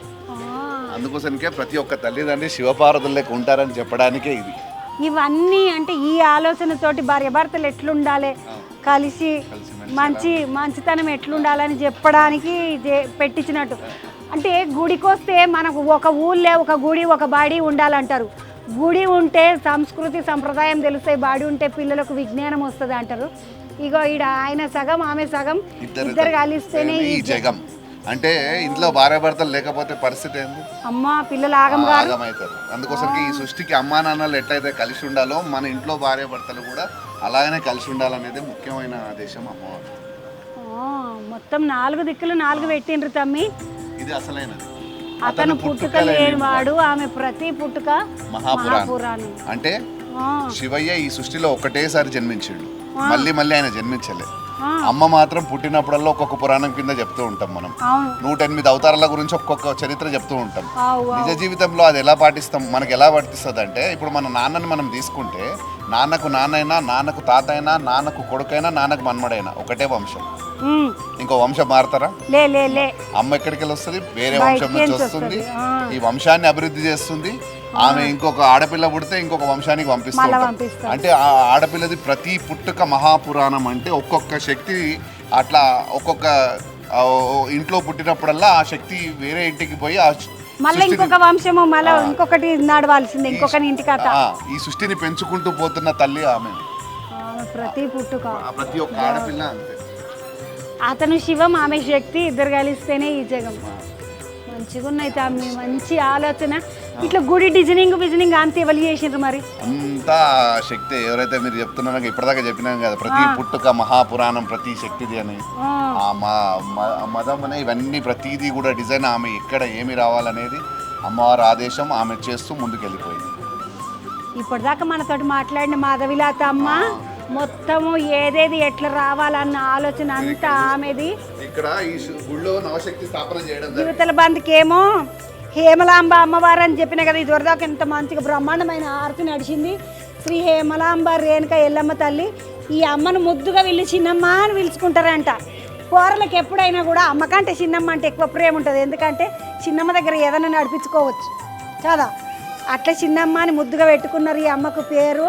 అందుకోసనికే ప్రతి ఒక్క తల్లిదండ్రి శివపార్వతుల లెక్క ఉంటారని చెప్పడానికే ఇది. ఇవన్నీ అంటే ఈ ఆలోచనతోటి భార్యాభర్తలు ఎట్లుండాలి, కలిసి మంచితనం ఎట్లుండాలని చెప్పడానికి పెట్టించినట్టు. అంటే గుడికి వస్తే మనకు ఒక ఊళ్ళో ఒక గుడి ఒక బాడీ ఉండాలంటారు. గుడి ఉంటే సంస్కృతి సంప్రదాయం తెలుస్తాయి, బాడీ ఉంటే పిల్లలకు విజ్ఞానం వస్తుంది అంటారు. ఇగో ఈడ ఆయన సగం ఆమె సగం ఇద్దరు కలిస్తేనే ఈ జగం. అంటే ఇంట్లో భార్యాభర్తలు లేకపోతే పరిస్థితి ఏంది? అమ్మా పిల్లలు ఆగమవుతారు. అందుకోసరికి ఈ సృష్టికి అమ్మా నాన్నలు ఎట్లయితే కలిసి ఉండాలో మన ఇంట్లో భార్యాభర్తలు కూడా అలాగనే కలిసి ఉండాలనేది ముఖ్యమైన ఆదేశం అమ్మవారు. మొత్తం 4 దిక్కులు 4 పెట్టిండ్రు తమ్మి. ఇది అసలైనది. అతను పుట్టుక లేనివాడు, ఆమె ప్రతి పుట్టుక మహాపురాణం. అంటే శివయ్య ఈ సృష్టిలో ఒకటేసారి జన్మించాడు, మళ్ళీ ఆయన జన్మించలే. అమ్మ మాత్రం పుట్టినప్పుడల్లా ఒక్కొక్క పురాణం కింద చెప్తూ ఉంటాం మనం. 108 అవతారాల గురించి ఒక్కొక్క చరిత్ర చెప్తూ ఉంటాం. నిజ జీవితంలో అది ఎలా పాటిస్తాం? మనకు ఎలా వర్తిస్తుంది అంటే, ఇప్పుడు మన నాన్నని మనం తీసుకుంటే నాన్నకు నాన్నైనా, నాన్నకు తాత అయినా, నాన్నకు కొడుకైనా, నాన్నకు మన్మడైనా ఒకటే వంశం. ఇంకో వంశం మారుతారా? అమ్మ ఎక్కడికి వెళ్ళి వస్తుంది? వేరే వంశం నుంచి వస్తుంది. ఈ వంశాన్ని అభివృద్ధి చేస్తుంది. ఆమె ఇంకొక ఆడపిల్ల పుడితే ఇంకొక వంశానికి పంపిస్తుంది. అంటే ఆ ఆడపిల్లది ప్రతి పుట్టుక మహాపురాణం. అంటే ఒక్కొక్క శక్తి అట్లా ఒక్కొక్క ఇంట్లో పుట్టినప్పుడల్లా ఆ శక్తి వేరే ఇంటికి పోయి మళ్ళీ ఇంకొక వంశము మళ్ళీ ఇంకొకటి నడవాల్సిందే, ఇంకొకటి ఇంటికి. ఈ సృష్టిని పెంచుకుంటూ పోతున్న తల్లి ఆమె. ప్రతి పుట్టుక ప్రతి ఒక్క ఆడపిల్ల అంతే. అతను శివం, ఆమె శక్తి, ఇద్దరు కలిస్తేనే ఈ జగం. మంచిగా ఉన్నాయి తమ్మి, మంచి ఆలోచన. ఇట్లా గుడి డిజైనింగ్ అంత ఎవరు చేసిండ్రు మరి? అంతా శక్తి. ఎవరైతే మీరు చెప్తున్నారో ఇప్పటిదాకా చెప్పినాం కదా, ప్రతి పుట్టుక మహాపురాణం, ప్రతి శక్తిది అని. మదం అనే ఇవన్నీ ప్రతిదీ కూడా డిజైన్. ఆమె ఎక్కడ ఏమి రావాలనేది అమ్మవారి ఆదేశం. ఆమె చేస్తూ ముందుకెళ్ళిపోయింది. ఇప్పటిదాకా మనతోటి మాట్లాడిన మాధవిలాత అమ్మ మొత్తము ఏదేది ఎట్లా రావాలన్న ఆలోచన అంతా ఆమెది. ఇక్కడ ఈ గుళ్ళో నవశక్తి స్థాపన చేయడం. యువతల బంధుకేమో హేమలాంబ అమ్మవారు అని చెప్పిన కదా. ఇది వరదాకా ఎంత మంచిగా బ్రహ్మాండమైన ఆరతి నడిచింది. శ్రీ హేమలాంబ రేణుక ఎల్లమ్మ తల్లి. ఈ అమ్మను ముద్దుగా వీళ్ళు చిన్నమ్మ అని పిలుచుకుంటారంట. కూరలకు ఎప్పుడైనా కూడా అమ్మకంటే చిన్నమ్మ అంటే ఎక్కువ ప్రేమ ఉంటుంది. ఎందుకంటే చిన్నమ్మ దగ్గర ఏదైనా నడిపించుకోవచ్చు కదా. అట్లా చిన్నమ్మ అని ముద్దుగా పెట్టుకున్నారు ఈ అమ్మకు పేరు.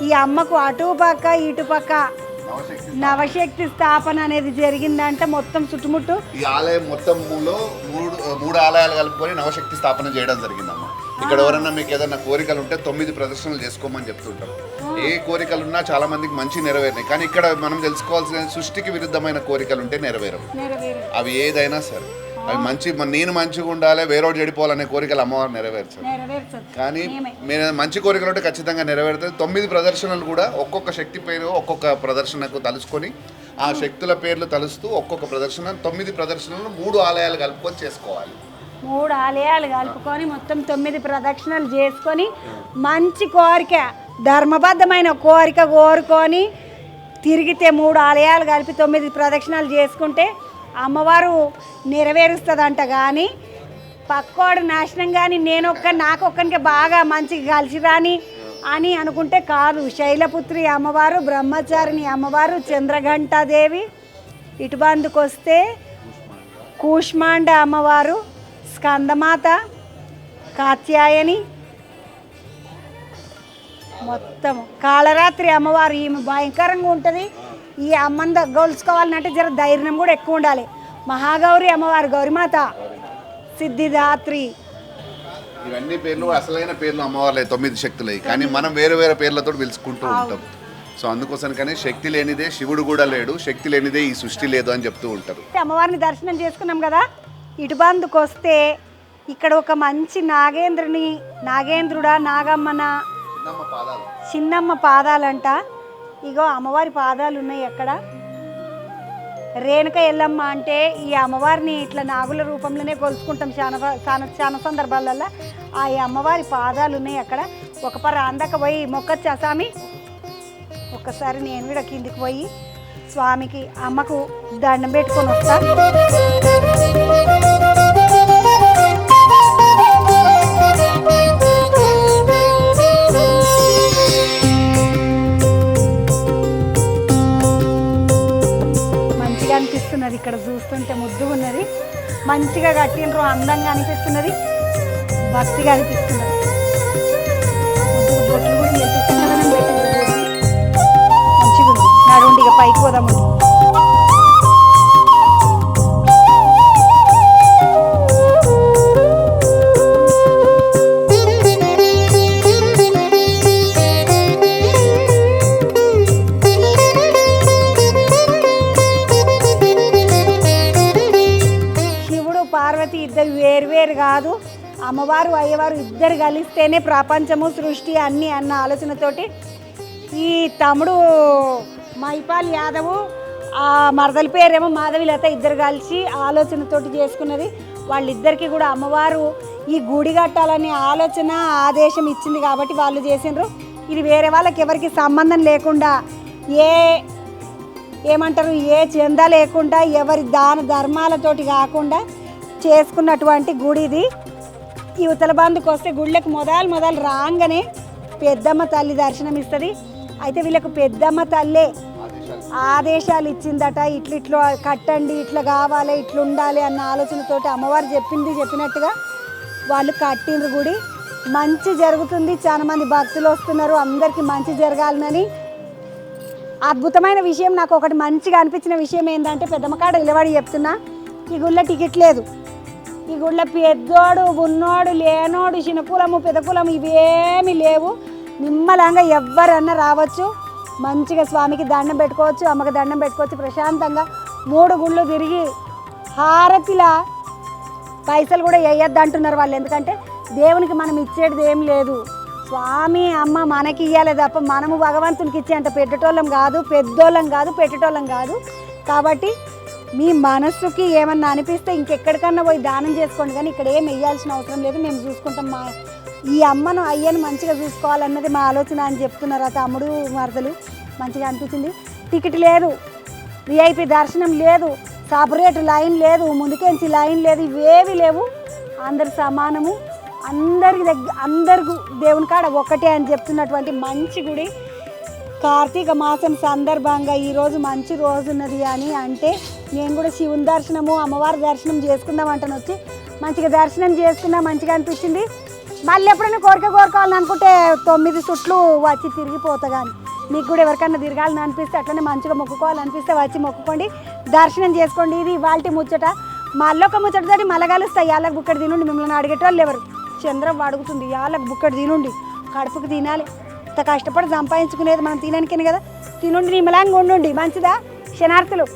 ఈ అమ్మకు అటుపక్క ఇటుపక్క నవశక్తి స్థాపన అనేది జరిగిందంట. మొత్తం చుట్టుముట్టు ఈ ఆలయం మొత్తంలో మూడు ఆలయాలు కలుపుకొని నవశక్తి స్థాపన చేయడం జరిగిందమ్మా. ఇక్కడ ఎవరన్నా మీకు ఏదైనా కోరికలు ఉంటే 9 ప్రదర్శనలు చేసుకోమని చెప్తుంటాం. ఏ కోరికలున్నా చాలా మందికి మంచి నెరవేరినాయి. కానీ ఇక్కడ మనం తెలుసుకోవాల్సిన సృష్టికి విరుద్ధమైన కోరికలు ఉంటే నెరవేరవు. అవి ఏదైనా సరే అవి నేను మంచిగా ఉండాలి, వేరేవాడు చెడిపోవాలనే కోరికలు అమ్మవారు నెరవేర్చారు. కానీ మీరు మంచి కోరికలు ఉంటే ఖచ్చితంగా నెరవేరుతుంది. 9 ప్రదర్శనలు కూడా ఒక్కొక్క శక్తి పేరు ఒక్కొక్క ప్రదర్శనకు తలుచుకొని ఆ శక్తుల పేర్లు తలుస్తూ ఒక్కొక్క ప్రదర్శన 9 ప్రదర్శనలు 3 ఆలయాలు కలుపుకొని చేసుకోవాలి. 3 ఆలయాలు కలుపుకొని మొత్తం 9 ప్రదక్షిణలు చేసుకొని మంచి కోరిక, ధర్మబద్ధమైన కోరిక కోరుకొని తిరిగితే 3 ఆలయాలు కలిపి 9 ప్రదక్షిణాలు చేసుకుంటే అమ్మవారు నెరవేరుస్తుందంట. కానీ పక్కోడు నాశనం కానీ నాకొక్కనికి బాగా మంచిగా కలిసి రాని అని అనుకుంటే కాదు. శైలపుత్రి అమ్మవారు, బ్రహ్మచారిణి అమ్మవారు, చంద్రఘంటాదేవి, ఇటుబందుకు వస్తే కూష్మాండ అమ్మవారు, స్కందమాత, కాత్యాయని, మొత్తం కాళరాత్రి అమ్మవారు. ఈమె భయంకరంగా ఉంటుంది. ఈ అమ్మని గొలుచుకోవాలంటే జర ధైర్యం కూడా ఎక్కువ ఉండాలి. మహాగౌరి అమ్మవారు, గౌరిమాత, సిద్ధిదాత్రి, ఇవన్నీ పేర్లు అసలైన పేర్లు అమ్మవార్లే 9 శక్తులే. కానీ మనం వేరే వేరే పేర్లతో పిలుచుకుంటూ ఉంటాం. సో అందుకోసమని శక్తి లేనిదే శివుడు కూడా లేడు, శక్తి లేనిదే ఈ సృష్టి లేదు అని చెప్తూ ఉంటారు. అమ్మవారిని దర్శనం చేసుకున్నాం కదా. ఇటుబందుకు వస్తే ఇక్కడ ఒక మంచి నాగేంద్రుడా నాగమ్మన చిన్నమ్మ పాదాలంట. ఇగో అమ్మవారి పాదాలు ఉన్నాయి. అక్కడ రేణుక ఎల్లమ్మ అంటే ఈ అమ్మవారిని ఇట్లా నాగుల రూపంలోనే కొలుసుకుంటాం చాలా సందర్భాలలో. ఆ అమ్మవారి పాదాలు ఉన్నాయి అక్కడ. ఒక పర అందక పోయి మొక్కచ్చా స్వామి, ఒక్కసారి నేను కూడా కిందికి పోయి స్వామికి అమ్మకు దండం పెట్టుకొని వస్తా. అనిపిస్తున్నది ఇక్కడ చూస్తుంటే, ముద్దుగా ఉన్నది, మంచిగా కట్టినరు, అందంగా అనిపిస్తున్నది, భక్తిగా అనిపిస్తున్నది. బొట్లు కూడా ఎంత చక్కదనం పెట్టిండ్రు, మంచిగా ఉంది. నడుండి ఇక పైకి పోదాము. పార్వతి ఇద్దరు వేరు కాదు, అమ్మవారు అయ్యవారు ఇద్దరు కలిస్తేనే ప్రపంచము సృష్టి అన్నీ అన్న ఆలోచనతోటి ఈ తమ్ముడు మైపాల్ యాదవ్, ఆ మరదల పేరేమో మాధవిలత, ఇద్దరు కలిసి ఆలోచనతోటి చేసుకున్నది. వాళ్ళిద్దరికీ కూడా అమ్మవారు ఈ గుడి కట్టాలనే ఆలోచన ఆదేశం ఇచ్చింది కాబట్టి వాళ్ళు చేసినారు. ఇది వేరే వాళ్ళకి ఎవరికి సంబంధం లేకుండా, ఏమంటారు, ఏ చందా లేకుండా, ఎవరి దాన ధర్మాలతోటి కాకుండా చేసుకున్నటువంటి గుడి ఇది. ఈ యువతల బంధుకు వస్తే గుళ్ళకి మొదలు రాగానే పెద్దమ్మ తల్లి దర్శనం ఇస్తుంది. అయితే వీళ్ళకు పెద్దమ్మ తల్లే ఆదేశాలు ఇచ్చిందట, ఇట్లా కట్టండి, ఇట్లా కావాలి, ఇట్లా ఉండాలి అన్న ఆలోచనతోటి అమ్మవారు చెప్పినట్టుగా వాళ్ళు కట్టిండ్రు గుడి. మంచి జరుగుతుంది, చాలా మంది భక్తులు వస్తున్నారు, అందరికీ మంచి జరగాలని. అద్భుతమైన విషయం, నాకు ఒకటి మంచిగా అనిపించిన విషయం ఏంటంటే, పెద్దమ్మ కాడ నిలబడి చెప్తున్నా, ఈ గుళ్ళ టికెట్ లేదు. ఈ గుళ్ళ పెద్దోడు ఉన్నోడు లేనోడు చిన్నకులము పెద్దకులము ఇవేమీ లేవు. నిమ్మలంగా ఎవరన్నా రావచ్చు, మంచిగా స్వామికి దండం పెట్టుకోవచ్చు, అమ్మకి దండం పెట్టుకోవచ్చు, ప్రశాంతంగా 3 గుళ్ళు తిరిగి హారతిలా పైసలు కూడా వేయొద్దు అంటున్నారు వాళ్ళు. ఎందుకంటే దేవునికి మనం ఇచ్చేది ఏం లేదు, స్వామి అమ్మ మనకి ఇవ్వాలి తప్ప మనము భగవంతునికి ఇచ్చే అంత పెట్టేటోళ్ళం కాదు, పెద్దోళ్ళం కాదు, పెట్టేటోళ్ళం కాదు. కాబట్టి మీ మనస్సుకి ఏమన్నా అనిపిస్తే ఇంకెక్కడికన్నా పోయి దానం చేసుకోండి, కానీ ఇక్కడ ఏం వెయ్యాల్సిన అవసరం లేదు, మేము చూసుకుంటాం, మా ఈ అమ్మను అయ్యను మంచిగా చూసుకోవాలన్నది మా ఆలోచన అని చెప్తున్నారు ఆ తమ్ముడు మరదలు. మంచిగా అనిపించింది. టికెట్ లేదు, విఐపి దర్శనం లేదు, సపరేట్ లైన్ లేదు, ముందుకేంచి లైన్ లేదు, ఇవేవి లేవు, అందరు సమానము, అందరికి దేవుని కాడ ఒక్కటే అని చెప్తున్నటువంటి మంచి గుడి. కార్తీక మాసం సందర్భంగా ఈరోజు మంచి రోజు ఉన్నది అని అంటే నేను కూడా శివుని దర్శనము అమ్మవారి దర్శనం చేసుకుందాం అంటాను. వచ్చి మంచిగా దర్శనం చేసుకున్నా, మంచిగా అనిపించింది. మళ్ళీ ఎప్పుడైనా కోరుకోవాలని అనుకుంటే 9 చుట్లు వచ్చి తిరిగిపోతా. కానీ మీకు కూడా ఎవరికైనా తిరగాలని అనిపిస్తే, అట్లనే మంచిగా మొక్కుకోవాలనిపిస్తే వచ్చి మొక్కుకోండి, దర్శనం చేసుకోండి. ఇది ఇవాల్టి ముచ్చట. మళ్ళీ ఒక ముచ్చట తోటి మళ్ళీ కలుస్తాయి. యాళ్ళకు బుక్కడి తినుండి, మిమ్మల్ని అడిగేటోళ్ళు ఎవరు, చంద్రం అడుగుతుంది, యాళ్ళకు బుక్కడి తినుండి, కడుపుకి తినాలి, ఇంత కష్టపడి సంపాదించుకునేది మనం తినడానికే కదా, తినుండి, నిమ్మలంగా ఉండండి, మంచిదా, శనార్థులు.